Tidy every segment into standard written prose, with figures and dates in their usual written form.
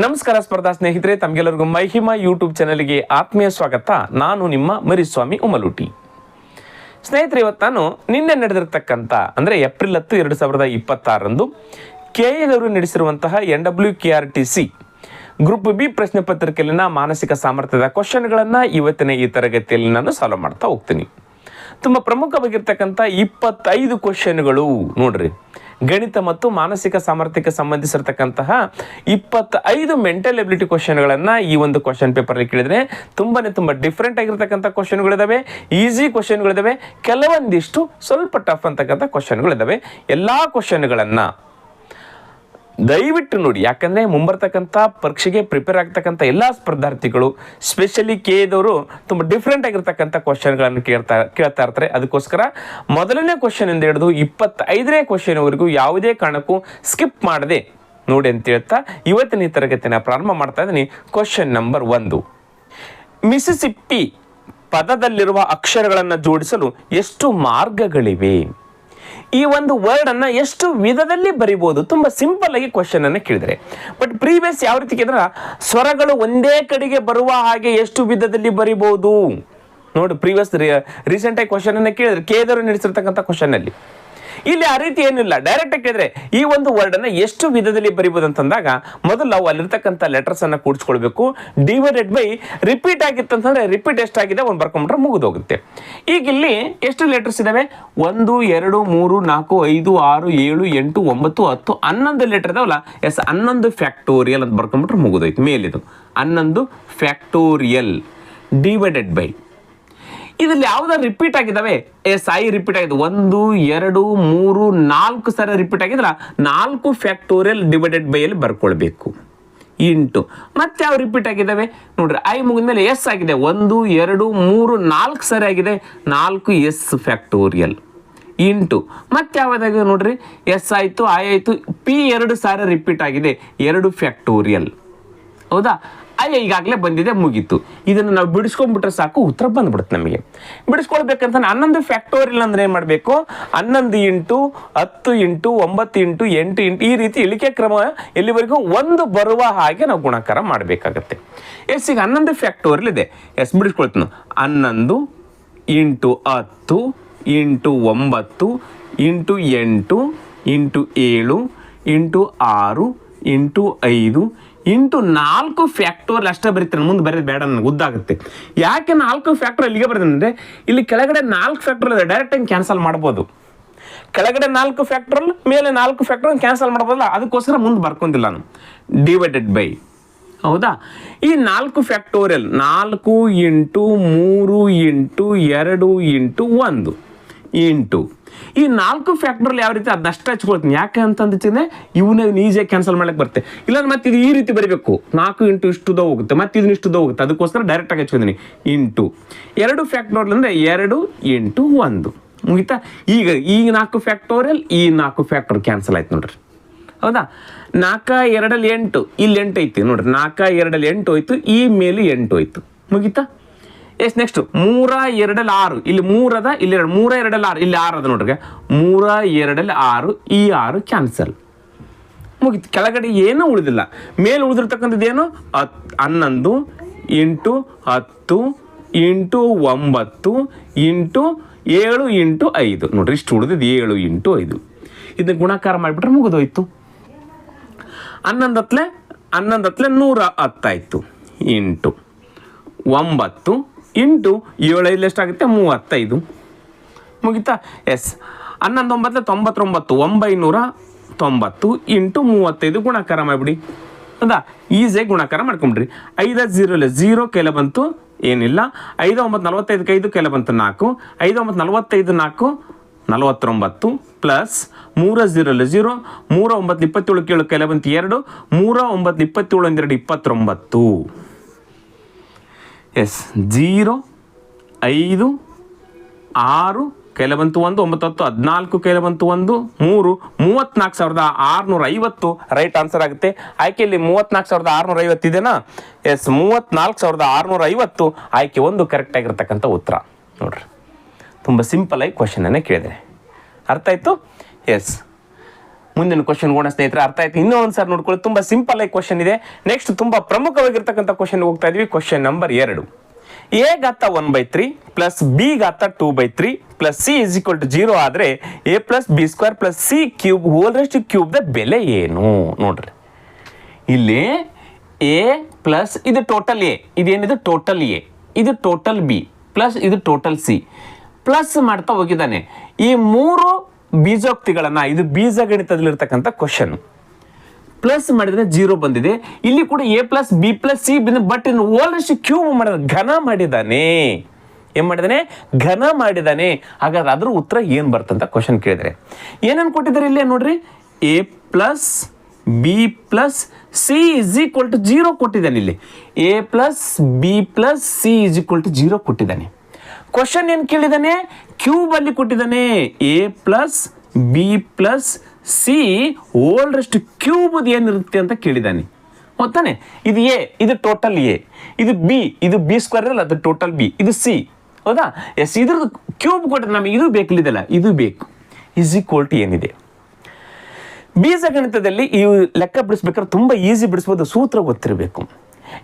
ನಮಸ್ಕಾರ ಸ್ಪರ್ಧಾ ಸ್ನೇಹಿತರೆ, ತಮಗೆಲ್ಲರಿಗೂ ಮಹಿಮಾ ಯೂಟ್ಯೂಬ್ ಚಾನಲ್ಗೆ ಆತ್ಮೀಯ ಸ್ವಾಗತ. ನಾನು ನಿಮ್ಮ ಮರಿಸ್ವಾಮಿ ಉಮಲೂಟಿ. ಸ್ನೇಹಿತರೆ, ಇವತ್ತು ನಾನು ನಿನ್ನೆ ನಡೆದಿರ್ತಕ್ಕಂಥ ಅಂದರೆ ಏಪ್ರಿಲ್ 10, 2026 ಕೆಎದವರು ನಡೆಸಿರುವಂತಹ NWKRTC ಗ್ರೂಪ್ ಬಿ ಪ್ರಶ್ನೆ ಪತ್ರಿಕೆಯಲ್ಲಿನ ಮಾನಸಿಕ ಸಾಮರ್ಥ್ಯದ ಕ್ವಶನ್ಗಳನ್ನು ಇವತ್ತಿನ ಈ ತರಗತಿಯಲ್ಲಿ ನಾನು ಸಾಲ್ವ್ ಮಾಡ್ತಾ ಹೋಗ್ತೀನಿ. ತುಂಬ ಪ್ರಮುಖವಾಗಿರ್ತಕ್ಕಂಥ 25 ಕ್ವಶನ್ಗಳು ನೋಡ್ರಿ. ಗಣಿತ ಮತ್ತು ಮಾನಸಿಕ ಸಾಮರ್ಥ್ಯಕ್ಕೆ ಸಂಬಂಧಿಸಿರ್ತಕ್ಕಂತಹ 25 ಮೆಂಟಲ್ ಎಬಿಲಿಟಿ ಕ್ವಶನ್ಗಳನ್ನು ಈ ಒಂದು ಕ್ವಶನ್ ಪೇಪರಲ್ಲಿ ಕೇಳಿದರೆ ತುಂಬ ಡಿಫ್ರೆಂಟ್ ಆಗಿರ್ತಕ್ಕಂಥ ಕ್ವಶನ್ಗಳಿದ್ದಾವೆ, ಈಸಿ ಕ್ವಶನ್ಗಳಿದ್ದಾವೆ, ಕೆಲವೊಂದಿಷ್ಟು ಸ್ವಲ್ಪ ಟಫ್ ಅಂತಕ್ಕಂಥ ಕ್ವಶನ್ಗಳಿದ್ದಾವೆ. ಎಲ್ಲ ಕ್ವಶನ್ಗಳನ್ನು ದಯವಿಟ್ಟು ನೋಡಿ, ಯಾಕಂದರೆ ಮುಂಬರ್ತಕ್ಕಂಥ ಪರೀಕ್ಷೆಗೆ ಪ್ರಿಪೇರ್ ಆಗ್ತಕ್ಕಂಥ ಎಲ್ಲ ಸ್ಪರ್ಧಾರ್ಥಿಗಳು ಸ್ಪೆಷಲಿ ಕೆದವರು ತುಂಬ ಡಿಫ್ರೆಂಟ್ ಆಗಿರ್ತಕ್ಕಂಥ ಕ್ವಶನ್ಗಳನ್ನು ಕೇಳ್ತಾ ಇರ್ತಾರೆ. ಅದಕ್ಕೋಸ್ಕರ ಮೊದಲನೇ ಕ್ವಶನ್ ಇಂದ ಹಿಡಿದು 25ನೇ ಕ್ವಶನ್ವರೆಗೂ ಯಾವುದೇ ಕಾರಣಕ್ಕೂ ಸ್ಕಿಪ್ ಮಾಡದೆ ನೋಡಿ ಅಂತ ಹೇಳ್ತಾ ಇವತ್ತಿನ ಈ ತರಗತಿನ ಪ್ರಾರಂಭ ಮಾಡ್ತಾ ಇದ್ದೀನಿ. ಕ್ವಶನ್ ನಂಬರ್ 1, ಮಿಸಿಸಿಪ್ಪಿ ಪದದಲ್ಲಿರುವ ಅಕ್ಷರಗಳನ್ನು ಜೋಡಿಸಲು ಎಷ್ಟು ಮಾರ್ಗಗಳಿವೆ? ಈ ಒಂದು ವರ್ಡ್ ಅನ್ನ ಎಷ್ಟು ವಿಧದಲ್ಲಿ ಬರಿಬಹುದು? ತುಂಬಾ ಸಿಂಪಲ್ ಆಗಿ ಕ್ವಶನ್ ಅನ್ನ ಕೇಳಿದರೆ, ಬಟ್ ಪ್ರೀವಿಯಸ್ ಯಾವ ರೀತಿ ಕೇಳಿದ್ರೆ ಸ್ವರಗಳು ಒಂದೇ ಕಡೆಗೆ ಬರುವ ಹಾಗೆ ಎಷ್ಟು ವಿಧದಲ್ಲಿ ಬರಿಬಹುದು ನೋಡಿ. ಪ್ರೀವಿಯಸ್ ರೀಸೆಂಟ್ ಆಗಿ ಕ್ವಶನ್ ಅನ್ನ ಕೇಳಿದ್ರೆ ಕೆದವರು ನಡೆಸಿರ್ತಕ್ಕಂಥ ಕ್ವಶನ್ ಅಲ್ಲಿ ಇಲ್ಲಿ ಆ ರೀತಿ ಏನಿಲ್ಲ. ಡೈರೆಕ್ಟ್ ಆಗಿ ಕೇಳಿದ್ರೆ ಈ ಒಂದು ವರ್ಡ್ ಅನ್ನ ಎಷ್ಟು ವಿಧದಲ್ಲಿ ಬರಿಬಹುದು ಅಂತಂದಾಗ ಮೊದಲು ನಾವು ಅಲ್ಲಿರ್ತಕ್ಕಂಥ ಲೆಟರ್ಸ್ ಅನ್ನ ಕೂಡಿಸ್ಕೊಳ್ಬೇಕು. ಡಿವೈಡೆಡ್ ಬೈ ರಿಪೀಟ್ ಆಗಿತ್ತಂತಂದ್ರೆ ರಿಪೀಟ್ ಎಷ್ಟಾಗಿದೆ ಒಂದು ಬರ್ಕೊಂಡ್ರೆ ಮುಗಿದೋಗುತ್ತೆ. ಈಗ ಇಲ್ಲಿ ಎಷ್ಟು ಲೆಟರ್ಸ್ ಇದಾವೆ? 1 2 3 4 5 6 7 8 9 10 11 ಲೆಟರ್ ಇದಾವಲ್ಲ. ಎಸ್, 11 ಫ್ಯಾಕ್ಟೋರಿಯಲ್ ಅಂತ ಬರ್ಕೊಂಡ್ಬಿಟ್ರೆ ಮುಗಿದೋಯ್ತು. ಮೇಲಿದು 11 ಫ್ಯಾಕ್ಟೋರಿಯಲ್ ಡಿವೈಡೆಡ್ ಬೈ ಇದರಲ್ಲಿ ಯಾವ್ದಾರು ರಿಪೀಟ್ ಆಗಿದಾವೆ? ಎಸ್, ಐ ರಿಪೀಟ್ ಆಗಿದೆ. 1 2 3 4 ಸಲ ರಿಪೀಟ್ ಆಗಿದ್ರೆ 4 ಫ್ಯಾಕ್ಟೋರಿಯಲ್ ಡಿವೈಡೆಡ್ ಬೈ ಅಲ್ಲಿ ಬರ್ಕೊಳ್ಬೇಕು. ಇಂಟು ಮತ್ತೆ ಯಾವ ರಿಪೀಟ್ ಆಗಿದ್ದಾವೆ ನೋಡ್ರಿ, ಐ ಮುಗಿದ ಮೇಲೆ ಎಸ್ ಆಗಿದೆ. 1 2 3 4 ಸರಿ ಆಗಿದೆ, 4 ಎಸ್ ಫ್ಯಾಕ್ಟೋರಿಯಲ್. ಇಂಟು ಮತ್ತೆ ಯಾವ್ದಾಗಿದೆ ನೋಡ್ರಿ, ಎಸ್ ಆಯ್ತು, ಐ ಆಯ್ತು, ಪಿ 2 ಸಾರಿ ರಿಪೀಟ್ ಆಗಿದೆ, 2 ಫ್ಯಾಕ್ಟೋರಿಯಲ್. ಹೌದಾ? ಅಯ್ಯ, ಈಗಾಗಲೇ ಬಂದಿದೆ, ಮುಗೀತು. ಇದನ್ನು ನಾವು ಬಿಡಿಸ್ಕೊಂಡ್ಬಿಟ್ರೆ ಸಾಕು, ಉತ್ತರ ಬಂದ್ಬಿಡುತ್ತೆ ನಮಗೆ. ಬಿಡಿಸ್ಕೊಳ್ಬೇಕಂತ 11 ಫ್ಯಾಕ್ಟೋರಿಯಲ್ ಅಂದ್ರೆ ಏನು ಮಾಡಬೇಕು? 11 ಇಂಟು 10 ಇಂಟು 9 ಇಂಟು 8 ಇಂಟು ಈ ರೀತಿ ಇಳಿಕೆ ಕ್ರಮ ಎಲ್ಲಿವರೆಗೂ 1 ಬರುವ ಹಾಗೆ ನಾವು ಗುಣಾಕಾರ ಮಾಡಬೇಕಾಗತ್ತೆ. ಎಸ್, ಈಗ 11 ಫ್ಯಾಕ್ಟೋರಿಯಲ್ ಇದೆ. ಎಸ್, ಬಿಡಿಸ್ಕೊಳ್ತೀನಿ. 11 into 10 into 9 into 8 into 7 into 6 into 5 into 4 factorial ಅಷ್ಟೇ ಬರೀತಾರೆ. ಮುಂದೆ ಬರೆಯೋದು ಬೇಡ, ನನಗೆ ಉದ್ದಾಗುತ್ತೆ. ಯಾಕೆ 4 ಫ್ಯಾಕ್ಟೋರಿಯಲ್ ಇಲ್ಲಿಗೆ ಬರ್ತದೆ ಅಂದರೆ ಇಲ್ಲಿ ಕೆಳಗಡೆ 4 ಫ್ಯಾಕ್ಟೋರಿಯಲ್ ಇದೆ, ಡೈರೆಕ್ಟಾಗಿ ಕ್ಯಾನ್ಸಲ್ ಮಾಡ್ಬೋದು. ಕೆಳಗಡೆ 4 ಫ್ಯಾಕ್ಟೋರಿಯಲ್, ಮೇಲೆ 4 ಫ್ಯಾಕ್ಟೋರಿಯಲ್ ಕ್ಯಾನ್ಸಲ್ ಮಾಡ್ಬೋದಲ್ಲ, ಅದಕ್ಕೋಸ್ಕರ ಮುಂದೆ ಬರ್ಕೊಂಡಿಲ್ಲ ನಾನು. ಡಿವೈಡೆಡ್ ಬೈ, ಹೌದಾ? ಈ 4 factorial 4 into 3 into 2 into 1 into ಈ 4 ಫ್ಯಾಕ್ಟೋರಿಯಲ್ ಯಾವ ರೀತಿ ಅದನ್ನಷ್ಟು ಹಚ್ಕೊಳ್ತೀನಿ. ಯಾಕೆ ಅಂತಂದ್ರೆ ಇವನ್ನ ಈಸಿಯಾಗಿ ಕ್ಯಾನ್ಸಲ್ ಮಾಡಕ್ಕೆ ಬರುತ್ತೆ. ಇಲ್ಲಾಂದ್ರೆ ಮತ್ತೆ ಇದು ಈ ರೀತಿ ಬರೀಬೇಕು. 4 ಇಂಟು ಇಷ್ಟುದ ಹೋಗುತ್ತೆ, ಮತ್ತೆ ಇದನ್ನ ಇಷ್ಟುದ ಹೋಗುತ್ತೆ. ಅದಕ್ಕೋಸ್ಕರ ಡೈರೆಕ್ಟಾಗಿ ಹಚ್ಕೊತೀನಿ. ಇಂಟು 2 ಫ್ಯಾಕ್ಟೋರಿಯಲ್ ಅಂದರೆ 2 ಇಂಟು 1 ಮುಗಿತಾ? ಈಗ ಈ 4 ಫ್ಯಾಕ್ಟೋರಿಯಲ್, ಈ 4 ಫ್ಯಾಕ್ಟೋರಿಯಲ್ ಕ್ಯಾನ್ಸಲ್ ಆಯ್ತು ನೋಡ್ರಿ. ಹೌದಾ? 4 2 8, ಇಲ್ಲಿ 8 ಐತಿ ನೋಡ್ರಿ. 4 2 8 ಹೋಯ್ತು, ಈ ಮೇಲೆ 8 ಹೋಯ್ತು. ಮುಗಿತಾ? ಎಸ್, ನೆಕ್ಸ್ಟ್ 3 2 6, ಇಲ್ಲಿ 3 ಅದ, ಇಲ್ಲಿ 2, 3 2 6, ಇಲ್ಲಿ 6 ಅದ ನೋಡ್ರಿ. 3 2 6, ಈ 6 ಕ್ಯಾನ್ಸಲ್. ಮುಗಿತು. ಕೆಳಗಡೆ ಏನೂ ಉಳಿದಿಲ್ಲ. ಮೇಲೆ ಉಳಿದಿರ್ತಕ್ಕಂಥದ್ದು ಏನು? 11 ಇಂಟು 10 ಇಂಟು 9 ಇಂಟು 7 ಇಂಟು 5 ನೋಡ್ರಿ. ಇಷ್ಟು ಉಳಿದಿದ್ದು 7 ಇಂಟು 5. ಇದನ್ನ ಗುಣಾಕಾರ ಮಾಡಿಬಿಟ್ರೆ ಮುಗಿದೋಯ್ತು. 11 ಹತ್ಲೆ 110 ಆಯಿತು. ಇಂಟು 9 ಇಂಟು 7 5 ಎಷ್ಟಾಗುತ್ತೆ? 35. ಮುಗಿತಾ? ಎಸ್, 11 9 99 990 ಇಂಟು 35 ಗುಣಾಕಾರ ಮಾಡಿಬಿಡಿ. ಹೌದಾ? ಈಸಿಯಾಗಿ ಗುಣಾಕಾರ ಮಾಡ್ಕೊಂಬಿಡ್ರಿ. 5 0 0 ಕೆಲ ಬಂತು, ಏನಿಲ್ಲ. 5 9 45 5 ಕೆಲ ಬಂತು 4. 5 9 45 4 49 ಪ್ಲಸ್ 3 0 0 3 9 27 7 ಕೆಲ ಬಂತು 2. 3 9 27 2 29. ಎಸ್, 0 5 6 ಕೆಲ ಬಂತು 1 9 10 14 ಕೆಲ ಬಂತು 1 3 34,650 ರೈಟ್ ಆನ್ಸರ್ ಆಗುತ್ತೆ. ಆಯ್ಕೆಯಲ್ಲಿ 34,650 ಇದೆನಾ? ಎಸ್, 34,650 ಆಯ್ಕೆ 1 ಕರೆಕ್ಟ್ ಆಗಿರ್ತಕ್ಕಂಥ ಉತ್ತರ ನೋಡ್ರಿ. ತುಂಬ ಸಿಂಪಲ್ ಆಗಿ ಕ್ವಶನ್ ಅನ್ನ ಕೇಳಿದೆ. ಅರ್ಥ ಆಯ್ತು? ಎಸ್, ಮುಂದಿನ ಕ್ವಶನ್ ಹೋಗೋಣ ಸ್ನೇಹಿತರೆ. ಅರ್ಥ ಆಯ್ತು? ಇನ್ನೂ ಒಂದ್ಸಾರಿ ನೋಡ್ಕೊಳ್ಳಿ, ತುಂಬಾ ಸಿಂಪಲ್ ಆಗಿ ಕ್ವಶನ್ ಇದೆ. ನೆಕ್ಸ್ಟ್ ತುಂಬಾ ಪ್ರಮುಖವಾಗಿರ್ತಕ್ಕಂಥ ಕ್ವಶನ್ ಹೋಗ್ತಾ ಇದೀವಿ. ಕ್ವಶನ್ ನಂಬರ್ 2, a ಘಾತ 1/3 ಪ್ಲಸ್ b ಘಾತ 2/3 plus c is equal to 0 ಆದ್ರೆ a plus B square plus C cube whole rest cube ದ ಬೆಲೆ ಏನು? ನೋಡ್ರಿ, ಇಲ್ಲಿ a ಪ್ಲಸ್ ಇದು ಟೋಟಲ್ a, ಇದೇನಿದೆ ಟೋಟಲ್ a, ಇದು ಟೋಟಲ್ b ಪ್ಲಸ್ ಇದು ಟೋಟಲ್ ಸಿ ಪ್ಲಸ್ ಮಾಡ್ತಾ ಹೋಗಿದ್ದಾನೆ. ಈ 3 ಬೀಜೋಕ್ತಿಗಳನ್ನ, ಇದು ಬೀಜಗಣಿತದಲ್ಲಿರ್ತಕ್ಕಂಥ ಕ್ವಶನ್, ಪ್ಲಸ್ ಮಾಡಿದ್ರೆ 0 ಬಂದಿದೆ. ಇಲ್ಲಿ ಕೂಡ a plus B plus C ಬಂದಿದೆ, ಬಟ್ ಇನ್ನು ಹೋಲ್ ಕ್ಯೂಬ್ ಮಾಡಿದ ಘನ ಮಾಡಿದ್ದಾನೆ. ಏನ್ ಮಾಡಿದಾನೆ? ಘನ ಮಾಡಿದ್ದಾನೆ. ಹಾಗಾದ್ರೆ ಅದ್ರ ಉತ್ತರ ಏನ್ ಬರ್ತಂತ ಕ್ವಶನ್ ಕೇಳಿದ್ರೆ ಏನೇನು ಕೊಟ್ಟಿದ್ದಾರೆ ಇಲ್ಲಿ ನೋಡ್ರಿ. a plus B plus C is equal to 0 ಕೊಟ್ಟಿದ್ದಾನೆ. ಇಲ್ಲಿ a plus B plus C is equal to 0 ಕೊಟ್ಟಿದ್ದಾನೆ. ಕ್ವಶನ್ ಏನ್ ಕೇಳಿದಾನೆ? ಕ್ಯೂಬ್ ಅಲ್ಲಿ ಕೊಟ್ಟಿದ್ದಾನೆ. a plus B plus C whole rest cube ಏನಿರುತ್ತೆ ಅಂತ ಕೇಳಿದಾನೆ. ಗೊತ್ತಾನೆ? ಇದು ಎ, ಇದು ಟೋಟಲ್ ಎ, ಇದು ಬಿ, ಇದು ಬಿ ಸ್ಕ್ವೇರ್ ಅಲ್ಲ, ಅದು ಟೋಟಲ್ ಬಿ, ಇದು ಸಿ. ಹೌದಾ? ಎಸ್, ಇದ್ರದ್ದು ಕ್ಯೂಬ್ ಕೊಟ್ಟರೆ ನಮಗೆ ಇದು ಬೇಕಿಲ್ಲದಲ್ಲ, ಇದು ಬೇಕು. ಇಸ್ ಈಕ್ವಲ್ ಟು ಏನಿದೆ? ಬೀಜಗಣಿತದಲ್ಲಿ ಈ ಲೆಕ್ಕ ಬಿಡಿಸ್ಬೇಕಾದ್ರೆ ತುಂಬಾ ಈಸಿ ಬಿಡಿಸ್ಬೋದು, ಸೂತ್ರ ಗೊತ್ತಿರಬೇಕು.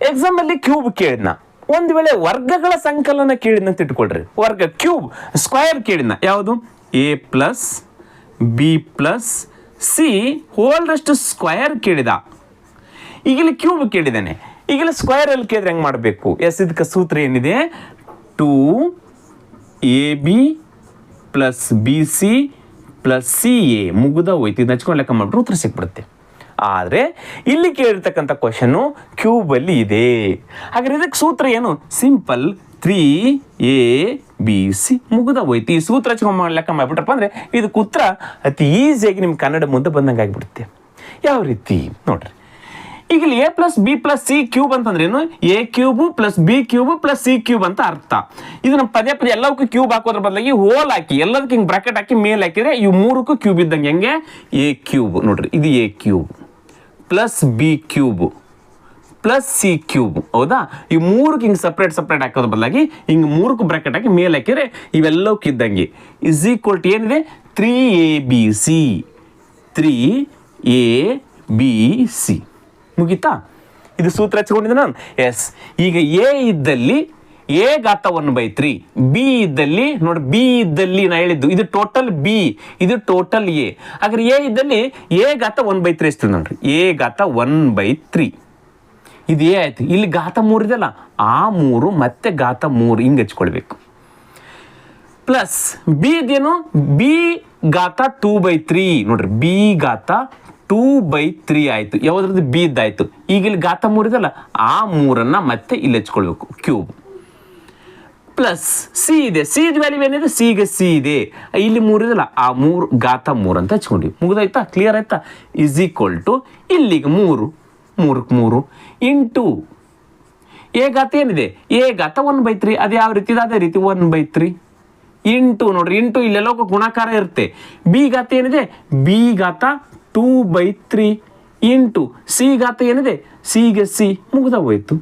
ಎಕ್ಸಾಮ್ ಅಲ್ಲಿ ಕ್ಯೂಬ್ ಕೇಳಿದ್ನ, ಒಂದು ವೇಳೆ ವರ್ಗಗಳ ಸಂಕಲನ ಕೇಳಿದ್ನ ಅಂತ ಇಟ್ಕೊಳ್ರಿ. ವರ್ಗ ಕ್ಯೂಬ್ ಸ್ಕ್ವೇರ್ ಕೇಳಿದ್ನ, ಯಾವುದು? A plus B plus C whole rest square ಕೇಳಿದ. ಈಗಲೇ ಕ್ಯೂಬ್ ಕೇಳಿದ್ದಾನೆ. ಈಗಲೇ ಸ್ಕ್ವೇರ್ ಅಲ್ಲಿ ಕೇಳಿದ್ರೆ ಹೆಂಗೆ ಮಾಡಬೇಕು? ಎಸ್, ಇದಕ್ಕೆ ಸೂತ್ರ ಏನಿದೆ? 2ab plus B C plus C A ಮುಗಿದ ಹೋಯ್ತು. ಇದು ಹಚ್ಕೊಂಡು ಲೆಕ್ಕ ಮಾಡಿಬಿಟ್ರೆ ಉತ್ತರ ಸಿಕ್ಬಿಡುತ್ತೆ. ಆದರೆ ಇಲ್ಲಿ ಕೇಳಿರ್ತಕ್ಕಂಥ ಕ್ವಶನ್ನು ಕ್ಯೂಬಲ್ಲಿ ಇದೆ. ಹಾಗಾದ್ರೆ ಇದಕ್ಕೆ ಸೂತ್ರ ಏನು? ಸಿಂಪಲ್ 3ab ಮುಗಿದ ಹೋಯ್ತು. ಈ ಸೂತ್ರ ಹಚ್ಕೊಂಡು ಲೆಕ್ಕ ಮಾಡಿಬಿಟ್ರಪ್ಪ ಅಂದರೆ ಇದಕ್ಕೆ ಉತ್ತರ ಅತಿ ಈಸಿಯಾಗಿ ನಿಮ್ಮ ಕನ್ನಡ ಮುಂದೆ ಬಂದಂಗೆ ಆಗಿಬಿಡುತ್ತೆ. ಯಾವ ರೀತಿ ನೋಡ್ರಿ, ಈಗ A plus B plus C cube ಅಂತಂದ್ರೆ ಏನು? A cube plus B cube plus C cube ಅಂತ ಅರ್ಥ. ಇದು ನಮ್ಮ ಪದೇ ಪದೇ ಎಲ್ಲವಕ್ಕೂ ಕ್ಯೂಬ್ ಹಾಕೋದ್ರ ಬದಲಾಗಿ ಹೋಲ್ ಹಾಕಿ ಎಲ್ಲದಕ್ಕೆ ಹಿಂಗೆ ಬ್ರಾಕೆಟ್ ಹಾಕಿ ಮೇಲೆ ಹಾಕಿದ್ರೆ ಇವು 3ಕ್ಕೂ ಕ್ಯೂಬ್ ಇದ್ದಂಗೆ. ಹೆಂಗೆ? ಎ ಕ್ಯೂಬ್ ನೋಡ್ರಿ, ಇದು A cube plus B cube plus C cube. ಹೌದಾ? ಈ 3ಕ್ಕೆ ಹಿಂಗೆ ಸಪ್ರೇಟ್ ಹಾಕೋದ್ರ ಬದಲಾಗಿ ಹಿಂಗೆ 3ಕ್ಕೂ ಬ್ರಾಕೆಟ್ ಹಾಕಿ ಮೇಲೆ ಹಾಕಿದ್ರೆ ಇವೆಲ್ಲವಕ್ಕೂ ಇದ್ದಂಗೆ. ಇಸ್ ಈಕ್ವಲ್ ಟು ಏನಿದೆ? 3abc 3abc ಮುಗೀತಾ? ಇದು ಸೂತ್ರ ಹಚ್ಕೊಂಡಿದ್ದೆ ನಾನು. ಎಸ್, ಈಗ ಎ ಇದ್ದಲ್ಲಿ ಎ ಘಾತ 1/3, ಬಿ ಇದ್ದಲ್ಲಿ ನೋಡಿ, ಬಿ ಇದ್ದಲ್ಲಿ ನಾ ಹೇಳಿದ್ದು ಇದು ಟೋಟಲ್ ಬಿ, ಇದು ಟೋಟಲ್ ಎ. ಹಾಗಾದ್ರೆ ಎ ಇದ್ದಲ್ಲಿ ಎ ಘಾತ 1/3 ಎಷ್ಟು ನೋಡ್ರಿ? ಎ ಘಾತ 1/3 ಇದು ಎ ಆಯ್ತು. ಇಲ್ಲಿ ಘಾತ 3 ಇದೆಯಲ್ಲ, ಆ 3 ಮತ್ತೆ ಘಾತ 3 ಹಿಂಗೆ ಹಚ್ಕೊಳ್ಬೇಕು. ಪ್ಲಸ್ ಬಿ ಇದೇನು? ಬಿ ಘಾತ 2/3 ನೋಡ್ರಿ, ಬಿ ಘಾತ 2/3 ಆಯ್ತು. ಯಾವುದ್ರದ್ದು? ಬಿ ಇದ್ದಾಯ್ತು. ಈಗ ಇಲ್ಲಿ ಘಾತ 3 ಇದೆಯಲ್ಲ, ಆ 3ಅನ್ನ ಮತ್ತೆ ಇಲ್ಲಿ ಹಚ್ಕೊಳ್ಬೇಕು, ಕ್ಯೂಬ್. ಪ್ಲಸ್ ಸಿ ಇದೆ, ಸಿ ಇದ್ ವ್ಯಾಲ್ಯೂ ಏನಿದೆ? ಸಿಗೆ ಸಿ ಇದೆ. ಇಲ್ಲಿ 3 ಇದೆಯಲ್ಲ, ಆ 3 ಘಾತ 3 ಅಂತ ಹಚ್ಕೊಂಡ್ವಿ. ಮುಗಿದಾಯ್ತಾ? ಕ್ಲಿಯರ್ ಆಯ್ತಾ? ಇಸ್ ಈಕ್ವಲ್ ಟು ಇಲ್ಲಿಗೆ 3ಕ್ಕೆ 3 ಇಂಟು ಎ ಘಾತ ಏನಿದೆ? ಎ ಘಾತ 1/3. ಅದು ಯಾವ ರೀತಿ ಇದೆ? ಅದೇ ರೀತಿ 1/3 ಇಂಟು ನೋಡ್ರಿ, ಇಂಟು ಇಲ್ಲೆಲ್ಲ ಗುಣಾಕಾರ ಇರುತ್ತೆ. ಬಿ ಘಾತ ಏನಿದೆ? ಬಿ ಘಾತ 2/3 ಇಂಟು ಸಿ ಘಾತ ಏನಿದೆ? ಸಿಗೆ ಸಿ. ಮುಗಿದ ಹೋಯ್ತು.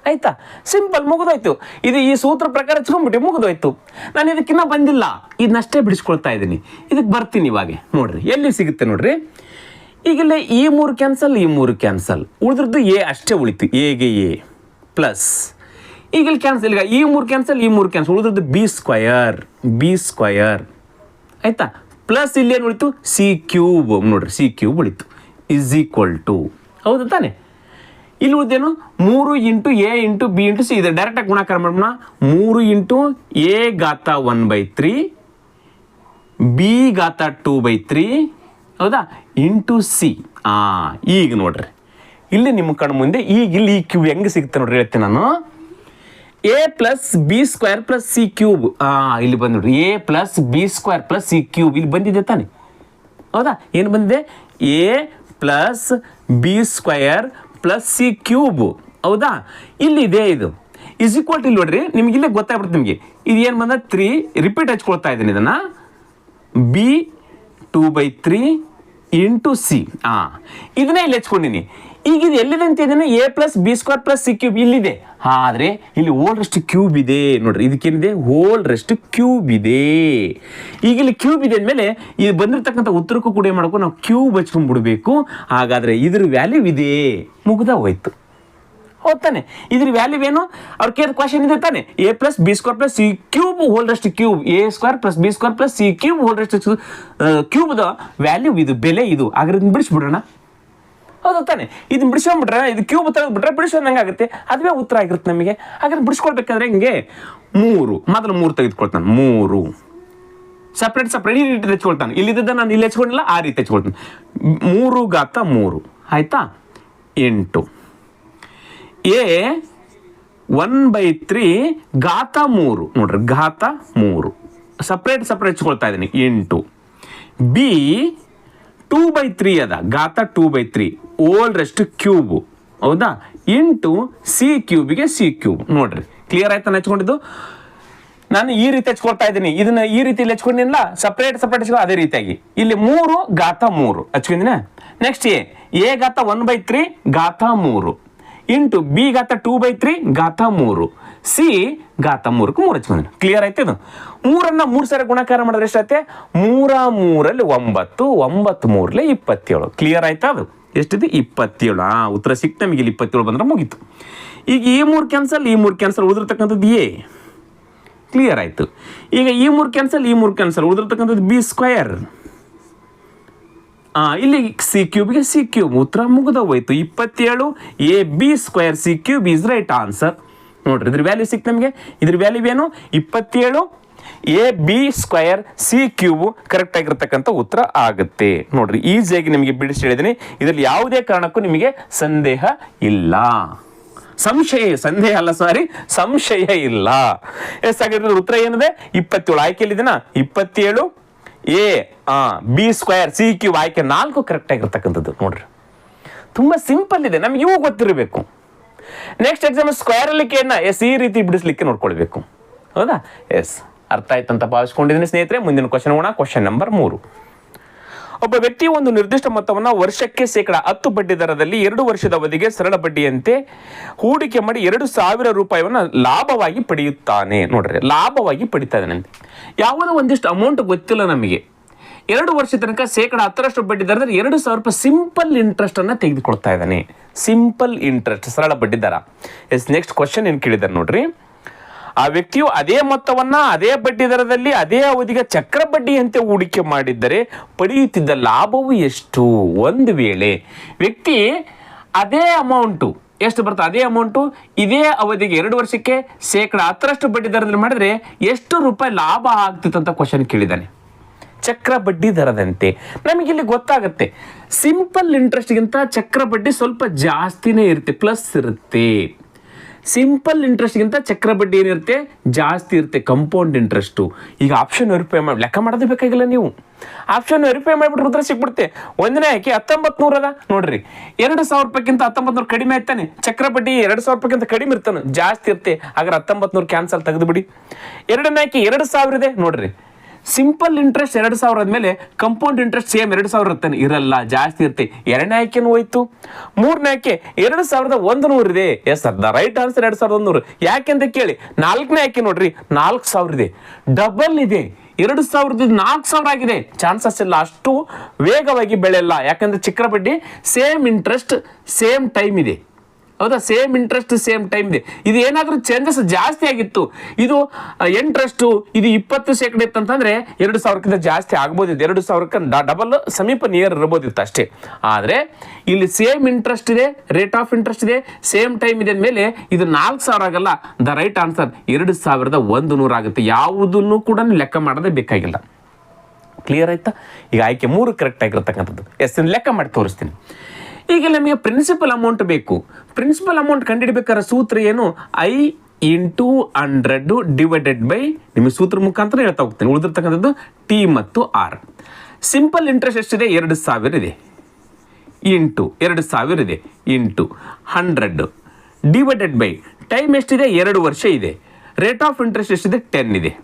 ಆಯ್ತಾ? ಸಿಂಪಲ್, ಮುಗಿದೋಯ್ತು. ಇದು ಈ ಸೂತ್ರ ಪ್ರಕಾರ ಹಚ್ಕೊಂಡ್ಬಿಟ್ಟು ಮುಗಿದೋಯ್ತು. ನಾನು ಇದಕ್ಕಿನ್ನ ಬಂದಿಲ್ಲ, ಇದನ್ನಷ್ಟೇ ಬಿಡಿಸ್ಕೊಳ್ತಾ ಇದ್ದೀನಿ. ಇದಕ್ಕೆ ಬರ್ತೀನಿ ಇವಾಗ. ನೋಡ್ರಿ ಎಲ್ಲಿ ಸಿಗುತ್ತೆ ನೋಡ್ರಿ. ಈಗಲೇ ಈ 3 ಕ್ಯಾನ್ಸಲ್, ಈ 3 ಕ್ಯಾನ್ಸಲ್, ಉಳಿದ್ರದ್ದು ಎ ಅಷ್ಟೇ ಉಳಿತು. ಎಗೆ ಎ ಪ್ಲಸ್ ಈಗ ಇಲ್ಲಿ ಕ್ಯಾನ್ಸಲ್, ಈಗ ಈ 3 ಕ್ಯಾನ್ಸಲ್, ಈ 3 ಕ್ಯಾನ್ಸಲ್, ಉಳಿದ್ರದ್ದು ಬಿ ಸ್ಕ್ವಯರ್. ಆಯ್ತಾ? ಪ್ಲಸ್ ಇಲ್ಲಿ ಏನು ಉಳಿತು? C cube. ನೋಡ್ರಿ, ಸಿ ಕ್ಯೂಬ್ ಉಳಿತು. ಇಸ್ ಈಕ್ವಲ್ ಟು, ಹೌದು ತಾನೆ? ಇಲ್ಲಿ ಉಳಿದೇನು? 3 into A into B into C ಇದೆ. ಡೈರೆಕ್ಟಾಗಿ ಗುಣಾಕಾರ ಮಾಡೋಣ. 3 ಇಂಟು ಎ ಘಾತ 1/3 ಬಿ ಘಾತ 2/3, ಹೌದಾ? Into C. ಈಗ ನೋಡ್ರಿ, ಇಲ್ಲಿ ನಿಮ್ಮ ಕಣ್ಣು ಮುಂದೆ ಈಗ ಇಲ್ಲಿ ಈ ಕ್ಯೂಬ್ ಹೆಂಗೆ ಸಿಗುತ್ತೆ ನೋಡ್ರಿ, ಹೇಳ್ತೀನಿ ನಾನು. A plus B square plus C cube. ಇಲ್ಲಿ ಬಂದು ನೋಡ್ರಿ, A plus B square plus C cube ಇಲ್ಲಿ ಬಂದಿದೆ ತಾನೆ? ಹೌದಾ? ಏನು ಬಂದಿದೆ? A plus B square plus C cube. ಹೌದಾ? ಇಲ್ಲಿ ಇದೆ. ಇದು ಇಸ್ ಈಕ್ವಲ್ ಟು ಇಲ್ಲಿ ನೋಡ್ರಿ, ನಿಮ್ಗೆ ಇಲ್ಲೇ ಗೊತ್ತಾಗ್ಬಿಡುತ್ತೆ ನಿಮಗೆ. ಇದು ಏನು ಬಂದ? 3 ರಿಪೀಟ್ ಹಚ್ಕೊಳ್ತಾ ಇದ್ದೀನಿ ಇದನ್ನು. B 2/3 into C. ಇದನ್ನೇ ಇಲ್ಲಿ ಹೆಚ್ಕೊಂಡಿನಿ. ಈಗ ಇದು ಎಲ್ಲಿದೆ ಅಂತ ಇದನ್ನು A plus B square plus C cube ಇಲ್ಲಿದೆ. ಆದರೆ ಇಲ್ಲಿ ಹೋಲ್ ರೆಸ್ಟ್ ಕ್ಯೂಬ್ ಇದೆ ನೋಡ್ರಿ. ಇದಕ್ಕೇನಿದೆ? ಹೋಲ್ ರೆಸ್ಟ್ ಕ್ಯೂಬ್ ಇದೆ. ಈಗ ಇಲ್ಲಿ ಕ್ಯೂಬ್ ಇದೆ ಅಂದಮೇಲೆ ಇದು ಬಂದಿರತಕ್ಕಂಥ ಉತ್ತರಕ್ಕೂ ಕೂಡ ಏನು ಮಾಡ್ಕೊಂಡು ನಾವು ಕ್ಯೂಬ್ ಹಚ್ಕೊಂಡ್ಬಿಡ್ಬೇಕು. ಹಾಗಾದರೆ ಇದ್ರ ವ್ಯಾಲ್ಯೂ ಇದೆ, ಮುಗ್ದ ಹೋಯ್ತು. ಹೌದಾನೆ? ಇದ್ರ ವ್ಯಾಲ್ಯೂ ಏನು? ಅವ್ರ ಕೇಳಿದ ಕ್ವಶನ್ ಇದೆ ತಾನೆ, A plus B square plus C cube whole rest cube, A square plus B square plus C cube whole rest ಕ್ಯೂಬ್ದ ವ್ಯಾಲ್ಯೂ ಇದು, ಬೆಲೆ ಇದು. ಹಾಗಾದ್ರೆ ಇದನ್ನ ಬಿಡಿಸ್ಬಿಡೋಣ. ಹೌದಾ ತಾನೆ? ಇದನ್ನ ಬಿಡಿಸ್ಕೊಂಡ್ಬಿಟ್ರೆ ಇದು ಕ್ಯೂಬ್ ತೆಗೆದ್ಬಿಟ್ರೆ ಬಿಡಿಸೋದಂಗೆ ಆಗುತ್ತೆ. ಅದುವೇ ಉತ್ತರ ಆಗಿರುತ್ತೆ ನಮಗೆ. ಹಾಗಾದ್ರೆ ಬಿಡಿಸ್ಕೊಳ್ಬೇಕಾದ್ರೆ ಹಿಂಗೆ 3 ಮೊದಲು 3 ತೆಗೆದುಕೊಳ್ತಾನೆ. 3 ಸಪ್ರೇಟ್ ಈ ರೀತಿ ಹೆಚ್ಕೊಳ್ತಾನೆ. ಇಲ್ಲಿದ್ದ ನಾನು ಇಲ್ಲಿ ಹೆಚ್ಕೊಂಡಿಲ್ಲ, ಆ ರೀತಿ ಹೆಚ್ಕೊಳ್ತಾನೆ. 3 ಘಾತ 3 ಆಯ್ತಾ? 8 ಎ 1/3 ಘಾತ 3 ನೋಡ್ರಿ, ಘಾತ 3 ಸಪ್ರೇಟ್ ಹೆಚ್ಕೊಳ್ತಾ ಇದ್ದೀನಿ. ಇಂಟು ಬಿ 2/3 ಅದ, ಘಾತ 2/3 ಹೋಲ್ ರೆಸ್ಟ್ ಕ್ಯೂಬ್. ಹೌದಾ? ಇಂಟು ಸಿ ಕ್ಯೂಬಿಗೆ ಸಿ ಕ್ಯೂಬ್. ನೋಡ್ರಿ ಕ್ಲಿಯರ್ ಆಯ್ತಾ? ಹೆಚ್ಕೊಂಡಿದ್ದು ನಾನು ಈ ರೀತಿ ಹೆಚ್ಕೊಳ್ತಾ ಇದ್ದೀನಿ. ಇದನ್ನ ಈ ರೀತಿ ಹೆಚ್ಕೊಂಡಿಲ್ಲ, ಸಪ್ರೇಟ್ ಹೆಚ್ಕೊ. ಅದೇ ರೀತಿಯಾಗಿ ಇಲ್ಲಿ 3 ಘಾತ 3 ಹಚ್ಕೊಂಡಿನ. ನೆಕ್ಸ್ಟ್ ಎ ಘಾತ 1/3 ಘಾತ 3 ಇಂಟು ಬಿ ಘಾತ 2/3 ಘಾತ 3 ಸಿ ಘಾತ 3ಕ್ಕೆ 3 ಹಚ್ಕೊಂಡಿನಿ. ಕ್ಲಿಯರ್ ಆಯ್ತು? ಇದು 3 3 ಸಾರಿ ಗುಣಾಕಾರ ಮಾಡಿದ್ರೆ ಎಷ್ಟಾಯ್ತೆ? 3 3 9, 9 3 27. ಕ್ಲಿಯರ್ ಆಯ್ತಾ? ಅದು ಎಷ್ಟಿದೆ? 27. ಉತ್ತರ ಸಿಕ್ತು ನಮಗೆ. ಇಲ್ಲಿ 27 ಬಂದ್ರೆ ಮುಗೀತು. ಈಗ ಈ 3 ಕ್ಯಾನ್ಸಲ್, ಈ 3 ಕ್ಯಾನ್ಸಲ್, ಉಳಿದಿರ್ತಕ್ಕಂಥದ್ದು ಎ. ಕ್ಲಿಯರ್ ಆಯ್ತು. ಈಗ ಈ 3 ಕ್ಯಾನ್ಸಲ್, ಈ 3 ಕ್ಯಾನ್ಸಲ್, ಉಳಿದಿರ್ತಕ್ಕಂಥದ್ದು ಬಿ ಸ್ಕ್ವೇರ್. ಇಲ್ಲಿ ಸಿ ಕ್ಯೂಬ್ಗೆ ಸಿ ಕ್ಯೂಬ್. ಉತ್ತರ ಮುಗಿದ ಹೋಯ್ತು. 27 A B square C cube is right answer. ನೋಡ್ರಿ ಇದ್ರ ವ್ಯಾಲ್ಯೂ ಸಿಕ್ತು ನಮಗೆ. ಇದ್ರ ವ್ಯಾಲ್ಯೂ ಏನು? 27 A B square C cube correct ಆಗಿರ್ತಕ್ಕಂಥ ಉತ್ತರ ಆಗುತ್ತೆ. ನೋಡ್ರಿ ಈಸಿಯಾಗಿ ನಿಮಗೆ ಬಿಡಿಸಿ ಹೇಳಿದ್ದೀನಿ. ಇದರಲ್ಲಿ ಯಾವುದೇ ಕಾರಣಕ್ಕೂ ನಿಮಗೆ ಸಂದೇಹ ಇಲ್ಲ. ಸಂದೇಹ ಅಲ್ಲ, ಸಂಶಯ ಇಲ್ಲ. ಹಾಗಾದ್ರೆ ಉತ್ತರ ಏನಿದೆ? 27 ಆಯ್ಕೆಯಲ್ಲಿದೆನಾ? 27 A B square C cube ಆಯ್ಕೆ 4 ಕರೆಕ್ಟ್ ಆಗಿರ್ತಕ್ಕಂಥದ್ದು. ನೋಡ್ರಿ ತುಂಬಾ ಸಿಂಪಲ್ ಇದೆ, ನಮ್ಗೆ ಇವು ಗೊತ್ತಿರಬೇಕು. ನೆಕ್ಸ್ಟ್ ಎಕ್ಸಾಮ್ ಸ್ಕ್ವೇರ್ ಅಲ್ಲಿ ಈ ರೀತಿ ಬಿಡಿಸ್ಲಿಕ್ಕೆ ನೋಡ್ಕೊಳ್ಬೇಕು. ಹೌದಾ? ಎಸ್, ಅರ್ಥ ಆಯ್ತಂತ ಭಾವಿಸ್ಕೊಂಡಿದ್ದೀನಿ ಸ್ನೇಹಿತರೆ. ಮುಂದಿನ ಕ್ವಶನ್ ಹೋಗೋಣ. Question number 3. ಒಬ್ಬ ವ್ಯಕ್ತಿ ಒಂದು ನಿರ್ದಿಷ್ಟ ಮೊತ್ತವನ್ನು ವರ್ಷಕ್ಕೆ 10% ಬಡ್ಡಿ ದರದಲ್ಲಿ 2 ವರ್ಷದ ಅವಧಿಗೆ ಸರಳ ಬಡ್ಡಿಯಂತೆ ಹೂಡಿಕೆ ಮಾಡಿ 2,000 ರೂಪಾಯಿಯನ್ನು ಲಾಭವಾಗಿ ಪಡೆಯುತ್ತಾನೆ. ನೋಡ್ರಿ ಲಾಭವಾಗಿ ಪಡಿತಾ ಇದ್ದಾನೆ. ಯಾವುದೋ ಒಂದಿಷ್ಟು ಅಮೌಂಟ್ ಗೊತ್ತಿಲ್ಲ ನಮಗೆ. 2 ವರ್ಷ ತನಕ 10% ಬಡ್ಡಿ ದರದಲ್ಲಿ 2,000 ರೂಪಾಯಿ ಸಿಂಪಲ್ ಇಂಟ್ರೆಸ್ಟ್ ಅನ್ನ ತೆಗೆದುಕೊಳ್ತಾ ಇದ್ದಾನೆ. ಸಿಂಪಲ್ ಇಂಟ್ರೆಸ್ಟ್, ಸರಳ ಬಡ್ಡಿ ದರ. ಎಸ್, ನೆಕ್ಸ್ಟ್ ಕ್ವಶನ್ ಏನು ಕೇಳಿದ್ದಾರೆ ನೋಡ್ರಿ. ಆ ವ್ಯಕ್ತಿಯು ಅದೇ ಮೊತ್ತವನ್ನ ಅದೇ ಬಡ್ಡಿ ದರದಲ್ಲಿ ಅದೇ ಅವಧಿಗೆ ಚಕ್ರ ಬಡ್ಡಿಯಂತೆ ಹೂಡಿಕೆ ಮಾಡಿದ್ದರೆ ಪಡೆಯುತ್ತಿದ್ದ ಲಾಭವು ಎಷ್ಟು? ಒಂದು ವೇಳೆ ವ್ಯಕ್ತಿ ಅದೇ ಅಮೌಂಟು ಎಷ್ಟು ಬರ್ತದೆ, ಅದೇ ಅಮೌಂಟು ಇದೇ ಅವಧಿಗೆ 2 ವರ್ಷಕ್ಕೆ 10% ಬಡ್ಡಿ ದರದಲ್ಲಿ ಮಾಡಿದ್ರೆ ಎಷ್ಟು ರೂಪಾಯಿ ಲಾಭ ಆಗ್ತಿತ್ತು ಅಂತ ಕ್ವಶನ್ ಕೇಳಿದ್ದಾನೆ. ಚಕ್ರ ಬಡ್ಡಿ ದರದಂತೆ ನಮಗಿಲ್ಲಿ ಗೊತ್ತಾಗುತ್ತೆ. ಸಿಂಪಲ್ ಇಂಟ್ರೆಸ್ಟ್ಗಿಂತ ಚಕ್ರ ಬಡ್ಡಿ ಸ್ವಲ್ಪ ಜಾಸ್ತಿನೇ ಇರುತ್ತೆ, ಪ್ಲಸ್ ಇರುತ್ತೆ. ಸಿಂಪಲ್ ಇಂಟ್ರೆಸ್ಟ್ಗಿಂತ ಚಕ್ರ ಬಡ್ಡಿ ಏನಿರುತ್ತೆ? ಜಾಸ್ತಿ ಇರುತ್ತೆ, ಕಂಪೌಂಡ್ ಇಂಟ್ರೆಸ್ಟು. ಈಗ ಆಪ್ಷನ್ ವೆರಿಫೈ ಮಾಡಿ ಲೆಕ್ಕ ಮಾಡೋದೇ ಬೇಕಾಗಿಲ್ಲ. ನೀವು ಆಪ್ಷನ್ ವೆರಿಫೈ ಮಾಡಿಬಿಟ್ರೆ ಉತ್ತರ ಸಿಕ್ಬಿಡುತ್ತೆ. ಒಂದನೇ ಆಯ್ಕೆ 1900 ಅದ ನೋಡ್ರಿ. 2,000 ರೂಪಾಯಿಗಿಂತ 1900 ಕಡಿಮೆ ಆಯ್ತಾನೆ. ಚಕ್ರ ಬಡ್ಡಿ 2,000 ರೂಪಾಯಿಗಿಂತ ಕಡಿಮೆ ಇರ್ತಾನೆ, ಜಾಸ್ತಿ ಇರುತ್ತೆ. ಹಾಗಾದ್ರೆ 1900 ಕ್ಯಾನ್ಸಲ್ ತೆಗೆದು ಬಿಡಿ. ಎರಡನೇ ಆಯ್ಕೆ 2,000 ಇದೆ ನೋಡ್ರಿ. ಸಿಂಪಲ್ ಇಂಟ್ರೆಸ್ಟ್ 2,000 ಆದ್ಮೇಲೆ ಕಂಪೌಂಡ್ ಇಂಟ್ರೆಸ್ಟ್ ಸೇಮ್ 2,000 ಇರ್ತಾನೆ, ಇರಲ್ಲ, ಜಾಸ್ತಿ ಇರುತ್ತೆ. ಎರಡನೇ ಆಯ್ಕೆನೂ ಹೋಯ್ತು. ಮೂರನೇ ಆಯ್ಕೆ 2,100 ಇದೆ. Yes sir, the right answer 2,100. ಯಾಕೆಂತ ಕೇಳಿ, ನಾಲ್ಕನೇ ಆಯ್ಕೆ ನೋಡ್ರಿ 4,000 ಇದೆ, ಡಬಲ್ ಇದೆ. 2,000 4,000 ಆಗಿದೆ. ಚಾನ್ಸಸ್ ಇಲ್ಲ, ಅಷ್ಟು ವೇಗವಾಗಿ ಬೆಳೆಯಲ್ಲ. ಯಾಕಂದ್ರೆ ಚಕ್ರ ಬಡ್ಡಿ ಸೇಮ್ ಇಂಟ್ರೆಸ್ಟ್ ಸೇಮ್ ಟೈಮ್ ಇದೆ. ಹೌದಾ? ಸೇಮ್ ಇಂಟ್ರೆಸ್ಟ್ ಸೇಮ್ ಟೈಮ್ ಇದೆ. ಇದು ಏನಾದರೂ ಚೇಂಜಸ್ ಜಾಸ್ತಿ ಆಗಿತ್ತು, ಇದು ಇಂಟ್ರೆಸ್ಟು ಇದು 20% ಇತ್ತಂತಂದ್ರೆ 2,000ಕ್ಕಿಂತ ಜಾಸ್ತಿ ಆಗ್ಬೋದಿತ್ತು. 2,000ಕ್ಕೆ ಡಬಲ್ ಸಮೀಪ ನಿಯರ್ ಇರ್ಬೋದಿತ್ತು ಅಷ್ಟೇ. ಆದರೆ ಇಲ್ಲಿ ಸೇಮ್ ಇಂಟ್ರೆಸ್ಟ್ ಇದೆ, ರೇಟ್ ಆಫ್ ಇಂಟ್ರೆಸ್ಟ್ ಇದೆ, ಸೇಮ್ ಟೈಮ್ ಇದೆ ಅಂದಮೇಲೆ ಇದು 4,000 ಆಗಲ್ಲ. ದ ರೈಟ್ ಆನ್ಸರ್ 2,100 ಆಗುತ್ತೆ. ಯಾವುದನ್ನು ಕೂಡ ಲೆಕ್ಕ ಮಾಡೋದೇ ಬೇಕಾಗಿಲ್ಲ. ಕ್ಲಿಯರ್ ಆಯ್ತಾ? ಈಗ ಆಯ್ಕೆ 3 ಕರೆಕ್ಟ್ ಆಗಿರ್ತಕ್ಕಂಥದ್ದು. ಎಸ್, ಲೆಕ್ಕ ಮಾಡಿ ತೋರಿಸ್ತೀನಿ. ಈಗ ನಮಗೆ ಪ್ರಿನ್ಸಿಪಲ್ ಅಮೌಂಟ್ ಬೇಕು. ಪ್ರಿನ್ಸಿಪಲ್ ಅಮೌಂಟ್ ಕಂಡುಹಿಡಬೇಕಾದ್ರೆ ಸೂತ್ರ ಏನು? I × 100 ಡಿವೈಡೆಡ್ ಬೈ, ನಿಮಗೆ ಸೂತ್ರ ಮುಖಾಂತರ ಹೇಳ್ತಾ ಹೋಗ್ತೀನಿ. ಉಳಿದಿರ್ತಕ್ಕಂಥದ್ದು T ಮತ್ತು R. ಸಿಂಪಲ್ ಇಂಟ್ರೆಸ್ಟ್ ಎಷ್ಟಿದೆ? 2,000 ಇದೆ. ಇಂಟು 2,000 ಇದೆ ಇಂಟು 100 ಡಿವೈಡೆಡ್ ಬೈ ಟೈಮ್ ಎಷ್ಟಿದೆ? 2 ವರ್ಷ ಇದೆ. ರೇಟ್ ಆಫ್ ಇಂಟ್ರೆಸ್ಟ್ ಎಷ್ಟಿದೆ? 10 ಇದೆ.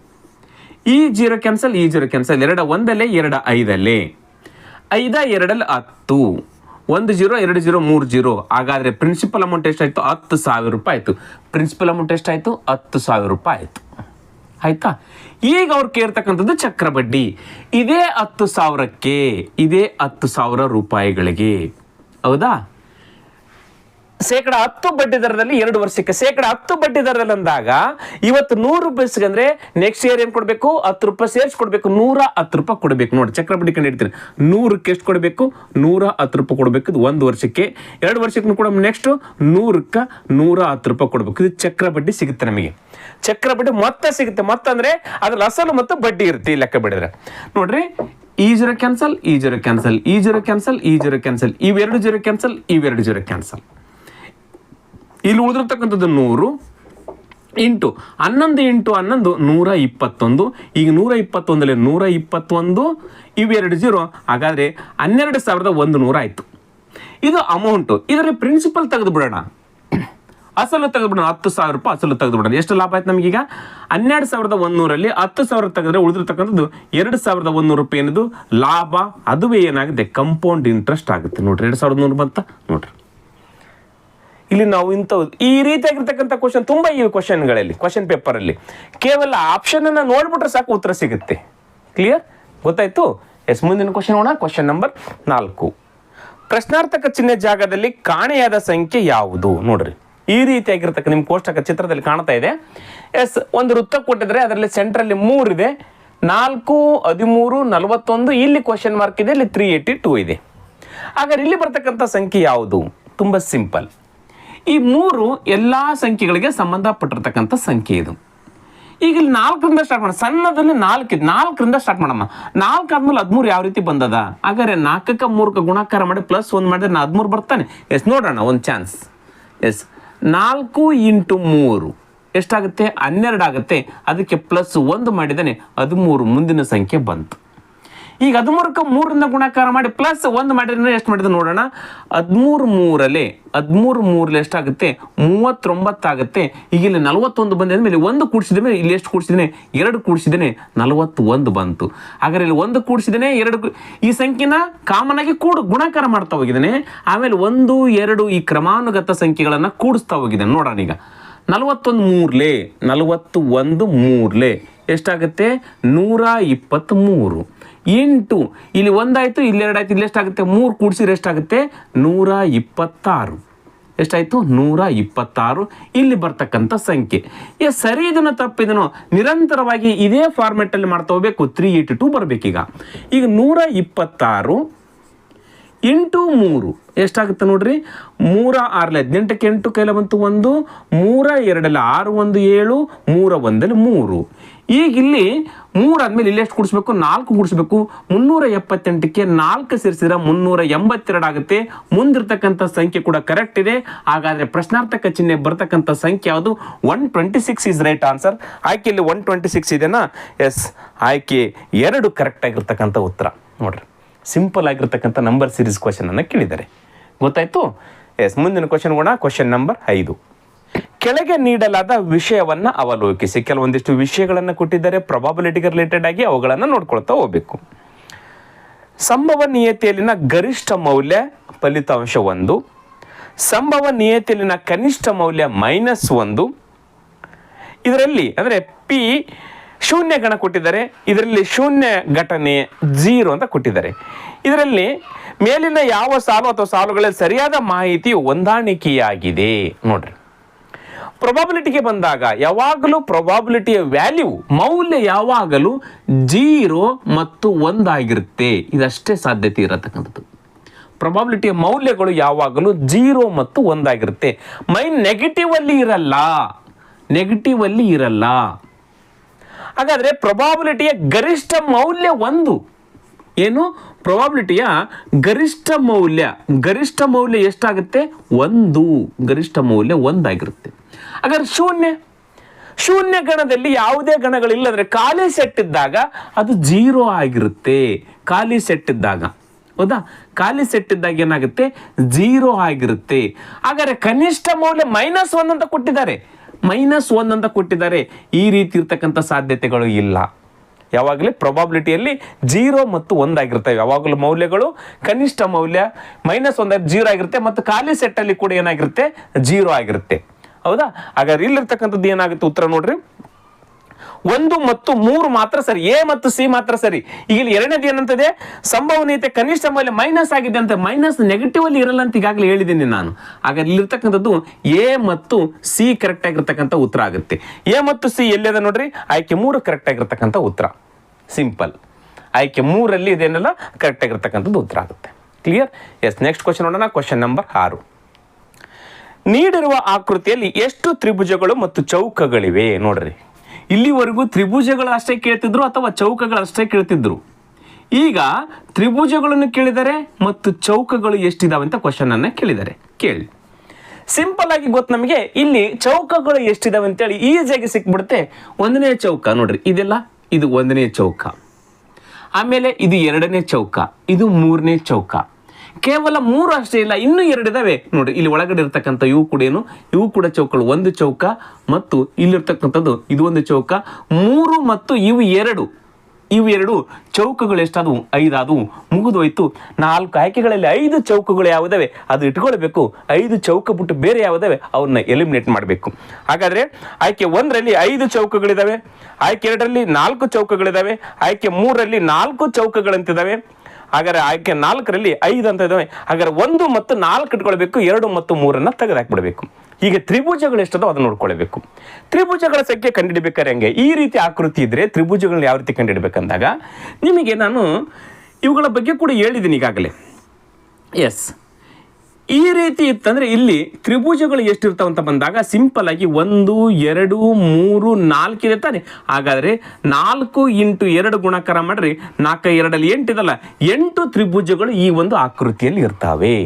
ಈ 0 ಕ್ಯಾನ್ಸಲ್, ಈ 0 ಕ್ಯಾನ್ಸಲ್. 2 1 2 5. 5 2 10, 1 0 2 0 3 0. ಹಾಗಾದರೆ ಪ್ರಿನ್ಸಿಪಲ್ ಅಮೌಂಟ್ ಎಷ್ಟಾಯಿತು? 10,000 ರೂಪಾಯಿ ಆಯಿತು. ಪ್ರಿನ್ಸಿಪಲ್ ಅಮೌಂಟ್ ಎಷ್ಟಾಯಿತು? 10,000 ರೂಪಾಯಿ ಆಯಿತು. ಆಯಿತಾ? ಈಗ ಅವ್ರು ಕೇಳ್ತಕ್ಕಂಥದ್ದು ಚಕ್ರಬಡ್ಡಿ. ಇದೇ 10,000ಕ್ಕೆ, ಇದೇ 10,000 ರೂಪಾಯಿಗಳಿಗೆ. ಹೌದಾ? ಶೇಕಡ 10 ಬಡ್ಡಿ ದರದಲ್ಲಿ 2 ವರ್ಷಕ್ಕೆ ಶೇಕಡ 10 ಬಡ್ಡಿ ದರದಲ್ಲಿ ಅಂದಾಗ ಇವತ್ತು 100 ರೂಪಾಯಿ ಅಂದ್ರೆ ನೆಕ್ಸ್ಟ್ ಇಯರ್ ಏನು ಕೊಡಬೇಕು? 10 ರೂಪಾಯಿ ಸೇರಿಸ್ಕೊಡ್ಬೇಕು, 110 ರೂಪಾಯಿ ಕೊಡಬೇಕು. ನೋಡಿ ಚಕ್ರಬಡ್ಡಿ ಕಂಡು ಹಿಡ್ತೀನಿ. 100ಕ್ಕೆ ಎಷ್ಟು ಕೊಡಬೇಕು? 110 ರೂಪಾಯಿ ಕೊಡಬೇಕು. ಇದು 1 ವರ್ಷಕ್ಕೆ. 2 ವರ್ಷಕ್ಕೆ ಕೂಡ ನೆಕ್ಸ್ಟ್ 100ಕ್ಕೆ 110 ರೂಪಾಯಿ ಕೊಡಬೇಕು. ಇದು ಚಕ್ರಬಡ್ಡಿ ಸಿಗುತ್ತೆ ನಮಗೆ. ಚಕ್ರಬಡ್ಡಿ ಮೊತ್ತ ಸಿಗುತ್ತೆ. ಮೊತ್ತ ಅಂದ್ರೆ ಅದ್ರಲ್ಲಿ ಅಸಲು ಮತ್ತು ಬಡ್ಡಿ ಇರುತ್ತೆ ಲೆಕ್ಕ ಬಿಡಿದ್ರೆ. ನೋಡ್ರಿ, ಈ 0 ಕ್ಯಾನ್ಸಲ್, ಈ 0 ಕ್ಯಾನ್ಸಲ್, ಈ 0 ಕ್ಯಾನ್ಸಲ್, ಈ 0 ಕ್ಯಾನ್ಸಲ್, ಇವೆರಡು 0 ಕ್ಯಾನ್ಸಲ್, ಇವೆರಡು 0 ಕ್ಯಾನ್ಸಲ್. ಇಲ್ಲಿ ಉಳಿದಿರ್ತಕ್ಕಂಥದ್ದು 100 ಇಂಟು 11 ಇಂಟು 11 121. ಈಗ 121 121, ಇವೆರಡು 0. ಹಾಗಾದರೆ 12,100 ಆಯಿತು. ಇದು ಅಮೌಂಟು. ಇದರ ಪ್ರಿನ್ಸಿಪಲ್ ತೆಗೆದು ಬಿಡೋಣ, ಅಸಲು ತೆಗೆದು ಬಿಡೋಣ. 10,000 ರೂಪಾಯಿ ಅಸಲು ತೆಗೆದು ಬಿಡೋಣ. ಎಷ್ಟು ಲಾಭ ಆಯ್ತು ನಮಗೀಗ? 12,100ರಲ್ಲಿ 10,000 ತೆಗೆದ್ರೆ ಉಳಿದಿರ್ತಕ್ಕಂಥದ್ದು 2,100 ರೂಪಾಯಿ ಏನಿದು ಲಾಭ. ಅದುವೇ ಏನಾಗುತ್ತೆ? ಕಂಪೌಂಡ್ ಇಂಟ್ರೆಸ್ಟ್ ಆಗುತ್ತೆ. ನೋಡ್ರಿ 2,100 ಬಂತ. ನೋಡ್ರಿ ಇಲ್ಲಿ ನಾವು ಇಂಥವು ಈ ರೀತಿಯಾಗಿರ್ತಕ್ಕಂಥ ಕ್ವಶನ್ ತುಂಬ ಇವೆ ಕ್ವಶನ್ಗಳಲ್ಲಿ, ಕ್ವಶನ್ ಪೇಪರಲ್ಲಿ ಕೇವಲ ಆಪ್ಷನನ್ನು ನೋಡ್ಬಿಟ್ರೆ ಸಾಕು ಉತ್ತರ ಸಿಗುತ್ತೆ. ಕ್ಲಿಯರ್? ಗೊತ್ತಾಯ್ತು? ಎಸ್, ಮುಂದಿನ ಕ್ವಶನ್ ನೋಡೋಣ. Question number 4. ಪ್ರಶ್ನಾರ್ಥಕ ಚಿಹ್ನೆ ಜಾಗದಲ್ಲಿ ಕಾಣೆಯಾದ ಸಂಖ್ಯೆ ಯಾವುದು? ನೋಡ್ರಿ, ಈ ರೀತಿಯಾಗಿರ್ತಕ್ಕ ನಿಮ್ಮ ಕೋಷ್ಟಕ ಚಿತ್ರದಲ್ಲಿ ಕಾಣ್ತಾ ಇದೆ. ಎಸ್, ಒಂದು ವೃತ್ತ ಕೊಟ್ಟಿದ್ರೆ ಅದರಲ್ಲಿ ಸೆಂಟ್ರಲ್ಲಿ 3 ಇದೆ, 4, 13, 41. ಇಲ್ಲಿ ಕ್ವಶನ್ ಮಾರ್ಕ್ ಇದೆ, ಇಲ್ಲಿ 382 ಇದೆ. ಹಾಗಾದ್ರೆ ಇಲ್ಲಿ ಬರ್ತಕ್ಕಂಥ ಸಂಖ್ಯೆ ಯಾವುದು? ತುಂಬ ಸಿಂಪಲ್. ಈ 3 ಎಲ್ಲ ಸಂಖ್ಯೆಗಳಿಗೆ ಸಂಬಂಧಪಟ್ಟಿರ್ತಕ್ಕಂಥ ಸಂಖ್ಯೆ ಇದು. ಈಗ ಇಲ್ಲಿ 4ರಿಂದ ಸ್ಟಾರ್ಟ್ ಮಾಡೋಣ. ಸಣ್ಣದಲ್ಲಿ 4 ಇದೆ, 4ರಿಂದ ಸ್ಟಾರ್ಟ್ ಮಾಡಮ್ಮ. 4 ಆದ್ಮೇಲೆ 13 ಯಾವ ರೀತಿ ಬಂದದ? ಹಾಗಾದ್ರೆ 4ಕ್ಕೆ 3ಕ್ಕೆ ಗುಣಾಕಾರ ಮಾಡಿ ಪ್ಲಸ್ 1 ಮಾಡಿದ್ರೆ 13 ಬರ್ತಾನೆ. ಎಸ್, ನೋಡೋಣ ಒಂದು ಚಾನ್ಸ್. ಎಸ್, 4 ಇಂಟು 3 ಎಷ್ಟಾಗುತ್ತೆ? 12 ಆಗುತ್ತೆ. ಅದಕ್ಕೆ ಪ್ಲಸ್ 1 ಮಾಡಿದ್ದಾನೆ, 13 ಮುಂದಿನ ಸಂಖ್ಯೆ ಬಂತು. ಈಗ 13ಕ್ಕೆ 3ರಿಂದ ಗುಣಾಕಾರ ಮಾಡಿ ಪ್ಲಸ್ 1 ಮಾಡಿದ್ರೆ ಎಷ್ಟು ಮಾಡಿದ್ರೆ ನೋಡೋಣ. 13 ಎಷ್ಟಾಗುತ್ತೆ? 39 ಆಗುತ್ತೆ. ಈಗ ಇಲ್ಲಿ 41 ಬಂದಿದ ಮೇಲೆ 1 ಕೂಡಿಸಿದ ಮೇಲೆ ಇಲ್ಲಿ ಎಷ್ಟು ಕೂಡಿಸಿದ್ದೇನೆ? 2 ಕೂಡಿಸಿದ್ದೇನೆ, 41 ಬಂತು. ಹಾಗಾದ್ರೆ ಇಲ್ಲಿ 1 ಕೂಡಿಸಿದ್ದೇನೆ, 2 ಈ ಸಂಖ್ಯೆನ ಕಾಮನ್ ಆಗಿ ಗುಣಾಕಾರ ಮಾಡ್ತಾ ಹೋಗಿದ್ದೇನೆ. ಆಮೇಲೆ 1, 2 ಈ ಕ್ರಮಾನುಗತ ಸಂಖ್ಯೆಗಳನ್ನು ಕೂಡಿಸ್ತಾ ಹೋಗಿದ್ದೇನೆ. ನೋಡೋಣ ಈಗ 41 ಮೂರ್ಲೆ ಎಷ್ಟಾಗುತ್ತೆ? 123 ಇಂಟು ಇಲ್ಲಿ 1 ಆಯಿತು, ಇಲ್ಲಿ 2 ಆಯಿತು, ಇಲ್ಲಿ ಎಷ್ಟಾಗುತ್ತೆ? 3 ಕೂಡಿಸಿದ್ರೆ ಎಷ್ಟಾಗುತ್ತೆ? 126. ಎಷ್ಟಾಯಿತು? 126 ಇಲ್ಲಿ ಬರ್ತಕ್ಕಂಥ ಸಂಖ್ಯೆ. ಸರಿ, ಇದನ್ನು ತಪ್ಪಿದನು ನಿರಂತರವಾಗಿ ಇದೇ ಫಾರ್ಮೆಟಲ್ಲಿ ಮಾಡ್ತಾ ಹೋಗ್ಬೇಕು. 382 ಬರಬೇಕೀಗ. ಈಗ 126 ಇಂಟು 3 ಎಷ್ಟಾಗುತ್ತೆ ನೋಡ್ರಿ? 3 6 18ಕ್ಕೆ 8 ಕೈಲ ಬಂತು 1, 3 2 6 1 7, 3 1 3. ಈಗ ಇಲ್ಲಿ 3 ಆದ್ಮೇಲೆ ಇಲ್ಲಿ ಎಷ್ಟು ಕೂಡಿಸ್ಬೇಕು? 4 ಕೂಡಿಸ್ಬೇಕು. 378ಕ್ಕೆ 4 ಸೇರಿಸಿದ್ರೆ 382 ಆಗುತ್ತೆ. ಮುಂದಿರ್ತಕ್ಕಂಥ ಸಂಖ್ಯೆ ಕೂಡ ಕರೆಕ್ಟ್ ಇದೆ. ಹಾಗಾದ್ರೆ ಪ್ರಶ್ನಾರ್ಥಕ ಚಿಹ್ನೆ ಬರ್ತಕ್ಕಂಥ ಸಂಖ್ಯೆ ಯಾವುದು? 126 ಇಸ್ ರೈಟ್ ಆನ್ಸರ್. ಆಯ್ಕೆಯಲ್ಲಿ 126 ಇದೆನಾ? ಎಸ್, ಆಯ್ಕೆ 2 ಕರೆಕ್ಟ್ ಆಗಿರ್ತಕ್ಕಂಥ ಉತ್ತರ. ನೋಡ್ರಿ, ಸಿಂಪಲ್ ಆಗಿರ್ತಕ್ಕಂಥ ನಂಬರ್ ಸೀರೀಸ್ ಕ್ವಶನ್ ಅನ್ನು ಕೇಳಿದ್ದಾರೆ. ಗೊತ್ತಾಯ್ತು? ಎಸ್, ಮುಂದಿನ ಕ್ವಶನ್ ಕೂಡ ಕ್ವಶನ್ ನಂಬರ್ 5. ಕೆಳಗೆ ನೀಡಲಾದ ವಿಷಯವನ್ನು ಅವಲೋಕಿಸಿ. ಕೆಲವೊಂದಿಷ್ಟು ವಿಷಯಗಳನ್ನು ಕೊಟ್ಟಿದ್ದಾರೆ, ಪ್ರೊಬಾಬಿಲಿಟಿಗೆ ರಿಲೇಟೆಡ್ ಆಗಿ ಅವುಗಳನ್ನು ನೋಡ್ಕೊಳ್ತಾ ಹೋಗಬೇಕು. ಸಂಭವನೀಯತೆಯಲ್ಲಿನ ಗರಿಷ್ಠ ಮೌಲ್ಯ ಫಲಿತಾಂಶ 1, ಸಂಭವನೀಯತೆಯಲ್ಲಿನ ಕನಿಷ್ಠ ಮೌಲ್ಯ -1. ಇದರಲ್ಲಿ ಅಂದರೆ ಪಿ ಶೂನ್ಯ ಗಣ ಕೊಟ್ಟಿದ್ದಾರೆ. ಇದರಲ್ಲಿ ಶೂನ್ಯ ಘಟನೆ 0 ಅಂತ ಕೊಟ್ಟಿದ್ದಾರೆ. ಇದರಲ್ಲಿ ಮೇಲಿನ ಯಾವ ಸಾಲು ಅಥವಾ ಸಾಲುಗಳಲ್ಲಿ ಸರಿಯಾದ ಮಾಹಿತಿಯು ಹೊಂದಾಣಿಕೆಯಾಗಿದೆ? ನೋಡ್ರಿ, ಪ್ರೊಬಾಬಿಲಿಟಿಗೆ ಬಂದಾಗ ಯಾವಾಗಲೂ ಪ್ರೊಬಾಬಿಲಿಟಿಯ ಮೌಲ್ಯ ಯಾವಾಗಲೂ 0 ಮತ್ತು 1 ಆಗಿರುತ್ತೆ. ಇದಷ್ಟೇ ಸಾಧ್ಯತೆ ಇರತಕ್ಕಂಥದ್ದು. ಪ್ರೊಬಾಬಿಲಿಟಿಯ ಮೌಲ್ಯಗಳು ಯಾವಾಗಲೂ 0 ಮತ್ತು 1 ಆಗಿರುತ್ತೆ. ನೆಗೆಟಿವ್ ಅಲ್ಲಿ ಇರಲ್ಲ. ಹಾಗಾದ್ರೆ ಪ್ರೊಬಾಬಿಲಿಟಿಯ ಗರಿಷ್ಠ ಮೌಲ್ಯ 1. ಏನು? ಪ್ರೊಬಾಬಿಲಿಟಿಯ ಗರಿಷ್ಠ ಮೌಲ್ಯ ಎಷ್ಟಾಗುತ್ತೆ? 1. ಗರಿಷ್ಠ ಮೌಲ್ಯ 1 ಆಗಿರುತ್ತೆ. ಹಾಗಾದ್ರೆ ಶೂನ್ಯ ಗಣದಲ್ಲಿ ಯಾವುದೇ ಗಣಗಳಿಲ್ಲದ್ರೆ ಖಾಲಿ ಸೆಟ್ ಇದ್ದಾಗ ಅದು 0 ಆಗಿರುತ್ತೆ. ಖಾಲಿ ಸೆಟ್ ಇದ್ದಾಗ, ಹೌದಾ? ಖಾಲಿ ಸೆಟ್ ಇದ್ದಾಗ ಏನಾಗುತ್ತೆ? 0 ಆಗಿರುತ್ತೆ. ಹಾಗಾದ್ರೆ ಕನಿಷ್ಠ ಮೌಲ್ಯ -1 ಅಂತ ಕೊಟ್ಟಿದ್ದಾರೆ. ಈ ರೀತಿ ಇರ್ತಕ್ಕಂಥ ಸಾಧ್ಯತೆಗಳು ಇಲ್ಲ. ಯಾವಾಗಲೂ ಪ್ರೊಬಾಬಿಲಿಟಿಯಲ್ಲಿ 0 ಮತ್ತು 1 ಆಗಿರ್ತವೆ. ಯಾವಾಗಲೂ ಮೌಲ್ಯಗಳು ಕನಿಷ್ಠ ಮೌಲ್ಯ -1 0 ಆಗಿರುತ್ತೆ ಮತ್ತು ಖಾಲಿ ಸೆಟ್ಟಲ್ಲಿ ಕೂಡ ಏನಾಗಿರುತ್ತೆ 0 ಆಗಿರುತ್ತೆ. ಹೌದಾ? ಹಾಗಾದ್ರೆ ಇಲ್ಲಿರ್ತಕ್ಕಂಥದ್ದು ಏನಾಗುತ್ತೆ ಉತ್ತರ ನೋಡ್ರಿ, 1 ಮತ್ತು 3 ಮಾತ್ರ ಸರಿ, ಎ ಮತ್ತು ಸಿ ಮಾತ್ರ ಸರಿ. ಈಗ ಎರಡನೇದು ಏನಂತದೆ, ಸಂಭವನೀಯತೆ ಕನಿಷ್ಠ ಮೌಲ್ಯ ಮೈನಸ್ ಆಗಿದೆ ಅಂತ, ಮೈನಸ್ ನೆಗೆಟಿವ್ ಅಲ್ಲಿ ಇರಲ್ಲ ಅಂತ ಈಗಾಗಲೇ ಹೇಳಿದ್ದೀನಿ ನಾನು. ಹಾಗಾದ್ರೆ ಇಲ್ಲಿರ್ತಕ್ಕಂಥದ್ದು ಎ ಮತ್ತು ಸಿ ಕರೆಕ್ಟ್ ಆಗಿರ್ತಕ್ಕಂಥ ಉತ್ತರ ಆಗುತ್ತೆ. ಎ ಮತ್ತು ಸಿ ಎಲ್ಲಿದೆ ನೋಡ್ರಿ, ಆಯ್ಕೆ 3 ಕರೆಕ್ಟ್ ಆಗಿರ್ತಕ್ಕಂಥ ಉತ್ತರ. ಸಿಂಪಲ್, ಆಯ್ಕೆ 3ರಲ್ಲಿ ಇದೇನೆಲ್ಲ ಕರೆಕ್ಟ್ ಆಗಿರ್ತಕ್ಕಂಥದ್ದು ಉತ್ತರ ಆಗುತ್ತೆ. ಕ್ಲಿಯರ್? ಎಸ್, ನೆಕ್ಸ್ಟ್ ಕ್ವಶನ್ ನೋಡೋಣ. Question number 6. ನೀಡಿರುವ ಆಕೃತಿಯಲ್ಲಿ ಎಷ್ಟು ತ್ರಿಭುಜಗಳು ಮತ್ತು ಚೌಕಗಳಿವೆ? ನೋಡ್ರಿ, ಇಲ್ಲಿವರೆಗೂ ತ್ರಿಭುಜಗಳು ಅಷ್ಟೇ ಕೇಳ್ತಿದ್ರು ಅಥವಾ ಚೌಕಗಳು ಅಷ್ಟೇ ಕೇಳ್ತಿದ್ರು. ಈಗ ತ್ರಿಭುಜಗಳನ್ನು ಕೇಳಿದರೆ ಮತ್ತು ಚೌಕಗಳು ಎಷ್ಟಿದಾವೆ ಅಂತ ಕ್ವಶನ್ ಅನ್ನ ಕೇಳಿದ್ದಾರೆ. ಕೇಳಿ, ಸಿಂಪಲ್ ಆಗಿ ಗೊತ್ತು ನಮಗೆ. ಇಲ್ಲಿ ಚೌಕಗಳು ಎಷ್ಟಿದಾವೆ ಅಂತೇಳಿ ಈಸಿಯಾಗಿ ಸಿಕ್ಬಿಡುತ್ತೆ. 1ನೇ ಚೌಕ ನೋಡ್ರಿ, ಇದೆಲ್ಲ ಇದು 1ನೇ ಚೌಕ, ಆಮೇಲೆ ಇದು 2ನೇ ಚೌಕ, ಇದು 3ನೇ ಚೌಕ. ಕೇವಲ 3 ಅಷ್ಟೇ ಇಲ್ಲ, ಇನ್ನೂ 2 ಇದಾವೆ ನೋಡ್ರಿ. ಇಲ್ಲಿ ಒಳಗಡೆ ಇರ್ತಕ್ಕಂಥ ಇವು ಕೂಡ ಚೌಕಗಳು. 1 ಚೌಕ ಮತ್ತು ಇಲ್ಲಿರ್ತಕ್ಕಂಥದ್ದು ಇದು 1 ಚೌಕ, 3 ಮತ್ತು ಇವು 2 ಚೌಕಗಳು ಎಷ್ಟಾದವು? 5 ಆದವು. ಮುಗಿದೋಯ್ತು. 4 ಆಯ್ಕೆಗಳಲ್ಲಿ 5 ಚೌಕಗಳು ಯಾವುದಾವೆ ಅದು ಇಟ್ಕೊಳ್ಬೇಕು. 5 ಚೌಕ ಬಿಟ್ಟು ಬೇರೆ ಯಾವುದಾವೆ ಅವನ್ನ ಎಲಿಮಿನೇಟ್ ಮಾಡಬೇಕು. ಹಾಗಾದ್ರೆ ಆಯ್ಕೆ 1ರಲ್ಲಿ 5 ಚೌಕಗಳಿದಾವೆ, ಆಯ್ಕೆ 2ರಲ್ಲಿ 4 ಚೌಕಗಳಿದಾವೆ, ಆಯ್ಕೆ 3ರಲ್ಲಿ 4 ಚೌಕಗಳಂತಿದಾವೆ. ಹಾಗಾದ್ರೆ ಆಯ್ಕೆ 4ರಲ್ಲಿ 5 ಅಂತ ಇದಾವೆ. ಹಾಗಾದ್ರೆ 1 ಮತ್ತು 4 ಇಟ್ಕೊಳ್ಬೇಕು, 2 ಮತ್ತು 3 ತೆಗೆದಾಕ್ಬಿಡ್ಬೇಕು. ಈಗ ತ್ರಿಭುಜಗಳು ಎಷ್ಟದೋ ಅದನ್ನ ನೋಡ್ಕೊಳ್ಬೇಕು. ತ್ರಿಭುಜಗಳ ಸಂಖ್ಯೆ ಕಂಡುಹಿಡಬೇಕಾದ್ರೆ ಹೆಂಗೆ, ಈ ರೀತಿ ಆಕೃತಿ ಇದ್ರೆ ತ್ರಿಭುಜಗಳನ್ನ ಯಾವ ರೀತಿ ಕಂಡುಹಿಡಬೇಕಂದಾಗ ನಿಮಗೆ ನಾನು ಇವುಗಳ ಬಗ್ಗೆ ಕೂಡ ಹೇಳಿದ್ದೀನಿ ಈಗಾಗಲೇ. ಎಸ್, ಈ ರೀತಿ ಇತ್ತಂದ್ರೆ ಇಲ್ಲಿ ತ್ರಿಭುಜಗಳು ಎಷ್ಟಿರ್ತಾವಂತ ಬಂದಾಗ ಸಿಂಪಲ್ ಆಗಿ 1 2 3 4 ಇದೆ ತಾನೆ. ಹಾಗಾದ್ರೆ 4 × 2 ಗುಣಾಕಾರ ಮಾಡ್ರಿ, 4 2ರಲ್ಲಿ 8 ಇದಲ್ಲ, 8 ತ್ರಿಭುಜಗಳು ಈ ಒಂದು ಆಕೃತಿಯಲ್ಲಿ ಇರ್ತಾವೆ.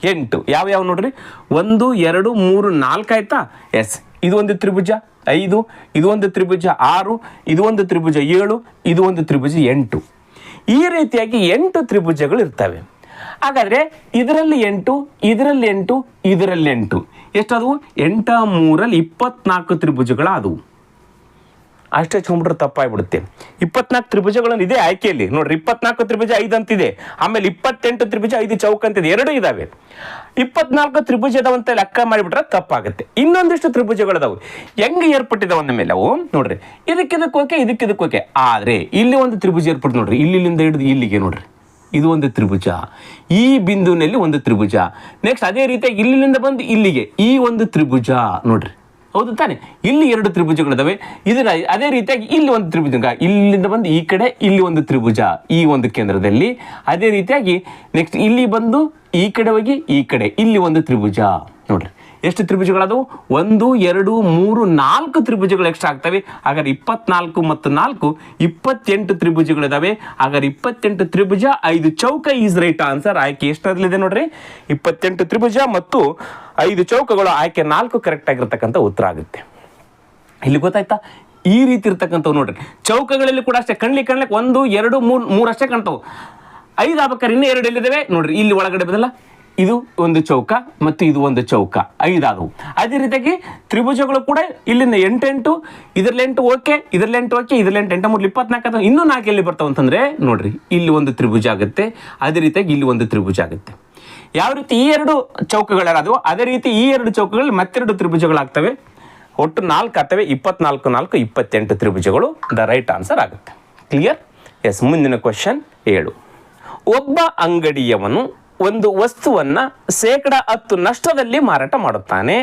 8 ಯಾವ ನೋಡ್ರಿ, 1 2 3 4 ಆಯ್ತಾ. ಎಸ್, ಇದು ಒಂದು ತ್ರಿಭುಜ 5, ಇದು ಒಂದು ತ್ರಿಭುಜ 6, ಇದು ಒಂದು ತ್ರಿಭುಜ 7, ಇದು ಒಂದು ತ್ರಿಭುಜ 8. ಈ ರೀತಿಯಾಗಿ 8 ತ್ರಿಭುಜಗಳು ಇರ್ತವೆ. ಹಾಗಾದ್ರೆ ಇದರಲ್ಲಿ 8, ಇದರಲ್ಲಿ 8, ಇದರಲ್ಲಿ 8 ಎಷ್ಟಾದವು? 8 3ರಲ್ಲಿ 24 ತ್ರಿಭುಜಗಳಾದವು. ಅಷ್ಟೇ ಹಚ್ಕೊಂಡ್ಬಿಟ್ರೆ ತಪ್ಪಾಗ್ಬಿಡುತ್ತೆ. 24 ತ್ರಿಭುಜಗಳನ್ನು ಇದೆ ಆಯ್ಕೆಯಲ್ಲಿ ನೋಡ್ರಿ. 24 ತ್ರಿಭುಜ 5 ಅಂತಿದೆ, ಆಮೇಲೆ 28 ತ್ರಿಭುಜ 5 ಚೌಕ ಅಂತಿದೆ, 2 ಇದಾವೆ. 24 ತ್ರಿಭುಜ ಇದಾವಂತ ಲೆಕ್ಕ ಮಾಡಿಬಿಟ್ರೆ ತಪ್ಪಾಗುತ್ತೆ. ಇನ್ನೊಂದಿಷ್ಟು ತ್ರಿಭುಜಗಳದಾವು. ಹೆಂಗೆ ಏರ್ಪಟ್ಟಿದಾವ ಅಂದ ಮೇಲೆ ಅವು ನೋಡ್ರಿ, ಇದಕ್ಕಿದಕ್ಕೆ ಓಕೆ, ಇದಕ್ಕಿದಕ್ಕೆ ಓಕೆ. ಆದ್ರೆ ಇಲ್ಲಿ ಒಂದು ತ್ರಿಭುಜ ಏರ್ಪಟ್ಟು ನೋಡ್ರಿ, ಇಲ್ಲಿಂದ ಹಿಡಿದು ಇಲ್ಲಿಗೆ ನೋಡ್ರಿ, ಇದು ಒಂದು ತ್ರಿಭುಜ. ಈ ಬಿಂದುವಿನಲ್ಲಿ ಒಂದು ತ್ರಿಭುಜ. ನೆಕ್ಸ್ಟ್ ಅದೇ ರೀತಿಯಾಗಿ ಇಲ್ಲಿಂದ ಬಂದು ಇಲ್ಲಿಗೆ ಈ ಒಂದು ತ್ರಿಭುಜ ನೋಡ್ರಿ, ಹೌದು ತಾನೆ. ಇಲ್ಲಿ 2 ತ್ರಿಭುಜಗಳಿದಾವೆ. ಇದನ್ನ ಅದೇ ರೀತಿಯಾಗಿ ಇಲ್ಲಿ ಒಂದು ತ್ರಿಭುಜ, ಇಲ್ಲಿಂದ ಬಂದು ಈ ಕಡೆ ಇಲ್ಲಿ ಒಂದು ತ್ರಿಭುಜ ಈ ಒಂದು ಕೇಂದ್ರದಲ್ಲಿ. ಅದೇ ರೀತಿಯಾಗಿ ನೆಕ್ಸ್ಟ್ ಇಲ್ಲಿ ಬಂದು ಈ ಕಡೆ ಹೋಗಿ ಈ ಕಡೆ ಇಲ್ಲಿ ಒಂದು ತ್ರಿಭುಜ ನೋಡ್ರಿ. ಎಷ್ಟು ತ್ರಿಭುಜಗಳಾದವು? 1 2 3 4 ತ್ರಿಭುಜಗಳು ಎಕ್ಸ್ಟ್ರಾ ಆಗ್ತವೆ. ಹಾಗಾದ್ರೆ 24 ಮತ್ತು 4 28 ತ್ರಿಭುಜಗಳಿದಾವೆ. ಹಾಗಾದ್ರೆ 28 ತ್ರಿಭುಜ 5 ಚೌಕ ಈಸ್ ರೈಟ್ ಆನ್ಸರ್. ಆಯ್ಕೆ ಎಷ್ಟರಲ್ಲಿದೆ ನೋಡ್ರಿ, 28 ತ್ರಿಭುಜ ಮತ್ತು 5 ಚೌಕಗಳು. ಆಯ್ಕೆ 4 ಕರೆಕ್ಟ್ ಆಗಿರ್ತಕ್ಕಂಥ ಉತ್ತರ ಆಗುತ್ತೆ. ಇಲ್ಲಿ ಗೊತ್ತಾಯ್ತಾ? ಈ ರೀತಿ ಇರ್ತಕ್ಕಂಥವು ನೋಡ್ರಿ. ಚೌಕಗಳಲ್ಲಿ ಕೂಡ ಅಷ್ಟೇ ಕಣ್ಲಿಕ್ಕೆ 1 2 3 ಅಷ್ಟೇ ಕಾಣ್ತಾವೆ. 5 ಆಗ್ಬೇಕಾದ್ರೆ ಇನ್ನೂ 2 ಎಲ್ಲಿದ್ದಾವೆ ನೋಡ್ರಿ. ಇಲ್ಲಿ ಒಳಗಡೆ ಬದಲ್ಲ ಇದು ಒಂದು ಚೌಕ ಮತ್ತು ಇದು ಒಂದು ಚೌಕ, 5 ಆದವು. ಅದೇ ರೀತಿಯಾಗಿ ತ್ರಿಭುಜಗಳು ಕೂಡ ಇಲ್ಲಿಂದ 8 ಇದರಲ್ಲಿ 8 ಓಕೆ, ಇದರಲ್ಲಿ 8 ಓಕೆ, ಇದರಲ್ಲಿ 8 8 3 24 ಆದವು. ಇನ್ನೂ 4 ಎಲ್ಲಿ ಬರ್ತಾವ ಅಂತಂದ್ರೆ ನೋಡ್ರಿ, ಇಲ್ಲಿ ಒಂದು ತ್ರಿಭುಜ ಆಗುತ್ತೆ. ಅದೇ ರೀತಿಯಾಗಿ ಇಲ್ಲಿ ಒಂದು ತ್ರಿಭುಜ ಆಗುತ್ತೆ. ಯಾವ ರೀತಿ ಈ 2 ಚೌಕಗಳಾದವು ಅದೇ ರೀತಿ ಈ 2 ಚೌಕಗಳಲ್ಲಿ ಮತ್ತೆರಡು ತ್ರಿಭುಜಗಳಾಗ್ತವೆ. ಒಟ್ಟು 4 ಆಗ್ತವೆ. 24 4 28 ತ್ರಿಭುಜಗಳು ದ ರೈಟ್ ಆನ್ಸರ್ ಆಗುತ್ತೆ. ಕ್ಲಿಯರ್? ಎಸ್, ಮುಂದಿನ ಕ್ವಶನ್ 7. ಒಬ್ಬ ಅಂಗಡಿಯವನು ಒಂದು ವಸ್ತುವನ್ನ %10 ನಷ್ಟದಲ್ಲಿ ಮಾರಾಟ ಮಾಡುತ್ತಾನೆ.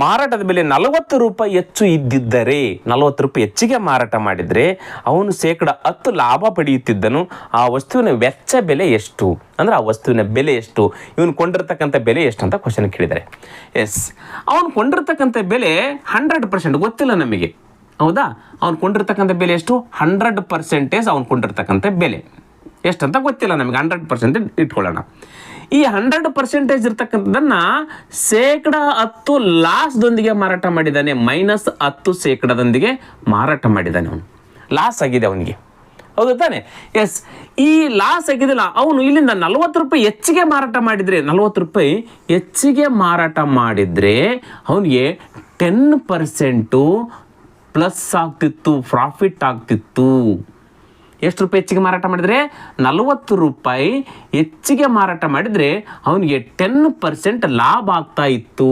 ಮಾರಾಟದ ಬೆಲೆ 40 ರೂಪಾಯಿ ಹೆಚ್ಚು ಇದ್ದಿದ್ದರೆ, 40 ರೂಪಾಯಿ ಹೆಚ್ಚಿಗೆ ಮಾರಾಟ ಮಾಡಿದರೆ ಅವನು %10 ಲಾಭ ಪಡೆಯುತ್ತಿದ್ದನು. ಆ ವಸ್ತುವಿನ ವೆಚ್ಚ ಬೆಲೆ ಎಷ್ಟು? ಅಂದ್ರೆ ಆ ವಸ್ತುವಿನ ಬೆಲೆ ಎಷ್ಟು, ಇವನು ಕೊಂಡಿರ್ತಕ್ಕಂಥ ಬೆಲೆ ಎಷ್ಟು ಅಂತ ಕ್ವಶನ್ ಕೇಳಿದ್ದಾರೆ. ಎಸ್, ಅವನು ಕೊಂಡಿರ್ತಕ್ಕಂಥ ಬೆಲೆ 100% ಗೊತ್ತಿಲ್ಲ ನಮಗೆ, ಹೌದಾ? ಅವ್ನು ಕೊಂಡಿರ್ತಕ್ಕಂಥ ಬೆಲೆ ಎಷ್ಟು? 100% ಅವ್ನು ಕೊಂಡಿರ್ತಕ್ಕಂಥ ಬೆಲೆ ಎಷ್ಟಂತ ಗೊತ್ತಿಲ್ಲ ನಮಗೆ. 100% ಇಟ್ಕೊಳ್ಳೋಣ. ಈ 100% ಇರ್ತಕ್ಕಂಥದ್ದನ್ನ %10 ಲಾಸ್ದೊಂದಿಗೆ ಮಾರಾಟ ಮಾಡಿದ್ದಾನೆ. -10% ಮಾರಾಟ ಮಾಡಿದ್ದಾನೆ. ಅವನು ಲಾಸ್ ಆಗಿದೆ ಅವನಿಗೆ, ಹೌದು ತಾನೆ? ಎಸ್, ಈ ಲಾಸ್ ಆಗಿದೆಲ್ಲ ಅವನು ಇಲ್ಲಿಂದ 40 ರೂಪಾಯಿ ಹೆಚ್ಚಿಗೆ ಮಾರಾಟ ಮಾಡಿದರೆ, 40 ರೂಪಾಯಿ ಹೆಚ್ಚಿಗೆ ಮಾರಾಟ ಮಾಡಿದರೆ ಅವನಿಗೆ 10% ಪ್ಲಸ್ ಆಗ್ತಿತ್ತು, ಪ್ರಾಫಿಟ್ ಆಗ್ತಿತ್ತು. ಎಷ್ಟು ರೂಪಾಯಿ ಹೆಚ್ಚಿಗೆ ಮಾರಾಟ ಮಾಡಿದರೆ 40 ರೂಪಾಯಿ ಹೆಚ್ಚಿಗೆ ಮಾರಾಟ ಮಾಡಿದರೆ ಅವನಿಗೆ 10% ಲಾಭ ಆಗ್ತಾ ಇತ್ತು.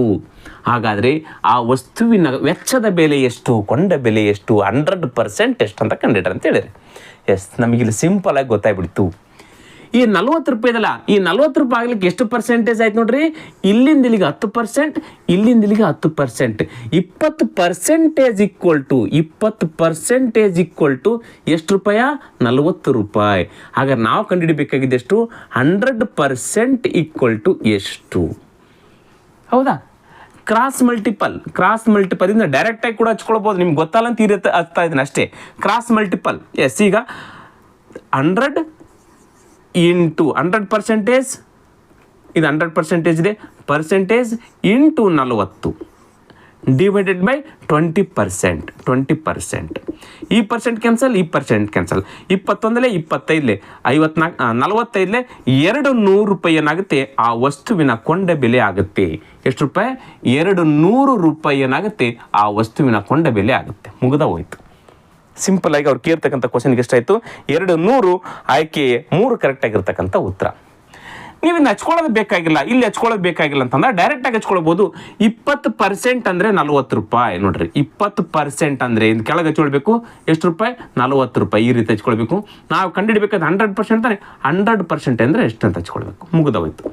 ಹಾಗಾದರೆ ಆ ವಸ್ತುವಿನ ವೆಚ್ಚದ ಬೆಲೆ ಎಷ್ಟು, ಕೊಂಡ ಬೆಲೆ ಎಷ್ಟು, 100% ಎಷ್ಟು ಅಂತ ಕಂಡಿಡ್ರಿ ಅಂತ ಹೇಳಿರಿ. ಎಸ್, ನಮಗಿಲ್ಲಿ ಸಿಂಪಲ್ ಆಗಿ ಗೊತ್ತಾಗ್ಬಿಡ್ತು. ಈ 40 ರೂಪಾಯಿದಲ್ಲ, ಈ 40 ರೂಪಾಯಿ ಆಗ್ಲಿಕ್ಕೆ ಎಷ್ಟು ಪರ್ಸೆಂಟೇಜ್ ಆಯ್ತು ನೋಡ್ರಿ, ಇಲ್ಲಿಂದ ಇಲ್ಲಿಗೆ 10%, ಇಲ್ಲಿಂದ ಇಲ್ಲಿಗೆ 10%, 20% ಈಕ್ವಲ್ ಟು ಎಷ್ಟು ರೂಪಾಯ, 40 ರೂಪಾಯಿ. ಹಾಗಾದ್ರೆ ನಾವು ಕಂಡುಹಿಡಬೇಕಾಗಿದೆ ಎಷ್ಟು, 100% ಈಕ್ವಲ್ ಟು ಎಷ್ಟು. ಹೌದಾ? ಕ್ರಾಸ್ ಮಲ್ಟಿಪಲ್ ಇಂದ ಡೈರೆಕ್ಟಾಗಿ ಕೂಡ ಹಚ್ಕೊಳ್ಬೋದು, ನಿಮ್ಗೆ ಗೊತ್ತಲ್ಲ ಅಂತ ಇರುತ್ತೆ, ಹಚ್ತಾ ಇದ್ದೀನಿ ಅಷ್ಟೇ. Cross multiple. ಎಸ್, ಈಗ 100 ಇಂಟು 100%, ಇದು 100% ಇದೆ, ಪರ್ಸೆಂಟೇಜ್ ಇಂಟು 40 ಡಿವೈಡೆಡ್ ಬೈ 20%. ಈ ಪರ್ಸೆಂಟ್ ಕ್ಯಾನ್ಸಲ್, ಈ ಪರ್ಸೆಂಟ್ ಕ್ಯಾನ್ಸಲ್. 21 25 45 200 ರೂಪಾಯಿ ಏನಾಗುತ್ತೆ, ಆ ವಸ್ತುವಿನ ಕೊಂಡ ಬೆಲೆ ಆಗುತ್ತೆ. ಎಷ್ಟು ರೂಪಾಯಿ? 200 ರೂಪಾಯಿ ಏನಾಗುತ್ತೆ, ಆ ವಸ್ತುವಿನ ಕೊಂಡ ಬೆಲೆ ಆಗುತ್ತೆ. ಮುಗಿದ ಹೋಯ್ತು. ಸಿಂಪಲ್ ಆಗಿ ಅವ್ರು ಕೇಳ್ತಕ್ಕಂಥ ಕ್ವಶನ್ಗೆ ಎಷ್ಟಾಯಿತು, 200. ಆಯ್ಕೆ 3 ಕರೆಕ್ಟ್ ಆಗಿರ್ತಕ್ಕಂಥ ಉತ್ತರ. ನೀವಿನ್ನು ಹಚ್ಕೊಳ್ಳೋದು ಬೇಕಾಗಿಲ್ಲ, ಇಲ್ಲಿ ಹಚ್ಕೊಳ್ಳೋದು ಬೇಕಾಗಿಲ್ಲ ಅಂತಂದ್ರೆ ಡೈರೆಕ್ಟಾಗಿ ಹಚ್ಕೊಳ್ಬೋದು. 20% ಅಂದರೆ 40 ರೂಪಾಯಿ. ನೋಡ್ರಿ, 20% ಅಂದರೆ ಇನ್ನು ಕೆಳಗೆ ಹಚ್ಕೊಳ್ಬೇಕು, ಎಷ್ಟು ರೂಪಾಯಿ, 40 ರೂಪಾಯಿ. ಈ ರೀತಿ ಹಚ್ಕೊಳ್ಬೇಕು. ನಾವು ಕಂಡುಹಿಡಬೇಕಾದ್ರೆ 100% ಅಂದರೆ 100% ಅಂದರೆ ಎಷ್ಟು ಅಂತ ಹಚ್ಕೊಳ್ಬೇಕು. ಮುಗಿದೋಯ್ತು.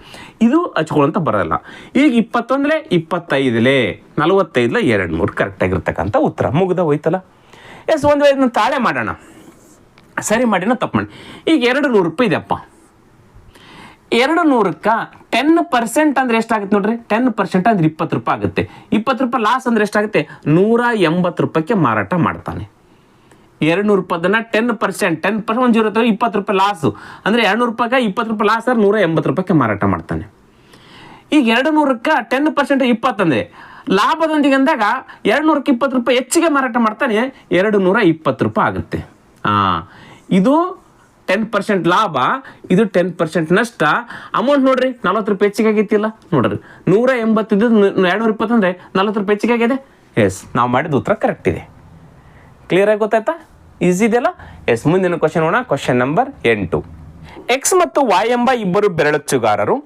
ಇದು ಹಚ್ಕೊಳ್ಳೋಂತ ಬರೋಲ್ಲ. ಈಗ 21 25 45 200 ಕರೆಕ್ಟ್ ಆಗಿರ್ತಕ್ಕಂಥ ಉತ್ತರ. ಮುಗಿದ ಹೋಯ್ತಲ್ಲ. ಎಸ್, ಒಂದು ವೇಳೆ ತಾಳೆ ಮಾಡೋಣ, ಸರಿ ಮಾಡಿನ ತಪ್ಪು ಮಾಡಿ. ಈಗ 200 ರೂಪಾಯಿ ಇದೆಯಪ್ಪ, 200ಕ್ಕೆ 10% ಅಂದರೆ ಎಷ್ಟಾಗುತ್ತೆ ನೋಡ್ರಿ, 10% ಅಂದರೆ 20 ರೂಪಾಯಿ ಆಗುತ್ತೆ. 20 ರೂಪಾಯಿ ಲಾಸ್ ಅಂದರೆ ಎಷ್ಟಾಗುತ್ತೆ, 180 ರೂಪಾಯಿಗೆ ಮಾರಾಟ ಮಾಡ್ತಾನೆ. 200 ರೂಪಾಯಿದನ್ನ 10% 1 0 20 ರೂಪಾಯಿ ಲಾಸು ಅಂದರೆ 200 ರೂಪಾಯಿಗೆ 20 ರೂಪಾಯಿ ಲಾಸ್ ಅಂದರೆ 180 ರೂಪಾಯಿಗೆ ಮಾರಾಟ ಮಾಡ್ತಾನೆ. ಈಗ 200ಕ್ಕೆ 10% 20 ಅಂದರೆ ಲಾಭದೊಂದಿಗೆ ಅಂದಾಗ 200ಕ್ಕೆ 20 ರೂಪಾಯಿ ಹೆಚ್ಚಿಗೆ ಮಾರಾಟ ಮಾಡ್ತಾನೆ, 220 ರೂಪಾಯಿ ಆಗುತ್ತೆ. ಇದು 10% ಲಾಭ, ಇದು 10% ನಷ್ಟ. ಅಮೌಂಟ್ ನೋಡ್ರಿ, 40 ರೂಪಾಯಿ ಹೆಚ್ಚಿಗೆ ಆಗೈತಿಲ್ಲ ನೋಡ್ರಿ, 180 220 ಅಂದರೆ 40 ರೂಪಾಯಿ ಹೆಚ್ಚಿಗೆ ಆಗಿದೆ. ಎಸ್, ನಾವು ಮಾಡಿದ ಉತ್ತರ ಕರೆಕ್ಟ್ ಇದೆ. ಕ್ಲಿಯರ್ ಆಗಿ ಗೊತ್ತಾಯ್ತಾ? ಈಸಿ ಇದೆಯಲ್ಲ. ಎಸ್, ಮುಂದಿನ ಕ್ವಶನ್ ನೋಡೋಣ. Question number 8. ಎಕ್ಸ್ ಮತ್ತು ವಾಯ್ ಎಂಬ ಇಬ್ಬರು ಬೆರಳಚ್ಚುಗಾರರು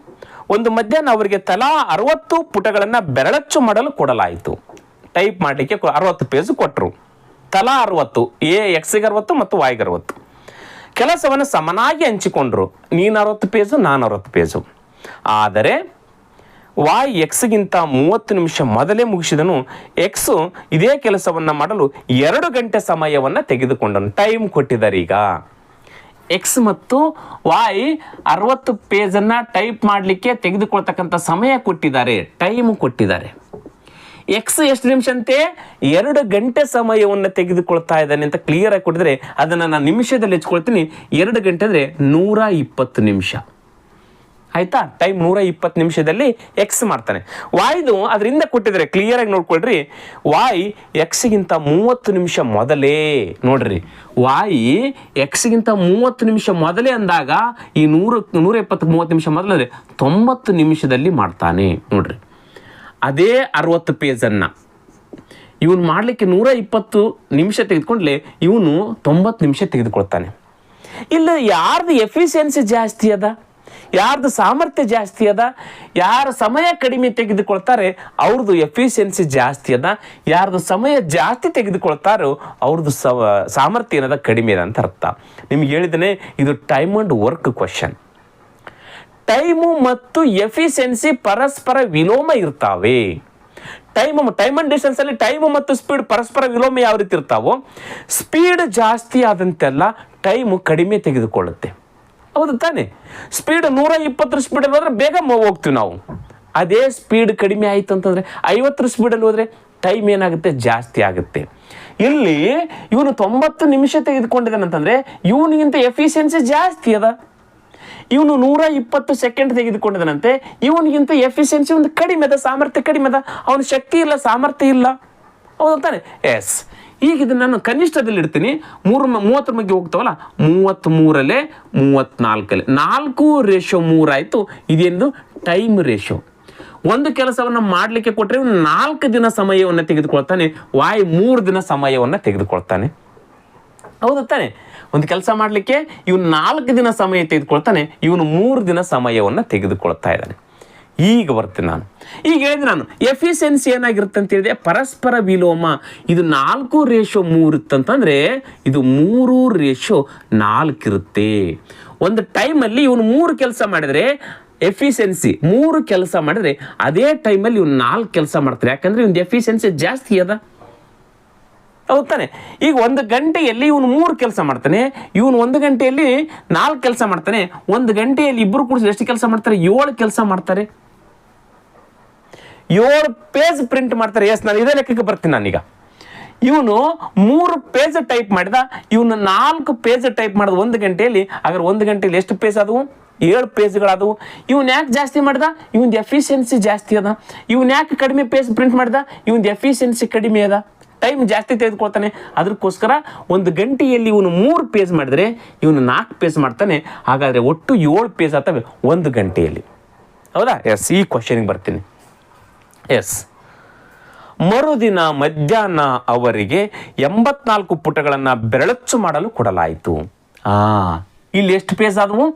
ಒಂದು ಮಧ್ಯಾಹ್ನ ಅವರಿಗೆ ತಲಾ 60 ಪುಟಗಳನ್ನು ಬೆರಳಚ್ಚು ಮಾಡಲು ಕೊಡಲಾಯಿತು. ಟೈಪ್ ಮಾಡಲಿಕ್ಕೆ 60 ಪೇಜ್ ಕೊಟ್ಟರು. ತಲಾ 60, ಎಕ್ಸ್ಗೆ 60 ಮತ್ತು ವಾಯ್ಗೆ 60. ಕೆಲಸವನ್ನು ಸಮನಾಗಿ ಹಂಚಿಕೊಂಡ್ರು. ನೀನು 60 ಪೇಜು, ನಾನು 60 ಪೇಜು. ಆದರೆ ವಾಯ್ ಎಕ್ಸ್ಗಿಂತ 30 ನಿಮಿಷ ಮೊದಲೇ ಮುಗಿಸಿದನು. ಎಕ್ಸ್ ಇದೇ ಕೆಲಸವನ್ನು ಮಾಡಲು 2 ಗಂಟೆ ಸಮಯವನ್ನು ತೆಗೆದುಕೊಂಡನು. ಟೈಮ್ ಕೊಟ್ಟಿದ್ದಾರೆ. ಈಗ ಎಕ್ಸ್ ಮತ್ತು ವಾಯ್ 60 ಪೇಜನ್ನು ಟೈಪ್ ಮಾಡಲಿಕ್ಕೆ ತೆಗೆದುಕೊಳ್ತಕ್ಕಂಥ ಸಮಯ ಕೊಟ್ಟಿದ್ದಾರೆ, ಟೈಮ್ ಕೊಟ್ಟಿದ್ದಾರೆ. ಎಕ್ಸ್ ಎಷ್ಟು ನಿಮಿಷ ಅಂತೆ, 2 ಗಂಟೆ ಸಮಯವನ್ನು ತೆಗೆದುಕೊಳ್ತಾ ಇದ್ದಾನೆ ಅಂತ ಕ್ಲಿಯರ್ ಆಗಿ ಕೊಟ್ಟಿದ್ರೆ ಅದನ್ನು ನಾನು ನಿಮಿಷದಲ್ಲಿ ಹೆಚ್ಕೊಳ್ತೀನಿ. 2 ಗಂಟೆ ಅಂದರೆ 120 ನಿಮಿಷ. ಆಯ್ತಾ? ಟೈಮ್ 120 ನಿಮಿಷದಲ್ಲಿ ಎಕ್ಸ್ ಮಾಡ್ತಾನೆ. ವಾಯ್ದು ಅದರಿಂದ ಕೊಟ್ಟಿದ್ದಾರೆ, ಕ್ಲಿಯರ್ ಆಗಿ ನೋಡ್ಕೊಳ್ರಿ. ವಾಯ್ ಎಕ್ಸ್ಗಿಂತ 30 ನಿಮಿಷ ಮೊದಲೇ, ನೋಡ್ರಿ, ವಾಯ್ ಎಕ್ಸ್ಗಿಂತ 30 ನಿಮಿಷ ಮೊದಲೇ ಅಂದಾಗ ಈ 120 30 ನಿಮಿಷ ಮೊದಲೇ 90 ನಿಮಿಷದಲ್ಲಿ ಮಾಡ್ತಾನೆ. ನೋಡ್ರಿ, ಅದೇ 60 ಪೇಜನ್ನು ಇವನು ಮಾಡಲಿಕ್ಕೆ 120 ನಿಮಿಷ ತೆಗೆದುಕೊಂಡ್ಲೆ ಇವನು 90 ನಿಮಿಷ ತೆಗೆದುಕೊಳ್ತಾನೆ. ಇಲ್ಲ, ಯಾರ್ದು ಎಫಿಷಿಯನ್ಸಿ ಜಾಸ್ತಿ ಅದ, ಯಾರ್ದು ಸಾಮರ್ಥ್ಯ ಜಾಸ್ತಿ ಅದ, ಯಾರ ಸಮಯ ಕಡಿಮೆ ತೆಗೆದುಕೊಳ್ತಾರೆ ಅವ್ರದ್ದು ಎಫಿಷಿಯನ್ಸಿ ಜಾಸ್ತಿ ಅದ, ಯಾರ್ದು ಸಮಯ ಜಾಸ್ತಿ ತೆಗೆದುಕೊಳ್ತಾರೋ ಅವ್ರದ್ದು ಸಾಮರ್ಥ್ಯ ಏನದ ಕಡಿಮೆ ಅದ ಅಂತ ಅರ್ಥ. ನಿಮ್ಗೆ ಹೇಳಿದ್ದೇನೆ, ಇದು time and work question. Time ಮತ್ತು ಎಫಿಷಿಯನ್ಸಿ ಪರಸ್ಪರ ವಿಲೋಮ ಇರ್ತಾವೆ. ಟೈಮ್ ಅಂಡ್ ಡಿಸ್ಟೆನ್ಸ್ ಅಲ್ಲಿ ಟೈಮು ಮತ್ತು ಸ್ಪೀಡ್ ಪರಸ್ಪರ ವಿಲೋಮ ಯಾವ ರೀತಿ ಇರ್ತಾವೋ, ಸ್ಪೀಡ್ ಜಾಸ್ತಿ ಆದಂತೆಲ್ಲ ಟೈಮು ಕಡಿಮೆ ತೆಗೆದುಕೊಳ್ಳುತ್ತೆ. ಹೌದು ತಾನೆ? ಸ್ಪೀಡ್ 120 ಸ್ಪೀಡಲ್ಲಿ ಹೋದ್ರೆ ಬೇಗ ಹೋಗ್ತೀವಿ ನಾವು. ಅದೇ ಸ್ಪೀಡ್ ಕಡಿಮೆ ಆಯಿತು ಅಂತಂದರೆ 50 ಸ್ಪೀಡಲ್ಲಿ ಹೋದರೆ ಟೈಮ್ ಏನಾಗುತ್ತೆ, ಜಾಸ್ತಿ ಆಗುತ್ತೆ. ಇಲ್ಲಿ ಇವನು 90 ನಿಮಿಷ ತೆಗೆದುಕೊಂಡಿದ್ದಾನೆ ಅಂತಂದರೆ ಇವನಿಗಿಂತ ಎಫಿಷಿಯನ್ಸಿ ಜಾಸ್ತಿ ಅದ. ಇವನು 120 ಸೆಕೆಂಡ್ ತೆಗೆದುಕೊಂಡಿದ್ದಾನಂತೆ, ಇವನಿಗಿಂತ ಎಫಿಷಿಯನ್ಸಿ ಒಂದು ಕಡಿಮೆ ಅದ, ಸಾಮರ್ಥ್ಯ ಕಡಿಮೆ ಅದ, ಅವನ ಶಕ್ತಿ ಇಲ್ಲ, ಸಾಮರ್ಥ್ಯ ಇಲ್ಲ. ಹೌದು ತಾನೆ? ಎಸ್. ಈಗ ಇದನ್ನು ನಾನು ಕನಿಷ್ಠದಲ್ಲಿ ಇಡ್ತೀನಿ. 30 ಬಗ್ಗೆ ಹೋಗ್ತಾವಲ್ಲ, 33 34 4:3 ಆಯಿತು. ಇದೇನು ಟೈಮ್ ರೇಷೋ. ಒಂದು ಕೆಲಸವನ್ನು ಮಾಡಲಿಕ್ಕೆ ಕೊಟ್ಟರೆ 4 ದಿನ ಸಮಯವನ್ನು ತೆಗೆದುಕೊಳ್ತಾನೆ, ವಾಯ್ 3 ದಿನ ಸಮಯವನ್ನು ತೆಗೆದುಕೊಳ್ತಾನೆ. ಹೌದು ತಾನೆ? ಒಂದು ಕೆಲಸ ಮಾಡಲಿಕ್ಕೆ ಇವನು 4 ದಿನ ಸಮಯ ತೆಗೆದುಕೊಳ್ತಾನೆ, ಇವನು 3 ದಿನ ಸಮಯವನ್ನು ತೆಗೆದುಕೊಳ್ತಾ ಇದ್ದಾನೆ. ಈಗ ಬರ್ತೀನಿ ನಾನು. ಈಗ ಹೇಳಿದೆ ನಾನು ಎಫಿಷಿಯನ್ಸಿ ಏನಾಗಿರುತ್ತೆ ಅಂತ ಹೇಳಿದೆ, ಪರಸ್ಪರ ವಿಲೋಮ. ಇದು 4:3 ಇತ್ತಂತಂದರೆ ಇದು 3:4 ಇರುತ್ತೆ. ಒಂದು ಟೈಮಲ್ಲಿ ಇವನು 3 ಕೆಲಸ ಮಾಡಿದರೆ ಎಫಿಷಿಯನ್ಸಿ 3 ಕೆಲಸ ಮಾಡಿದರೆ ಅದೇ ಟೈಮಲ್ಲಿ ಇವನು 4 ಕೆಲಸ ಮಾಡ್ತಾರೆ. ಯಾಕಂದರೆ ಇವನು ಎಫಿಷಿಯನ್ಸಿ ಜಾಸ್ತಿ ಅದ, ಹೌದು ತಾನೆ? ಈಗ 1 ಗಂಟೆಯಲ್ಲಿ ಇವನು 3 ಕೆಲಸ ಮಾಡ್ತಾನೆ, ಇವನು 1 ಗಂಟೆಯಲ್ಲಿ 4 ಕೆಲಸ ಮಾಡ್ತಾನೆ. 1 ಗಂಟೆಯಲ್ಲಿ ಇಬ್ಬರು ಕೂಡ ಎಷ್ಟು ಕೆಲಸ ಮಾಡ್ತಾರೆ? 7 ಕೆಲಸ ಮಾಡ್ತಾರೆ. 7 ಪೇಜ್ ಪ್ರಿಂಟ್ ಮಾಡ್ತಾರೆ. ಎಸ್, ನಾನು ಇದೇ ಲೆಕ್ಕಕ್ಕೆ ಬರ್ತೀನಿ. ನಾನೀಗ ಇವನು 3 ಪೇಜ್ ಟೈಪ್ ಮಾಡಿದ, ಇವನು 4 ಪೇಜ್ ಟೈಪ್ ಮಾಡಿದ 1 ಗಂಟೆಯಲ್ಲಿ. ಹಾಗಾದ್ರೆ 1 ಗಂಟೆಯಲ್ಲಿ ಎಷ್ಟು ಪೇಜ್ ಆದವು? 7 ಪೇಜ್ಗಳಾದವು. ಇವನು ಯಾಕೆ ಜಾಸ್ತಿ ಮಾಡ್ದ? ಇವನ್ ಎಫಿಷಿಯನ್ಸಿ ಜಾಸ್ತಿ ಅದ. ಇವನು ಯಾಕೆ ಕಡಿಮೆ ಪೇಜ್ ಪ್ರಿಂಟ್ ಮಾಡ್ದ? ಇವನ್ ಎಫಿಷಿಯನ್ಸಿ ಕಡಿಮೆ ಅದ, ಟೈಮ್ ಜಾಸ್ತಿ ತೆಗೆದುಕೊಳ್ತಾನೆ. ಅದಕ್ಕೋಸ್ಕರ 1 ಗಂಟೆಯಲ್ಲಿ ಇವನು 3 ಪೇಜ್ ಮಾಡಿದ್ರೆ ಇವನು 4 ಪೇಜ್ ಮಾಡ್ತಾನೆ. ಹಾಗಾದರೆ ಒಟ್ಟು 7 ಪೇಜ್ ಆಗ್ತವೆ 1 ಗಂಟೆಯಲ್ಲಿ. ಹೌದಾ? ಎಸ್, ಈ ಕ್ವಶನಿಗೆ ಬರ್ತೀನಿ. ಎಸ್, ಮರುದಿನ ಮಧ್ಯಾಹ್ನ ಅವರಿಗೆ 84 ಪುಟಗಳನ್ನು ಬೆರಳಚ್ಚು ಮಾಡಲು ಕೊಡಲಾಯಿತು. ಇಲ್ಲಿ ಎಷ್ಟು ಪೇಜ್ ಆದವು?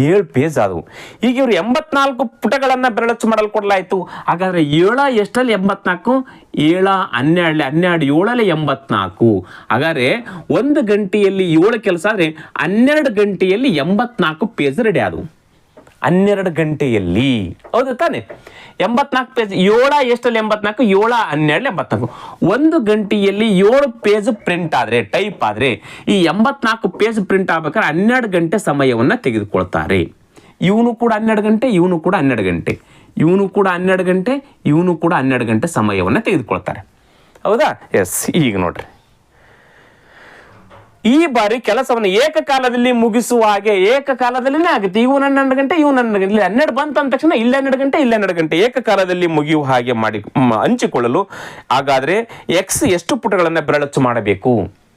7 ಪೇಜ್ ಆದವು. ಈಗ ಇವರು 84 ಪುಟಗಳನ್ನು ಬೆರಳಚ್ಚು ಮಾಡಲು ಕೊಡಲಾಯಿತು. ಹಾಗಾದರೆ 7 ಎಷ್ಟಲ್ಲಿ 84? 7 12 12 7 84. ಹಾಗಾದರೆ 1 ಗಂಟೆಯಲ್ಲಿ 7 ಕೆಲಸ ಆದರೆ 12 ಗಂಟೆಯಲ್ಲಿ 84 ಪೇಜ್ ರೆಡಿ ಆದವು. 12 ಗಂಟೆಯಲ್ಲಿ, ಹೌದು ತಾನೆ? 84 ಪೇಜ್. 7 ಎಷ್ಟಲ್ಲಿ 84? 7 12 84. 1 ಗಂಟೆಯಲ್ಲಿ 7 ಪೇಜ್ ಪ್ರಿಂಟ್ ಆದರೆ, ಟೈಪ್ ಆದರೆ, ಈ 84 ಪೇಜ್ ಪ್ರಿಂಟ್ ಆಗ್ಬೇಕಾದ್ರೆ 12 ಗಂಟೆ ಸಮಯವನ್ನು ತೆಗೆದುಕೊಳ್ತಾರೆ. ಇವನು ಕೂಡ 12 ಗಂಟೆ, ಇವನು ಕೂಡ 12 ಗಂಟೆ, ಇವನು ಕೂಡ 12 ಗಂಟೆ, ಇವನು ಕೂಡ 12 ಗಂಟೆ ಸಮಯವನ್ನು ತೆಗೆದುಕೊಳ್ತಾರೆ. ಹೌದಾ? ಎಸ್, ಈಗ ನೋಡ್ರಿ, ಈ ಬಾರಿ ಕೆಲಸವನ್ನು ಏಕಕಾಲದಲ್ಲಿ ಮುಗಿಸುವ ಹಾಗೆ ಏಕಕಾಲದಲ್ಲಿನೇ ಆಗುತ್ತೆ. ಇವನು 12 ಗಂಟೆ, ಇವನು 12 ಗಂಟೆ, ಇಲ್ಲಿ 12 ಬಂತ ಅಂದ ತಕ್ಷಣ ಇಲ್ಲಿ 12 ಗಂಟೆ, ಇಲ್ಲಿ 12 ಗಂಟೆ ಏಕಕಾಲದಲ್ಲಿ ಮುಗಿಯುವ ಹಾಗೆ ಮಾಡಿ ಹಂಚಿಕೊಳ್ಳಲು. ಹಾಗಾದರೆ ಎಕ್ಸ್ ಎಷ್ಟು ಪುಟಗಳನ್ನು ಬೆರಳಚ್ಚು ಮಾಡಬೇಕು?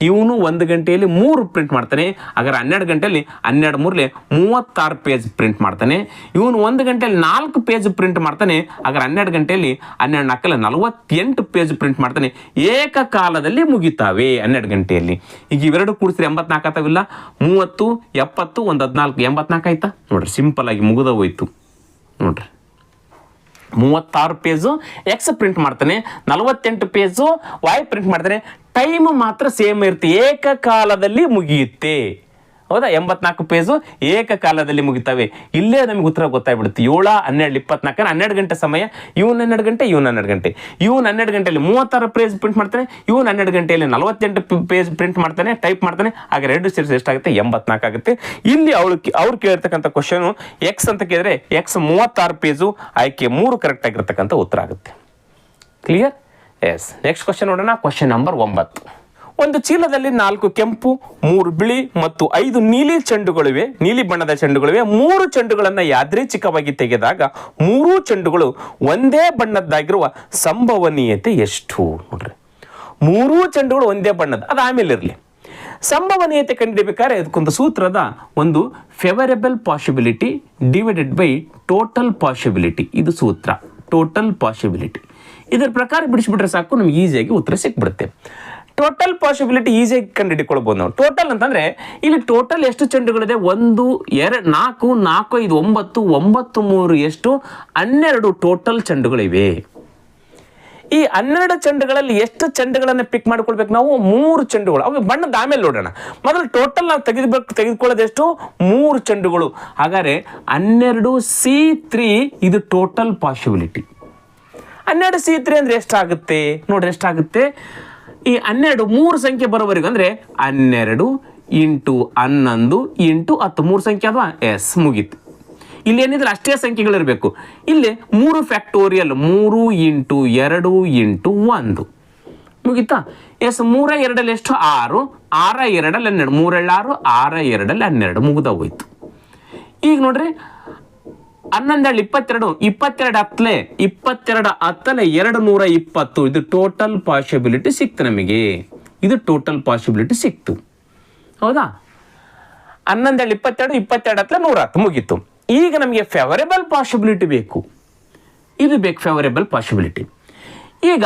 ಇವನು 1 ಗಂಟೆಯಲ್ಲಿ 3 ಪ್ರಿಂಟ್ ಮಾಡ್ತಾನೆ. ಹಾಗಾದ್ರೆ 12 ಗಂಟೆಯಲ್ಲಿ 12 3 36 ಪೇಜ್ ಪ್ರಿಂಟ್ ಮಾಡ್ತಾನೆ. ಇವನು 1 ಗಂಟೆಯಲ್ಲಿ 4 ಪೇಜ್ ಪ್ರಿಂಟ್ ಮಾಡ್ತಾನೆ. ಹಾಗಾದ್ರೆ 12 ಗಂಟೆಯಲ್ಲಿ 12 4 48 ಪೇಜ್ ಪ್ರಿಂಟ್ ಮಾಡ್ತಾನೆ. ಏಕಕಾಲದಲ್ಲಿ ಮುಗಿತಾವೆ 12 ಗಂಟೆಯಲ್ಲಿ. ಈಗ ಇವೆರಡು ಕೂಡಿಸಿದ್ರೆ 84 ಆಗ್ತಾವಿಲ್ಲ? 30 70 1 14 84 ಆಯ್ತಾ? ನೋಡ್ರಿ, ಸಿಂಪಲ್ ಆಗಿ ಮುಗಿದ ಹೋಯ್ತು. ನೋಡ್ರಿ, 36 ಪೇಜು ಎಕ್ಸ್ ಪ್ರಿಂಟ್ ಮಾಡ್ತಾನೆ, 48 ಪೇಜು ವೈ ಪ್ರಿಂಟ್ ಮಾಡ್ತಾನೆ. ಟೈಮ್ ಮಾತ್ರ ಸೇಮ್ ಇರುತ್ತೆ, ಏಕಕಾಲದಲ್ಲಿ ಮುಗಿಯುತ್ತೆ. ಹೌದಾ? 84 ಪೇಜು ಏಕಕಾಲದಲ್ಲಿ ಮುಗಿತವೆ. ಇಲ್ಲೇ ನಮಗೆ ಉತ್ತರ ಗೊತ್ತಾಗ್ಬಿಡುತ್ತೆ. 7 12 24 12 ಗಂಟೆ ಸಮಯ. ಇವನು 12 ಗಂಟೆ, ಇವನು 12 ಗಂಟೆ. ಇವನು 12 ಗಂಟೆಯಲ್ಲಿ 36 ಪೇಜ್ ಪ್ರಿಂಟ್ ಮಾಡ್ತಾನೆ, ಇವನು 12 ಗಂಟೆಯಲ್ಲಿ 48 ಪೇಜ್ ಪ್ರಿಂಟ್ ಮಾಡ್ತಾನೆ, ಟೈಪ್ ಮಾಡ್ತಾನೆ. ಹಾಗೆ 2 ಸೇರಿಸಿ ಎಷ್ಟಾಗುತ್ತೆ? 84 ಆಗುತ್ತೆ. ಇಲ್ಲಿ ಅವ್ರು ಕೇಳಿರ್ತಕ್ಕಂಥ ಕ್ವಶನು ಎಕ್ಸ್ ಅಂತ ಕೇಳಿದ್ರೆ ಎಕ್ಸ್ 36 ಪೇಜು, ಆಯ್ಕೆ 3 ಕರೆಕ್ಟ್ ಆಗಿರ್ತಕ್ಕಂಥ ಉತ್ತರ ಆಗುತ್ತೆ. ಕ್ಲಿಯರ್? ಎಸ್, ನೆಕ್ಸ್ಟ್ ಕ್ವಶನ್ ನೋಡೋಣ. Question number 9. ಒಂದು ಚೀಲದಲ್ಲಿ 4 ಕೆಂಪು, 3 ಬಿಳಿ ಮತ್ತು 5 ನೀಲಿ ಚೆಂಡುಗಳಿವೆ, ನೀಲಿ ಬಣ್ಣದ ಚೆಂಡುಗಳಿವೆ. 3 ಚೆಂಡುಗಳನ್ನು ಯಾದೃಚ್ಛಿಕವಾಗಿ ತೆಗೆದಾಗ 3 ಚೆಂಡುಗಳು ಒಂದೇ ಬಣ್ಣದ್ದಾಗಿರುವ ಸಂಭವನೀಯತೆ ಎಷ್ಟು? ನೋಡ್ರಿ, 3 ಚೆಂಡುಗಳು ಒಂದೇ ಬಣ್ಣದ, ಅದು ಆಮೇಲೆ ಇರಲಿ. ಸಂಭವನೀಯತೆ ಕಂಡುಹಿಡಿಯಬೇಕಾದ್ರೆ ಅದಕ್ಕೊಂದು ಸೂತ್ರದ ಒಂದು favourable possibility divided by total possibility. ಇದು ಸೂತ್ರ, ಟೋಟಲ್ ಪಾಸಿಬಿಲಿಟಿ. ಇದರ ಪ್ರಕಾರ ಬಿಡಿಸ್ಬಿಟ್ರೆ ಸಾಕು, ನಮ್ಗೆ ಈಸಿಯಾಗಿ ಉತ್ತರ ಸಿಕ್ಬಿಡುತ್ತೆ. ಟೋಟಲ್ ಪಾಸಿಬಿಲಿಟಿ ಈಸಿಯಾಗಿ ಕಂಡುಹಿಡಿಕೊಳ್ಳಬಹುದು ನಾವು. ಟೋಟಲ್ ಅಂತಂದ್ರೆ ಇಲ್ಲಿ ಟೋಟಲ್ ಎಷ್ಟು ಚೆಂಡುಗಳಿದೆ? 1 2 4 4 5 9 9 3 ಎಷ್ಟು? 12 ಟೋಟಲ್ ಚೆಂಡುಗಳಿವೆ. ಈ 12 ಚೆಂಡುಗಳಲ್ಲಿ ಎಷ್ಟು ಚೆಂಡುಗಳನ್ನು ಪಿಕ್ ಮಾಡ್ಕೊಳ್ಬೇಕು ನಾವು? 3 ಚೆಂಡುಗಳು. ಅವು ಬಣ್ಣದ ಆಮೇಲೆ ನೋಡೋಣ. ಮೊದಲು ಟೋಟಲ್ ನಾವು ತೆಗೆದುಕೊಳ್ಳೋದು ಎಷ್ಟು? 3 ಚೆಂಡುಗಳು. ಹಾಗಾದ್ರೆ 12C3 ಇದು ಟೋಟಲ್ ಪಾಸಿಬಿಲಿಟಿ. 12C3 ಅಂದ್ರೆ ಎಷ್ಟಾಗುತ್ತೆ? ನೋಡ್ರಿ, ಎಷ್ಟಾಗುತ್ತೆ? ಈ 12 3 ಸಂಖ್ಯೆ ಬರೋವರೆಗೂ ಅಂದರೆ 12 ಇಂಟು 11 ಇಂಟು 10 3 ಸಂಖ್ಯೆ ಅಲ್ವಾ? ಎಸ್, ಮುಗೀತು. ಇಲ್ಲಿ ಏನಿದ್ರೆ ಅಷ್ಟೇ ಸಂಖ್ಯೆಗಳಿರಬೇಕು. ಇಲ್ಲಿ 3 ಫ್ಯಾಕ್ಟೋರಿಯಲ್, 3 ಇಂಟು 2 ಇಂಟು 1 ಮುಗೀತಾ? ಎಸ್, 3 2 ಎಷ್ಟು? 6 6 2 12 3 6 6 2 12 ಮುಗಿದ ಹೋಯ್ತು. ಈಗ ನೋಡ್ರಿ, 11 22 22 ಹತ್ತಲೆ 22 ಹತ್ತಲೆ 220. ಇದು ಟೋಟಲ್ ಪಾಸಿಬಿಲಿಟಿ ಸಿಕ್ತು ನಮಗೆ. ಇದು ಟೋಟಲ್ ಪಾಸಿಬಿಲಿಟಿ ಸಿಕ್ತು. ಹೌದಾ? 11 22 22 ಹತ್ತಲೆ 110 ಮುಗೀತು. ಈಗ ನಮಗೆ ಫೇವರೇಬಲ್ ಪಾಸಿಬಿಲಿಟಿ ಬೇಕು. ಇದು ಬೇಕು, ಫೇವರೇಬಲ್ ಪಾಸಿಬಿಲಿಟಿ. ಈಗ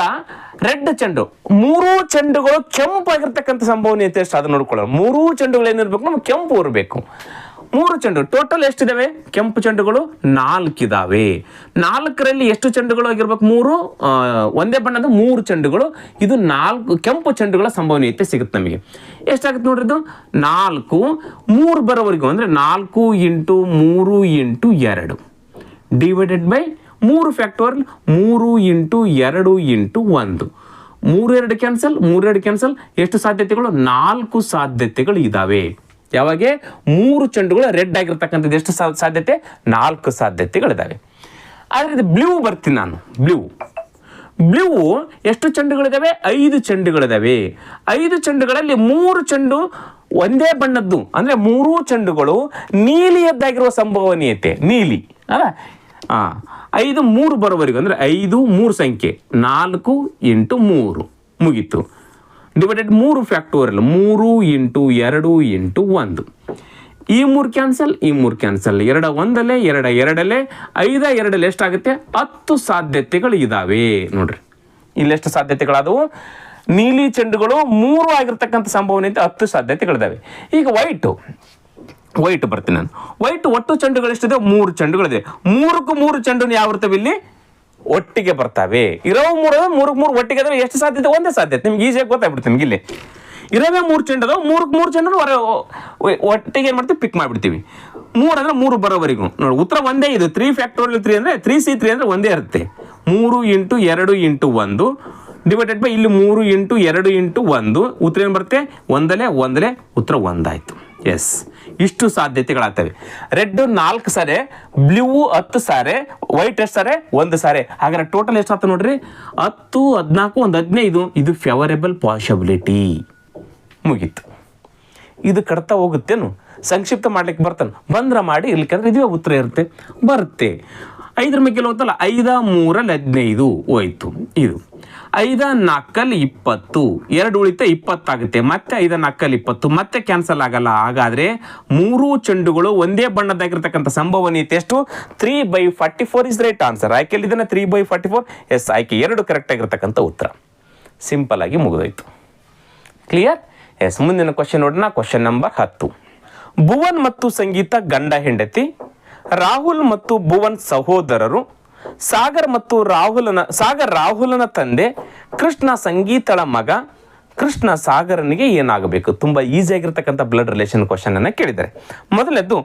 ರೆಡ್ ಚೆಂಡು, ಮೂರೂ ಚೆಂಡುಗಳು ಕೆಂಪಾಗಿರ್ತಕ್ಕಂಥ ಸಂಭವನೀಯತೆ ಎಷ್ಟು ಅದು ನೋಡ್ಕೊಳ್ಳೋಣ. ಮೂರೂ ಚೆಂಡುಗಳು ಏನಿರ್ಬೇಕು, ನಮ್ಗೆ ಕೆಂಪು ಇರಬೇಕು. ಮೂರು ಚೆಂಡು ಟೋಟಲ್ ಎಷ್ಟಿದಾವೆ? ಕೆಂಪು ಚೆಂಡುಗಳು 4 ಇದಾವೆ. 4ರಲ್ಲಿ ಎಷ್ಟು ಚೆಂಡುಗಳು ಆಗಿರ್ಬೇಕು? 3. ಒಂದೇ ಬಣ್ಣದ 3 ಚೆಂಡುಗಳು. ಇದು 4 ಕೆಂಪು ಚೆಂಡುಗಳ ಸಂಭವನೀಯತೆ ಸಿಗುತ್ತೆ ನಮಗೆ. ಎಷ್ಟಾಗುತ್ತೆ ನೋಡ್ರಿ ಇದು? 4 3 ಬರೋವರೆಗೂ ಅಂದರೆ 4 × 3 × 2 divided by 3 factorial 3 × 2 × 1. 3 2 cancel, 3 2 cancel. ಎಷ್ಟು ಸಾಧ್ಯತೆಗಳು? 4 ಸಾಧ್ಯತೆಗಳು ಇದಾವೆ. ಯಾವಾಗ 3 ಚೆಂಡುಗಳು ರೆಡ್ ಆಗಿರ್ತಕ್ಕಂಥದ್ದು ಎಷ್ಟು ಸಾಧ್ಯತೆ? 4 ಸಾಧ್ಯತೆಗಳಿದಾವೆ. ಆದರೆ ಇದು ಬ್ಲೂ ಬರ್ತೀನಿ ನಾನು. ಬ್ಲೂ ಎಷ್ಟು ಚೆಂಡುಗಳಿದಾವೆ? 5 ಚೆಂಡುಗಳಿದಾವೆ. 5 ಚೆಂಡುಗಳಲ್ಲಿ 3 ಚೆಂಡು ಒಂದೇ ಬಣ್ಣದ್ದು, ಅಂದರೆ 3 ಚೆಂಡುಗಳು ನೀಲಿಯದ್ದಾಗಿರುವ ಸಂಭವನೀಯತೆ ನೀಲಿ ಅಲ್ಲ. 5 3 ಬರೋವರೆಗೂ ಅಂದರೆ 5 3 ಸಂಖ್ಯೆ 4 × 3 ಮುಗೀತು. Divided 3 factorial 3 × 2 × 1. ಈ 3 ಕ್ಯಾನ್ಸಲ್, ಈ 3 ಕ್ಯಾನ್ಸಲ್. 2 1 2 2 5 2 ಎಷ್ಟಾಗುತ್ತೆ? 10 ಸಾಧ್ಯತೆಗಳು ಇದಾವೆ ನೋಡ್ರಿ. ಇಲ್ಲಿ ಎಷ್ಟು ಸಾಧ್ಯತೆಗಳಾದವು? ನೀಲಿ ಚೆಂಡುಗಳು 3 ಆಗಿರ್ತಕ್ಕಂಥ ಸಂಭವನೀಯತೆ 10 ಸಾಧ್ಯತೆಗಳಿದಾವೆ. ಈಗ ವೈಟ್ ಬರ್ತೀನಿ ನಾನು. ವೈಟ್ ಒಟ್ಟು ಚೆಂಡುಗಳು ಎಷ್ಟಿದೆ? 3 ಚೆಂಡುಗಳಿದೆ. 3ಕ್ಕೂ 3 ಚೆಂಡು ಯಾವ ಇರ್ತವೆ ಇಲ್ಲಿ? ಒಟ್ಟಿಗೆ ಬರ್ತಾವೆ. ಇರೋವು 3 ಒಟ್ಟಿಗೆ ಅಂದ್ರೆ ಎಷ್ಟು ಸಾಧ್ಯತೆ? ಒಂದೇ ಸಾಧ್ಯತೆ. ನಿಮ್ಗೆ ಈಸಿಯಾಗಿ ಗೊತ್ತಾಗ್ಬಿಡ್ತೀವಿ. ನಿಮ್ಗೆ ಇಲ್ಲಿ ಇರೋವೇ 3 ಚೆಂಡು ಅದಾವ. 3 ಚೆಂಡು ಒಟ್ಟಿಗೆ ಏನು ಮಾಡ್ತೀವಿ? ಪಿಕ್ ಮಾಡಿಬಿಡ್ತೀವಿ. 3 ಅಂದ್ರೆ 3 ಬರೋವರೆಗೂ ನೋಡಿ ಉತ್ತರ ಒಂದೇ. ಇದು 3 ಫ್ಯಾಕ್ಟೋರಿಯಲ್ 3 ಅಂದರೆ 3C3 ಅಂದರೆ ಒಂದೇ ಇರುತ್ತೆ. 3 × 2 × 1 ಡಿವೈಡೆಡ್ ಬೈ ಇಲ್ಲಿ 3 × 2 × 1. ಉತ್ತರ ಏನು ಬರುತ್ತೆ? ಒಂದಲೇ ಉತ್ತರ 1 ಆಯಿತು. ಎಸ್, ಇಷ್ಟು ಸಾಧ್ಯತೆಗಳಾಗ್ತವೆ. ರೆಡ್ 4 ಸಾರೆ, ಬ್ಲೂ 10 ಸಾರೆ, ವೈಟ್ ಎಷ್ಟು ಸಾರೆ? 1 ಸಾರೆ. ಹಾಗಾದ್ರೆ ಟೋಟಲ್ ಎಷ್ಟು ಆಗ್ತದೆ ನೋಡ್ರಿ? 10 14 1 15. ಇದು ಫೇವರೇಬಲ್ ಪಾಸಿಬಿಲಿಟಿ. ಮುಗೀತು. ಇದು ಕಟ್ತಾ ಹೋಗುತ್ತೇನು? ಸಂಕ್ಷಿಪ್ತ ಮಾಡ್ಲಿಕ್ಕೆ ಬಂದ್ರೆ ಮಾಡಿ, ಇರ್ಲಿಕ್ಕಂದ್ರೆ ಇದೇ ಉತ್ತರ ಇರುತ್ತೆ. ಬರುತ್ತೆ. 5 ಮೇಲೆ ಹೋಗ್ತಲ್ಲ, 5 3 15 ಹೋಯ್ತು. ಇದು 5 4 20, 2 ಉಳಿತ 20 ಆಗುತ್ತೆ. ಮತ್ತೆ 5 4 20 ಮತ್ತೆ ಕ್ಯಾನ್ಸಲ್ ಆಗಲ್ಲ. ಹಾಗಾದ್ರೆ 3 ಚೆಂಡುಗಳು ಒಂದೇ ಬಣ್ಣದಾಗಿರ್ತಕ್ಕಂಥ ಸಂಭವನೀಯತೆ ಎಷ್ಟು? 3/44 ಇಸ್ ರೈಟ್ ಆನ್ಸರ್. ಆಯ್ಕೆಯಲ್ಲಿ ಇದನ್ನ 3/44. ಎಸ್, ಆಯ್ಕೆ 2 ಕರೆಕ್ಟ್ ಆಗಿರ್ತಕ್ಕಂಥ ಉತ್ತರ. ಸಿಂಪಲ್ ಆಗಿ ಮುಗಿದೋಯ್ತು. ಕ್ಲಿಯರ್? ಎಸ್, ಮುಂದಿನ ಕ್ವಶನ್ ನೋಡೋಣ. Question number 10. ಭುವನ್ ಮತ್ತು ಸಂಗೀತ ಗಂಡ ಹೆಂಡತಿ. ರಾಹುಲ್ ಮತ್ತು ಭುವನ್ ಸಹೋದರರು. ಸಾಗರ್ ರಾಹುಲನ ತಂದೆ. ಕೃಷ್ಣ ಸಂಗೀತಳ ಮಗ. ಕೃಷ್ಣ ಸಾಗರನಿಗೆ ಏನಾಗಬೇಕು? ತುಂಬಾ ಈಸಿ ಆಗಿರ್ತಕ್ಕಂಥ ಬ್ಲಡ್ ರಿಲೇಷನ್ ಕ್ವಶನ್ ಅನ್ನ ಕೇಳಿದ್ದಾರೆ. ಮೊದಲನೇದು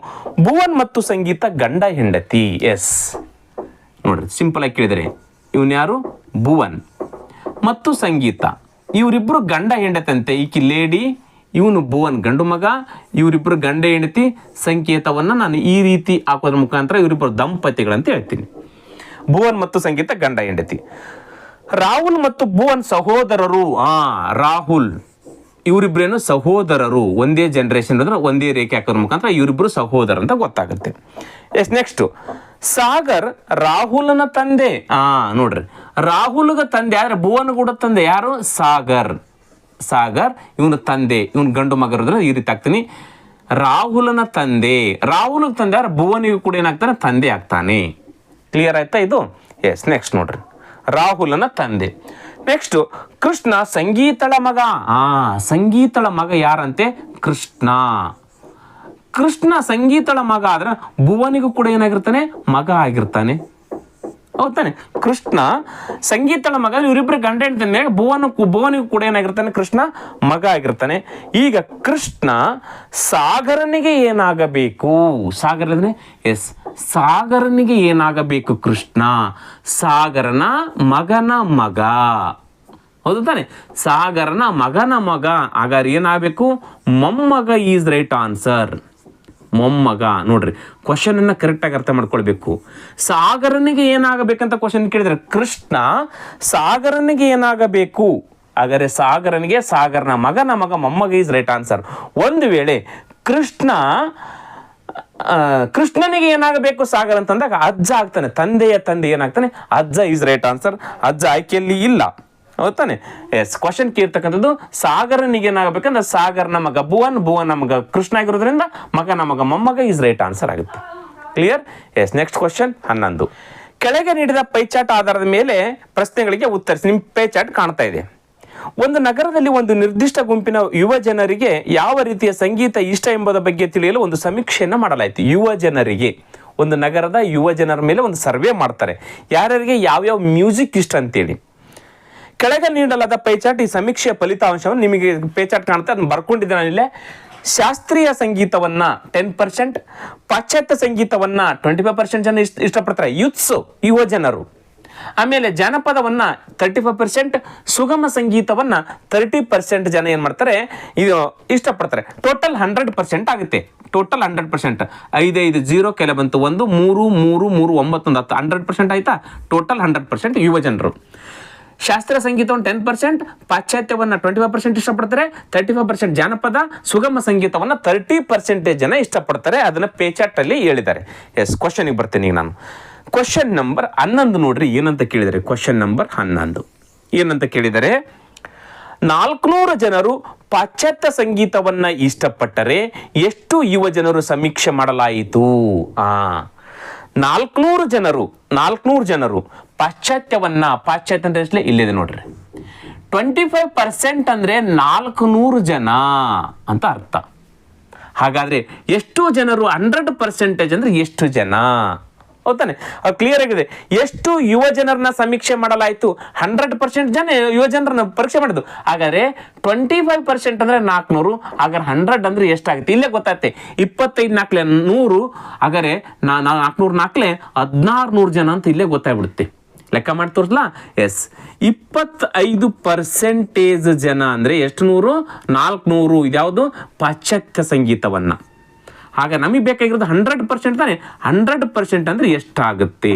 ಭುವನ್ ಮತ್ತು ಸಂಗೀತ ಗಂಡ ಹೆಂಡತಿ. ಎಸ್ ನೋಡ್ರಿ, ಸಿಂಪಲ್ ಆಗಿ ಕೇಳಿದರೆ ಇವನ್ ಯಾರು? ಭುವನ್ ಮತ್ತು ಸಂಗೀತ. ಇವರಿಬ್ರು ಗಂಡ ಹೆಂಡತಂತೆ. ಈಕಿ ಲೇಡಿ, ಇವನು ಭುವನ್ ಗಂಡು ಮಗ. ಇವರಿಬ್ಬರು ಗಂಡ ಹೆಂಡತಿ. ಸಂಕೇತವನ್ನು ನಾನು ಈ ರೀತಿ ಹಾಕೋದ್ರ ಮುಖಾಂತರ ಇವರಿಬ್ಬರು ದಂಪತಿಗಳಂತ ಹೇಳ್ತೀನಿ. ಭುವನ್ ಮತ್ತು ಸಂಗೀತ ಗಂಡ ಹೆಂಡತಿ. ರಾಹುಲ್ ಮತ್ತು ಭುವನ್ ಸಹೋದರರು. ರಾಹುಲ್ ಇವರಿಬ್ರೇನು ಸಹೋದರರು. ಒಂದೇ ಜನರೇಷನ್ ಅಂದ್ರೆ ಒಂದೇ ರೇಖೆ ಹಾಕೋದ್ರ ಮುಖಾಂತರ ಇವರಿಬ್ರು ಸಹೋದರ ಅಂತ ಗೊತ್ತಾಗುತ್ತೆ. ಎಸ್, ನೆಕ್ಸ್ಟ್ ಸಾಗರ್ ರಾಹುಲನ ತಂದೆ. ನೋಡ್ರಿ, ರಾಹುಲ್ಗ ತಂದೆ ಆದ್ರೆ ಭುವನ್ ಕೂಡ ತಂದೆ ಯಾರು? ಸಾಗರ್ ಇವನ ತಂದೆ. ಇವನ್ ಗಂಡು ಮಗ ಇರೋದ್ರೆ ಈ ರೀತಿ ಆಗ್ತಾನೆ. ರಾಹುಲನ ತಂದೆ ಯಾರು? ಭುವನಿಗೂ ಕೂಡ ಏನಾಗ್ತಾನೆ? ತಂದೆ ಆಗ್ತಾನೆ. ಕ್ಲಿಯರ್ ಆಯ್ತಾ ಇದು? ಎಸ್, ನೆಕ್ಸ್ಟ್ ನೋಡ್ರಿ, ರಾಹುಲನ ತಂದೆ. ನೆಕ್ಸ್ಟ್ ಕೃಷ್ಣ ಸಂಗೀತಳ ಮಗ. ಸಂಗೀತಳ ಮಗ ಯಾರಂತೆ? ಕೃಷ್ಣ ಸಂಗೀತಳ ಮಗ ಆದ್ರೆ ಭುವನಿಗೂ ಕೂಡ ಏನಾಗಿರ್ತಾನೆ? ಮಗ ಆಗಿರ್ತಾನೆ. ಹೌದಾನೆ? ಕೃಷ್ಣ ಸಂಗೀತಳ ಮಗ. ಇವರಿಬ್ಬರು ಗಂಡ ಹೆಂಡತಿ. ಭುವನಿಗೂ ಕೂಡ ಏನಾಗಿರ್ತಾನೆ? ಕೃಷ್ಣ ಮಗ ಆಗಿರ್ತಾನೆ. ಈಗ ಕೃಷ್ಣ ಸಾಗರನಿಗೆ ಏನಾಗಬೇಕು? ಎಸ್, ಸಾಗರನಿಗೆ ಏನಾಗಬೇಕು? ಕೃಷ್ಣ ಸಾಗರನ ಮಗನ ಮಗ. ಹೌದು ತಾನೆ? ಸಾಗರನ ಮಗನ ಮಗ. ಹಾಗಾದ್ರೆ ಏನಾಗಬೇಕು? ಮೊಮ್ಮಗ ಈಸ್ ರೈಟ್ ಆನ್ಸರ್. ಮೊಮ್ಮಗ. ನೋಡ್ರಿ, ಕ್ವಶನ್ ಅನ್ನ ಕರೆಕ್ಟ್ ಆಗಿ ಅರ್ಥ ಮಾಡ್ಕೊಳ್ಬೇಕು. ಸಾಗರನಿಗೆ ಏನಾಗಬೇಕಂತ ಕ್ವಶನ್ ಕೇಳಿದ್ರೆ ಕೃಷ್ಣ ಸಾಗರನಿಗೆ ಏನಾಗಬೇಕು? ಹಾಗಾದ್ರೆ ಸಾಗರನ ಮಗನ ಮಗ ಮೊಮ್ಮಗ ಈಸ್ ರೈಟ್ ಆನ್ಸರ್. ಒಂದು ವೇಳೆ ಕೃಷ್ಣನಿಗೆ ಏನಾಗಬೇಕು ಸಾಗರ್ ಅಂತಂದಾಗ ಅಜ್ಜ ಆಗ್ತಾನೆ. ತಂದೆಯ ತಂದೆ ಏನಾಗ್ತಾನೆ? ಅಜ್ಜ ಈಸ್ ರೈಟ್ ಆನ್ಸರ್. ಅಜ್ಜ ಆಯ್ಕೆಯಲ್ಲಿ ಇಲ್ಲ. ಹೌದಾನೆ? ಎಸ್, ಕ್ವಶನ್ ಕೇಳ್ತಕ್ಕಂಥದ್ದು ಸಾಗರನಿಗೆ ಏನಾಗಬೇಕಂದ್ರೆ ಸಾಗರನ ಮಗ ಭುವನ ಮಗ ಕೃಷ್ಣ ಆಗಿರೋದ್ರಿಂದ ಮಗನ ಮಗ ಮೊಮ್ಮಗ ಈಸ್ ರೈಟ್ ಆನ್ಸರ್ ಆಗುತ್ತೆ. ಕ್ಲಿಯರ್? Yes, next question 11. ಕೆಳಗೆ ನೀಡಿದ ಪೈಚಾಟ್ ಆಧಾರದ ಮೇಲೆ ಪ್ರಶ್ನೆಗಳಿಗೆ ಉತ್ತರಿಸಿ. ನಿಮ್ಮ ಪೈಚಾಟ್ ಕಾಣ್ತಾ ಇದೆ. ಒಂದು ನಗರದಲ್ಲಿ ಒಂದು ನಿರ್ದಿಷ್ಟ ಗುಂಪಿನ ಯುವ ಜನರಿಗೆ ಯಾವ ರೀತಿಯ ಸಂಗೀತ ಇಷ್ಟ ಎಂಬುದರ ಬಗ್ಗೆ ತಿಳಿಯಲು ಒಂದು ಸಮೀಕ್ಷೆಯನ್ನು ಮಾಡಲಾಯಿತು. ಯುವ ಜನರಿಗೆ, ಒಂದು ನಗರದ ಯುವ ಜನರ ಮೇಲೆ ಒಂದು ಸರ್ವೆ ಮಾಡ್ತಾರೆ, ಯಾರ್ಯಾರಿಗೆ ಯಾವ್ಯಾವ ಮ್ಯೂಸಿಕ್ ಇಷ್ಟ ಅಂತೇಳಿ. ಕೆಳಗೆ ನೀಡಲಾದ ಪೈಚಾಟ್ ಈ ಸಮೀಕ್ಷೆಯ ಫಲಿತಾಂಶವನ್ನು ನಿಮಗೆ ಪೈಚಾಟ್ ಕಾಣುತ್ತೆ, ಅದನ್ನು ಬರ್ಕೊಂಡಿದ್ದೆ ನಾನಿಲ್ಲೇ. ಶಾಸ್ತ್ರೀಯ ಸಂಗೀತವನ್ನ 10%, ಪಾಶ್ಚಾತ್ಯ ಸಂಗೀತವನ್ನ 25% ಜನ ಇಷ್ಟಪಡ್ತಾರೆ, ಯೂತ್ಸ್ ಯುವ ಜನರು. ಆಮೇಲೆ ಜಾನಪದವನ್ನ 35%, ಸುಗಮ ಸಂಗೀತವನ್ನ 30% ಜನ ಏನ್ ಮಾಡ್ತಾರೆ, ಇದು ಇಷ್ಟಪಡ್ತಾರೆ. ಟೋಟಲ್ 100% ಆಗುತ್ತೆ. ಟೋಟಲ್ 100%. 5 0 ಕೆಲ ಬಂತು, 1 3 3 3 9 10 100% ಆಯ್ತಾ. ಟೋಟಲ್ 100% ಯುವ ಜನರು. ಶಾಸ್ತ್ರೀಯ ಸಂಗೀತವನ್ನು 10%, ಪಾಶ್ಚಾತ್ಯವನ್ನ 25% ಇಷ್ಟಪಡ್ತಾರೆ, 35% ಜಾನಪದ, ಸುಗಮ ಸಂಗೀತವನ್ನ 30% ಜನ ಇಷ್ಟಪಡ್ತಾರೆ. ಅದನ್ನ ಪೇಚಾಟ್ ಅಲ್ಲಿ ಹೇಳಿದ್ದಾರೆ. ಎಸ್, ಕ್ವಶನ್ಗೆ ಬರ್ತೀನಿ ಈಗ ನಾನು. ಕ್ವಶನ್ ನಂಬರ್ 11 ನೋಡ್ರಿ, ಏನಂತ ಕೇಳಿದರೆ. ಕ್ವಶನ್ ನಂಬರ್ 11 ಏನಂತ ಕೇಳಿದರೆ, 400 ಜನರು ಪಾಶ್ಚಾತ್ಯ ಸಂಗೀತವನ್ನ ಇಷ್ಟಪಟ್ಟರೆ ಎಷ್ಟು ಯುವ ಜನರು ಸಮೀಕ್ಷೆ ಮಾಡಲಾಯಿತು? 400 ಜನರು ಪಾಶ್ಚಾತ್ಯ ಅಂದ್ರೆ ಇಲ್ಲಿದೆ ನೋಡ್ರಿ. 25% ಅಂದ್ರೆ 400 ಜನ ಅಂತ ಅರ್ಥ. ಹಾಗಾದ್ರೆ ಎಷ್ಟು ಜನರು 100% ಅಂದ್ರೆ ಎಷ್ಟು ಜನ? ಹೌದಾನೆ, ಅದು ಕ್ಲಿಯರ್ ಆಗಿದೆ. ಎಷ್ಟು ಯುವ ಜನರನ್ನ ಸಮೀಕ್ಷೆ ಮಾಡಲಾಯಿತು? 100% ಜನ ಯುವ ಜನರನ್ನ ಪರೀಕ್ಷೆ ಮಾಡಿದ್ದು. ಹಾಗಾದ್ರೆ 25% ಅಂದ್ರೆ 400, ಹಾಗಾದ್ರೆ 100 ಅಂದ್ರೆ ಎಷ್ಟಾಗುತ್ತೆ? ಇಲ್ಲೇ ಗೊತ್ತಾಗುತ್ತೆ. 25 4 100, ಹಾಗಾದ್ರೆ 400 4 1600 ಜನ ಅಂತ ಇಲ್ಲೇ ಗೊತ್ತಾಗ್ಬಿಡುತ್ತೆ. ಲೆಕ್ಕ ಮಾಡಿ ತೋರಿಸ್ಲಾ? ಎಸ್, 25% ಜನ ಅಂದ್ರೆ ಎಷ್ಟು? 400. ಇದ್ಯಾವುದು? ಪಾಶ್ಚಾತ್ಯ ಸಂಗೀತವನ್ನ. ಹಾಗೆ ನಮಗೆ ಬೇಕಾಗಿರೋದು 100% ತಾನೆ. 100% ಅಂದ್ರೆ ಎಷ್ಟಾಗುತ್ತೆ?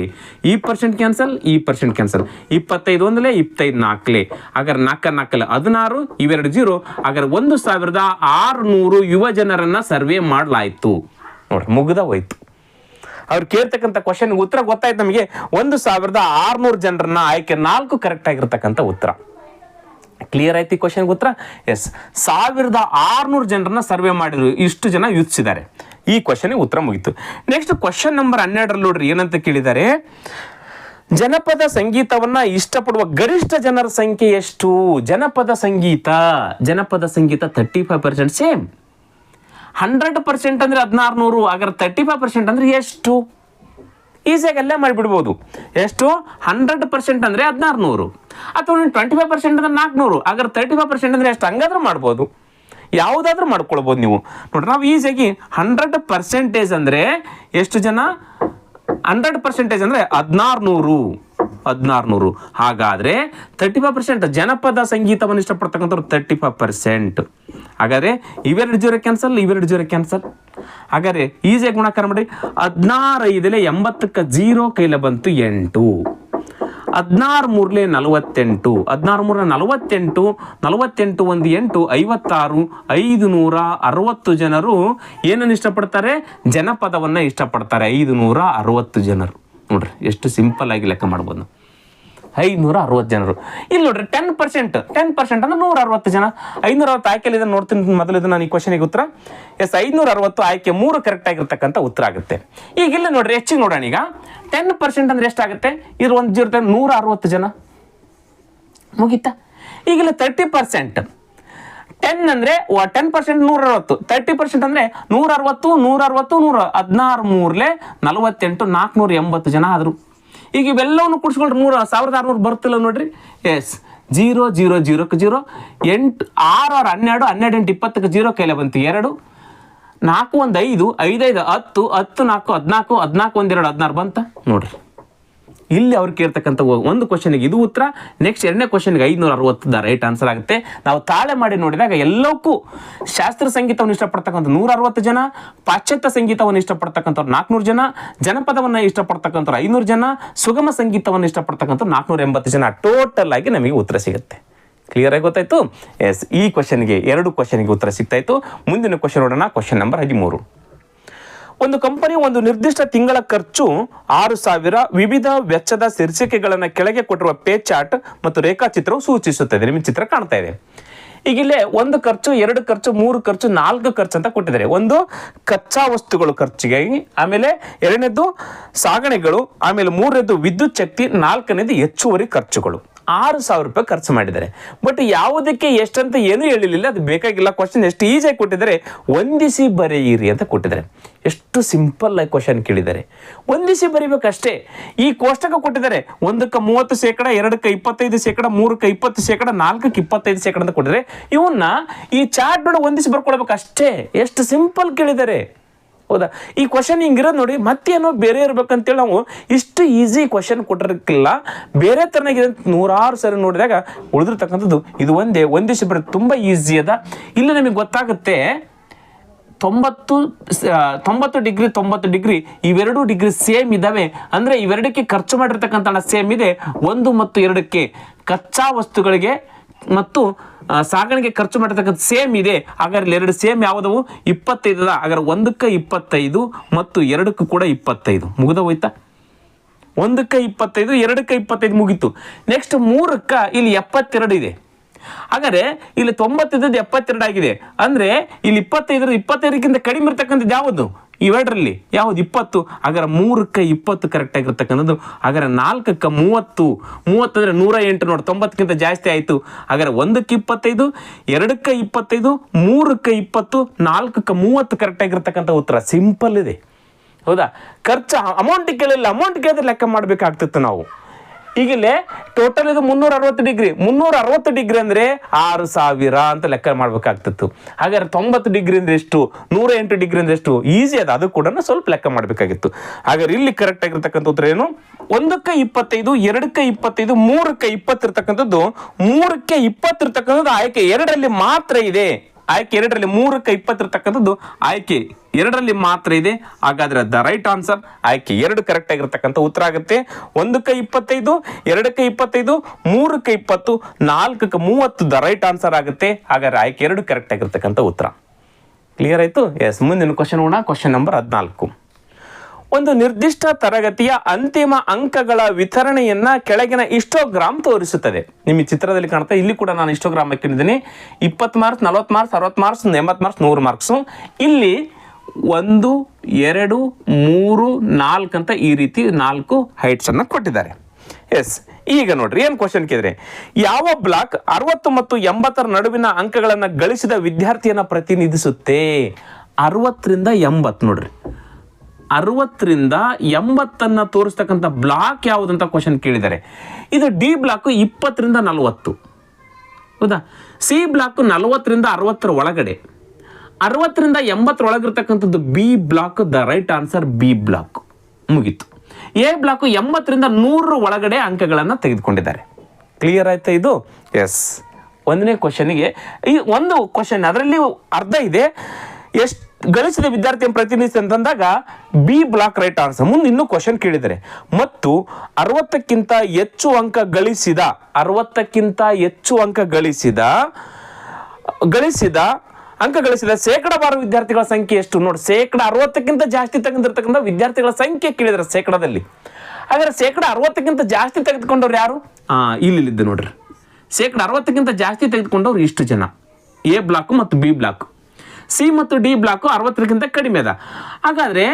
ಈ ಪರ್ಸೆಂಟ್ ಕ್ಯಾನ್ಸಲ್, ಈ ಪರ್ಸೆಂಟ್ ಕ್ಯಾನ್ಸಲ್. 25 ಒಂದಲೇ, 25 4ಲೇ, ಹಾಗಾದ್ರೆ 4 4 16, ಇವೆರಡು 0. ಹಾಗಾದ್ರೆ 1600 ಯುವ ಜನರನ್ನ ಸರ್ವೆ ಮಾಡಲಾಯಿತು. ನೋಡ್ರಿ, ಮುಗ್ದ ಹೋಯ್ತು. ಅವ್ರು ಕೇಳ್ತಕ್ಕಂಥ ಕ್ವಶನ್ ಉತ್ತರ ಗೊತ್ತಾಯ್ತು ನಮಗೆ. 1600 ಜನರನ್ನ ಆಯ್ಕೆ 4 ಕರೆಕ್ಟ್ ಆಗಿರ್ತಕ್ಕಂಥ ಉತ್ತರ. ಕ್ಲಿಯರ್ ಆಯ್ತು ಈ ಕ್ವಶನ್ಗೆ ಉತ್ತರ? ಎಸ್, 1600 ಜನರನ್ನ ಸರ್ವೆ ಮಾಡಿದ್ರು, ಇಷ್ಟು ಜನ ಯೂತ್ಸಿದ್ದಾರೆ. ಈ ಕ್ವಶನ್ಗೆ ಉತ್ತರ ಮುಗಿತು. ನೆಕ್ಸ್ಟ್ ಕ್ವಶನ್ ನಂಬರ್ 12 ನೋಡ್ರಿ, ಏನಂತ ಕೇಳಿದ್ದಾರೆ. ಜನಪದ ಸಂಗೀತವನ್ನ ಇಷ್ಟಪಡುವ ಗರಿಷ್ಠ ಜನರ ಸಂಖ್ಯೆ ಎಷ್ಟು? ಜನಪದ ಸಂಗೀತ 35%. ಸೇಮ್. 100% ಅಂದ್ರೆ 1600, ಹಾಗಾದ್ರೆ 35% ಅಂದ್ರೆ ಎಷ್ಟು? ಈಸಿಯಾಗಿ ಅಲ್ಲೇ ಮಾಡಿಬಿಡ್ಬೋದು. ಎಷ್ಟು? 100% ಅಂದ್ರೆ 1600, ಅಥವಾ 25% ಅಂದ್ರೆ 400, ಹಾಗಾದ್ರೆ 35% ಅಂದ್ರೆ ಎಷ್ಟು? ಹಂಗಾದ್ರೂ ಮಾಡ್ಬೋದು, ಯಾವುದಾದ್ರೂ ಮಾಡ್ಕೊಳ್ಬೋದು ನೀವು. ನೋಡ್ರಿ, ನಾವು ಈಸಿಯಾಗಿ 100% ಅಂದ್ರೆ ಎಷ್ಟು ಜನ? 100% ಅಂದ್ರೆ 1600. ಹಾಗಾದ್ರೆ 35% ಜನಪದ ಸಂಗೀತವನ್ನು ಇಷ್ಟಪಡ್ತಕ್ಕಂಥವ್ರು 35%. ಹಾಗಾದ್ರೆ ಇವೆರಡು 0 ಕ್ಯಾನ್ಸಲ್, ಇವೆರಡು 0 ಕ್ಯಾನ್ಸಲ್. ಹಾಗಾದ್ರೆ ಈಸಿಯಾಗಿ ಗುಣಾಕಾರ ಮಾಡಿ. 16 5 80ಕ್ಕೆ 0 ಕೈಲ ಬಂತು 8. 16 3 48, 16 48, 48 1 8, 56, 560 ಜನರು ಏನನ್ನು ಇಷ್ಟಪಡ್ತಾರೆ? ಜನಪದವನ್ನ ಇಷ್ಟಪಡ್ತಾರೆ. 560 ಜನರು. ನೋಡ್ರಿ, ಎಷ್ಟು ಸಿಂಪಲ್ ಆಗಿ ಲೆಕ್ಕ ಮಾಡ್ಬೋದು. 560 ಜನರು. ಇಲ್ಲಿ ನೋಡ್ರಿ, 10% ಅಂದ್ರೆ 160 ಜನ. 560 ಆಯ್ಕೆಯಲ್ಲಿ ಇದನ್ನು ನೋಡ್ತೀನಿ ಮೊದಲು. ಇದು ನಾನು ಈ ಕ್ವಶನಿಗೆ ಉತ್ತರ. ಎಸ್, 560 ಆಯ್ಕೆ 3 ಕರೆಕ್ಟ್ ಆಗಿರ್ತಕ್ಕಂಥ ಉತ್ತರ ಆಗುತ್ತೆ. ಈಗ ಇಲ್ಲಿ ನೋಡ್ರಿ, ಹೆಚ್ಚಿಗೆ ನೋಡೋಣ. ಈಗ 10% ಅಂದ್ರೆ ಎಷ್ಟಾಗುತ್ತೆ? ಇದು 160 ಜನ. ಮುಗೀತಾ? ಈಗಿಲ್ಲ 30%. 10 ಅಂದ್ರೆ 10% 160, 30% ಅಂದ್ರೆ 160 160 100, 16 3 48, 480 ಜನ ಆದ್ರು. ಈಗ ಇವೆಲ್ಲವನ್ನು ಕೂಡಿಸ್ಕೊಂಡ್ರೆ 1600 ಬರ್ತಿಲ್ಲ ನೋಡ್ರಿ. ಎಸ್, 0 0 0 0, 8 6 12, 12 8 20ಕ್ಕೆ 0 ಕೈಲ ಬಂತು 2, 4 1 5, 5 5 10, 10 4 14, 14 1 2 16 ಬಂತ ನೋಡ್ರಿ. ಇಲ್ಲಿ ಅವ್ರು ಕೇಳ್ತಕ್ಕಂಥ ಒಂದು ಕ್ವಶನ್ಗೆ ಇದು ಉತ್ತರ. ನೆಕ್ಸ್ಟ್ 2ನೇ ಕ್ವಶನ್ಗೆ 560 ರೈಟ್ ಆನ್ಸರ್ ಆಗುತ್ತೆ. ನಾವು ತಾಳೆ ಮಾಡಿ ನೋಡಿದಾಗ ಎಲ್ಲಕ್ಕೂ ಶಾಸ್ತ್ರೀಯ ಸಂಗೀತವನ್ನು ಇಷ್ಟಪಡ್ತಕ್ಕಂಥ 160 ಜನ, ಪಾಶ್ಚಾತ್ಯ ಸಂಗೀತವನ್ನು ಇಷ್ಟಪಡ್ತಕ್ಕಂಥವ್ರು 400 ಜನ, ಜನಪದವನ್ನು ಇಷ್ಟಪಡ್ತಕ್ಕಂಥವ್ರು 500 ಜನ, ಸುಗಮ ಸಂಗೀತವನ್ನು ಇಷ್ಟಪಡ್ತಕ್ಕಂಥ 480 ಜನ. ಟೋಟಲ್ ಆಗಿ ನಮಗೆ ಉತ್ತರ ಸಿಗುತ್ತೆ. ಕ್ಲಿಯರ್ ಆಗಿ ಗೊತ್ತಾಯ್ತು? ಎಸ್, ಈ ಕ್ವಶನ್ಗೆ 2 ಕ್ವಶನ್ಗೆ ಉತ್ತರ ಸಿಗ್ತಾಯಿತ್ತು. ಮುಂದಿನ ಕ್ವಶನ್ ನೋಡೋಣ. Question number 13. ಒಂದು ಕಂಪನಿ ಒಂದು ನಿರ್ದಿಷ್ಟ ತಿಂಗಳ ಖರ್ಚು 6000 ವಿವಿಧ ವೆಚ್ಚದ ಶೀರ್ಷಿಕೆಗಳನ್ನು ಕೆಳಗೆ ಕೊಟ್ಟಿರುವ ಪೇ ಚಾರ್ಟ್ ಮತ್ತು ರೇಖಾಚಿತ್ರವು ಸೂಚಿಸುತ್ತದೆ. ನಿಮಗೆ ಚಿತ್ರ ಕಾಣ್ತಾ ಇದೆ. ಈಗ ಇಲ್ಲೇ 1 ಖರ್ಚು 2 ಖರ್ಚು 3 ಖರ್ಚು 4 ಖರ್ಚು ಅಂತ ಕೊಟ್ಟಿದ್ದಾರೆ. ಒಂದು ಕಚ್ಚಾ ವಸ್ತುಗಳು ಖರ್ಚಿಗೆ, ಆಮೇಲೆ 2ನೇದು ಸಾಗಣೆಗಳು, ಆಮೇಲೆ 3ನೇದು ವಿದ್ಯುತ್ ಶಕ್ತಿ, 4ನೇದು ಹೆಚ್ಚುವರಿ ಖರ್ಚುಗಳು. 6,000 ರೂಪಾಯಿ ಖರ್ಚು ಮಾಡಿದ್ದಾರೆ. ಬಟ್ ಯಾವುದಕ್ಕೆ ಎಷ್ಟಂತ ಏನು ಹೇಳಿರಲಿಲ್ಲ, ಅದು ಬೇಕಾಗಿಲ್ಲ. ಕ್ವಶನ್ ಎಷ್ಟು ಈಸಿಯಾಗಿ ಕೊಟ್ಟಿದ್ದಾರೆ, ಹೊಂದಿಸಿ ಬರೆಯಿರಿ ಅಂತ ಕೊಟ್ಟಿದ್ದಾರೆ. ಎಷ್ಟು ಸಿಂಪಲ್ ಆಗಿ ಕ್ವಶನ್ ಕೇಳಿದ್ದಾರೆ, ಹೊಂದಿಸಿ ಬರೀಬೇಕಷ್ಟೇ. ಈ ಕೋಷ್ಟಕ ಕೊಟ್ಟಿದ್ದಾರೆ, 1ಕ್ಕೆ 30%, 2ಕ್ಕೆ 25%, 3ಕ್ಕೆ 20%, 4ಕ್ಕೆ 25% ಅಂತ ಕೊಟ್ಟಿದ್ದಾರೆ. ಇವನ್ನ ಈ ಚಾರ್ಟ್ ನೋಡಿ ಹೊಂದಿಸಿ ಬರ್ಕೊಳ್ಬೇಕು ಅಷ್ಟೇ. ಎಷ್ಟು ಸಿಂಪಲ್ ಕೇಳಿದ್ದಾರೆ, ಹೌದಾ? ಈ ಕ್ವಶನ್ ಹಿಂಗಿರೋದು ನೋಡಿ, ಮತ್ತೇನೋ ಬೇರೆ ಇರ್ಬೇಕಂತೇಳಿ ನಾವು ಇಷ್ಟು ಈಸಿ ಕ್ವಶನ್ ಕೊಟ್ಟಿರಕ್ಕಿಲ್ಲ. ಬೇರೆ ಥರನಾಗಿದೆ 100 ಸರಿ ನೋಡಿದಾಗ ಉಳಿದಿರ್ತಕ್ಕಂಥದ್ದು ಇದು ಒಂದೇ. ಹೊಂದಿಸಿ ಬರೋದು ತುಂಬ ಈಸಿ ಅದ. ಇಲ್ಲಿ ನಮಗೆ ಗೊತ್ತಾಗುತ್ತೆ 90 ಡಿಗ್ರಿ 90 ಡಿಗ್ರಿ ಇವೆರಡು ಡಿಗ್ರಿ ಸೇಮ್ ಇದ್ದಾವೆ. ಅಂದರೆ ಇವೆರಡಕ್ಕೆ ಖರ್ಚು ಮಾಡಿರ್ತಕ್ಕಂಥ ಹಣ ಸೇಮ್ ಇದೆ. 1 ಮತ್ತು 2ಕ್ಕೆ ಕಚ್ಚಾ ವಸ್ತುಗಳಿಗೆ ಮತ್ತು ಸಾಗಣೆಗೆ ಖರ್ಚು ಮಾಡಿರ್ತಕ್ಕಂಥ ಸೇಮ್ ಇದೆ. ಹಾಗಾದ್ರೆ 2 ಸೇಮ್ ಯಾವುದವು? 25 ಅದ. ಹಾಗಾದ್ರೆ 1ಕ್ಕೆ 25 ಮತ್ತು 2ಕ್ಕೂ ಕೂಡ 25 ಮುಗಿದ ಹೋಯ್ತಾ? 1ಕ್ಕೆ 25, 2ಕ್ಕೆ 25 ಮುಗೀತು. ನೆಕ್ಸ್ಟ್ 3ಕ್ಕೆ ಇಲ್ಲಿ 72 ಇದೆ. ಹಾಗಾದ್ರೆ ಇಲ್ಲಿ 90 ಇದ್ದದ್ದು 72 ಆಗಿದೆ. ಅಂದ್ರೆ ಇಲ್ಲಿ 25ಕ್ಕಿಂತ ಕಡಿಮೆ ಇರ್ತಕ್ಕಂಥದ್ದು ಯಾವುದು? ಇವೆರಡರಲ್ಲಿ ಯಾವುದು? 20. ಹಾಗಾದ್ರೆ 3ಕ್ಕೆ 20 ಕರೆಕ್ಟ್ ಆಗಿರ್ತಕ್ಕಂಥದ್ದು. ಹಾಗಾದ್ರೆ 4ಕ್ಕೆ 30 ಅಂದ್ರೆ 108 ನೋಡಿ, 90ಕ್ಕಿಂತ ಜಾಸ್ತಿ ಆಯಿತು. ಹಾಗಾದ್ರೆ 1ಕ್ಕೆ 25, 2ಕ್ಕೆ 25, 3ಕ್ಕೆ 20, 4ಕ್ಕೆ 30 ಕರೆಕ್ಟ್ ಆಗಿರ್ತಕ್ಕಂಥ ಉತ್ತರ. ಸಿಂಪಲ್ ಇದೆ, ಹೌದಾ? ಖರ್ಚು ಅಮೌಂಟ್ ಕೇಳಿಲ್ಲ, ಅಮೌಂಟ್ ಕೇಳಿದ್ರೆ ಲೆಕ್ಕ ಮಾಡಬೇಕಾಗ್ತಿತ್ತು ನಾವು. ಈಗಲೇ ಟೋಟಲ್ ಇದು 360 ಡಿಗ್ರಿ. 360 ಡಿಗ್ರಿ ಅಂದರೆ 6,000 ಅಂತ ಲೆಕ್ಕ ಮಾಡಬೇಕಾಗ್ತಿತ್ತು. ಹಾಗಾದ್ರೆ 90 ಡಿಗ್ರಿ ಅಂದ್ರೆ ಎಷ್ಟು? 108 ಡಿಗ್ರಿ ಅಂದ್ರೆ ಎಷ್ಟು? ಈಸಿ ಅದ, ಅದು ಕೂಡ ಸ್ವಲ್ಪ ಲೆಕ್ಕ ಮಾಡಬೇಕಾಗಿತ್ತು. ಹಾಗಾದ್ರೆ ಇಲ್ಲಿ ಕರೆಕ್ಟ್ ಆಗಿರ್ತಕ್ಕಂಥ ಉತ್ತರ ಏನು? 1ಕ್ಕೆ 25, 2ಕ್ಕೆ 25, 3ಕ್ಕೆ 20 ಇರ್ತಕ್ಕಂಥದ್ದು. 3ಕ್ಕೆ 20 ಇರ್ತಕ್ಕಂಥದ್ದು ಆಯ್ಕೆ 2ರಲ್ಲಿ ಮಾತ್ರ ಇದೆ. ಆಯ್ಕೆ 2ರಲ್ಲಿ 3ಕ್ಕೆ 20 ಇರ್ತಕ್ಕಂಥದ್ದು ಆಯ್ಕೆ 2ರಲ್ಲಿ ಮಾತ್ರ ಇದೆ. ಹಾಗಾದ್ರೆ ದ ರೈಟ್ ಆನ್ಸರ್ ಆಯ್ಕೆ 2 ಕರೆಕ್ಟ್ ಆಗಿರ್ತಕ್ಕಂಥ ಉತ್ತರ ಆಗುತ್ತೆ. 1ಕ್ಕೆ 25, 2ಕ್ಕೆ 25, 3ಕ್ಕೆ 20, 4ಕ್ಕೆ 30 ದ ರೈಟ್ ಆನ್ಸರ್ ಆಗುತ್ತೆ. ಹಾಗಾದ್ರೆ ಆಯ್ಕೆ 2 ಕರೆಕ್ಟ್ ಆಗಿರ್ತಕ್ಕಂಥ ಉತ್ತರ. ಕ್ಲಿಯರ್ ಆಯ್ತು? ಎಸ್, ಮುಂದಿನ ಕ್ವಶನ್ ನೋಡೋಣ. Question number 14. ಒಂದು ನಿರ್ದಿಷ್ಟ ತರಗತಿಯ ಅಂತಿಮ ಅಂಕಗಳ ವಿತರಣೆಯನ್ನ ಕೆಳಗಿನ ಹಿಸ್ಟೋಗ್ರಾಮ್ ತೋರಿಸುತ್ತದೆ. ನಿಮ್ಮ ಚಿತ್ರದಲ್ಲಿ ಕಾಣುತ್ತೆ. ಇಲ್ಲಿ ಕೂಡ ನಾನು ಹಿಸ್ಟೋಗ್ರಾಮ್ ಹಾಕಿದ್ದೀನಿ. 20 marks, 40 marks, 60 marks, 80 marks, 100 marks. ಇಲ್ಲಿ 1, 2, 3, 4 ಅಂತ ಈ ರೀತಿ 4 ಹೈಟ್ಸ್ ಅನ್ನ ಕೊಟ್ಟಿದ್ದಾರೆ. ಎಸ್, ಈಗ ನೋಡ್ರಿ ಏನು ಕ್ವಶನ್ ಕೇಳಿದ್ರೆ, ಯಾವ ಬ್ಲಾಕ್ 60 ಮತ್ತು 80 ನಡುವಿನ ಅಂಕಗಳನ್ನು ಗಳಿಸಿದ ವಿದ್ಯಾರ್ಥಿಯನ್ನ ಪ್ರತಿನಿಧಿಸುತ್ತೆ? 60ರಿಂದ 80 ನೋಡ್ರಿ, 60ರಿಂದ 80 ತೋರಿಸ್ತಕ್ಕಂಥ ಬ್ಲಾಕ್ ಯಾವುದಂತ ಕ್ವಶನ್ ಕೇಳಿದ್ದಾರೆ. ಇದು ಡಿ ಬ್ಲಾಕ್ 20ರಿಂದ 40, ಹೌದಾ? ಸಿ ಬ್ಲಾಕ್ 40ರಿಂದ 60 ಒಳಗಡೆ, 60ರಿಂದ 80 ಒಳಗಿರ್ತಕ್ಕಂಥದ್ದು B block. The right answer B block. ಮುಗೀತು. ಎ ಬ್ಲಾಕ್ 80ರಿಂದ 100 ಒಳಗಡೆ ಅಂಕಗಳನ್ನು ತೆಗೆದುಕೊಂಡಿದ್ದಾರೆ. ಕ್ಲಿಯರ್ ಆಯ್ತಾ ಇದು? ಎಸ್, ಒಂದನೇ ಕ್ವಶನ್ಗೆ ಈ ಒಂದು ಕ್ವಶನ್ ಅದರಲ್ಲಿ ಅರ್ಧ ಇದೆ. ಎಷ್ಟು ಗಳಿಸಿದ ವಿದ್ಯಾರ್ಥಿಯನ್ನು ಪ್ರತಿನಿಧಿಸಿ ಅಂತಂದಾಗ ಬಿ ಬ್ಲಾಕ್ ರೈಟ್ ಆನ್ಸರ್. ಮುಂದೆ ಇನ್ನೂ ಕ್ವಶನ್ ಕೇಳಿದರೆ, ಮತ್ತು 60ಕ್ಕಿಂತ ಹೆಚ್ಚು ಅಂಕ ಗಳಿಸಿದ 60ಕ್ಕಿಂತ ಹೆಚ್ಚು ಅಂಕ ಗಳಿಸಿದ ಶೇಕಡಾವಾರು ವಿದ್ಯಾರ್ಥಿಗಳ ಸಂಖ್ಯೆ ಎಷ್ಟು? ನೋಡಿ, 60ಕ್ಕಿಂತ ಜಾಸ್ತಿ ತೆಗೆದಿರ್ತಕ್ಕಂಥ ವಿದ್ಯಾರ್ಥಿಗಳ ಸಂಖ್ಯೆ ಕೇಳಿದರೆ ಶೇಕಡಾದಲ್ಲಿ. ಹಾಗಾದ್ರೆ 60ಕ್ಕಿಂತ ಜಾಸ್ತಿ ತೆಗೆದುಕೊಂಡವ್ರು ಯಾರು? ಇಲ್ಲಿದ್ದು ನೋಡ್ರಿ, 60ಕ್ಕಿಂತ ಜಾಸ್ತಿ ತೆಗೆದುಕೊಂಡವ್ರು ಇಷ್ಟು ಜನ. ಎ ಬ್ಲಾಕ್ ಮತ್ತು ಬಿ ಬ್ಲಾಕ್. ಸಿ ಮತ್ತು ಡಿ ಬ್ಲಾಕ್ 60ಕ್ಕಿಂತ ಕಡಿಮೆ ಅದ. ಹಾಗಾದ್ರೆ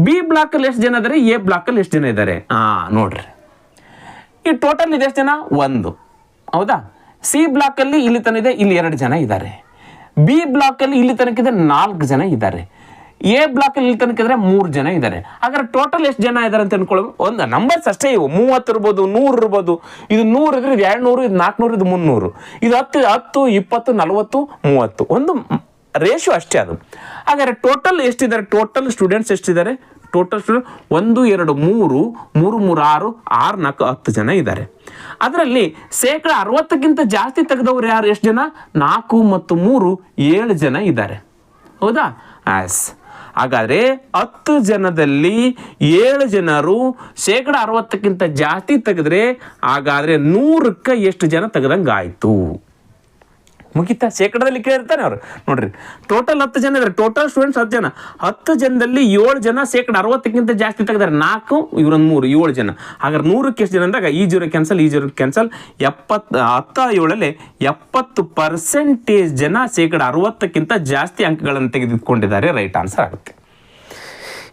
ಬಿ ಬ್ಲಾಕ್ ಅಲ್ಲಿ ಎಷ್ಟು ಜನ ಇದ್ದಾರೆ, ಎ ಬ್ಲಾಕ್ ಅಲ್ಲಿ ಎಷ್ಟು ಜನ ಇದ್ದಾರೆ? ನೋಡ್ರಿ, ಈ ಟೋಟಲ್ ಇದೆ ಎಷ್ಟು ಜನ? 1, ಹೌದಾ? ಸಿ ಬ್ಲಾಕ್ ಅಲ್ಲಿ ಇಲ್ಲಿ ತನಕ ಇದೆ, ಇಲ್ಲಿ 2 ಜನ ಇದ್ದಾರೆ. ಬಿ ಬ್ಲಾಕ್ ಅಲ್ಲಿ ಇಲ್ಲಿ ತನಕ ಇದೆ, 4 ಜನ ಇದ್ದಾರೆ. ಎ ಬ್ಲಾಕ್ ಅಲ್ಲಿ ಇಲ್ಲಿ ತನಕ ಇದ್ರೆ 3 ಜನ ಇದ್ದಾರೆ. ಹಾಗಾದ್ರೆ ಟೋಟಲ್ ಎಷ್ಟು ಜನ ಇದ್ದಾರೆ ಅಂತ ಅನ್ಕೊಳ್ಳೋ, ಒಂದು ನಂಬರ್ಸ್ ಅಷ್ಟೇ ಇವು. 30 ಇರ್ಬೋದು, 100 ಇರ್ಬೋದು. ಇದು 100 ಇದ್ರೆ ಇದು 200, ಇದು 400, ಇದು 300, ಇದು 10, 20, 40, 30. ಒಂದು ರೇಷಿಯೋ ಅಷ್ಟೇ ಅದು. ಹಾಗಾದ್ರೆ ಟೋಟಲ್ ಎಷ್ಟಿದ್ದಾರೆ? ಟೋಟಲ್ ಸ್ಟೂಡೆಂಟ್ಸ್ ಎಷ್ಟಿದ್ದಾರೆ? ಟೋಟಲ್ ಸ್ಟೂಡೆಂಟ್ 1, 2, 3, 3, 6, 6, 4, 10 ಜನ ಇದ್ದಾರೆ. ಅದರಲ್ಲಿ 60ಕ್ಕಿಂತ ಜಾಸ್ತಿ ತೆಗೆದವರು ಯಾರು? ಎಷ್ಟು ಜನ? 4 ಮತ್ತು 3, 7 ಜನ ಇದ್ದಾರೆ, ಹೌದಾ? ಹಾಗಾದ್ರೆ 10 ಜನದಲ್ಲಿ 7 ಜನರು 60ಕ್ಕಿಂತ ಜಾಸ್ತಿ ತೆಗೆದ್ರೆ ಹಾಗಾದ್ರೆ 100ಕ್ಕೆ ಎಷ್ಟು ಜನ ತೆಗೆದಂಗಾಯ್ತು? ಮುಗಿತಾ? ಶೇಕಡದಲ್ಲಿ ಕೇಳಿರ್ತಾನೆ ಅವ್ರು. ನೋಡ್ರಿ, ಟೋಟಲ್ 10 ಜನ ಇದ್ದಾರೆ, ಟೋಟಲ್ ಸ್ಟೂಡೆಂಟ್ಸ್ 10 ಜನ, 10 ಜನದಲ್ಲಿ 7 ಜನ ಶೇಕಡ 60ಕ್ಕಿಂತ ಜಾಸ್ತಿ ತೆಗೆದಾರೆ. 4 ಇವರೊಂದು 3 7 ಜನ. ಹಾಗಾದ್ರೆ 100ಕ್ಕೆ ಎಷ್ಟು ಜನ ಅಂದಾಗ ಈ 0 ಕ್ಯಾನ್ಸಲ್, ಈ 0 ಕ್ಯಾನ್ಸಲ್, 17ರಲ್ಲಿ 70% ಜನ ಶೇಕಡ 60ಕ್ಕಿಂತ ಜಾಸ್ತಿ ಅಂಕಗಳನ್ನು ತೆಗೆದುಕೊಂಡಿದ್ದಾರೆ. ರೈಟ್ ಆನ್ಸರ್ ಆಗುತ್ತೆ.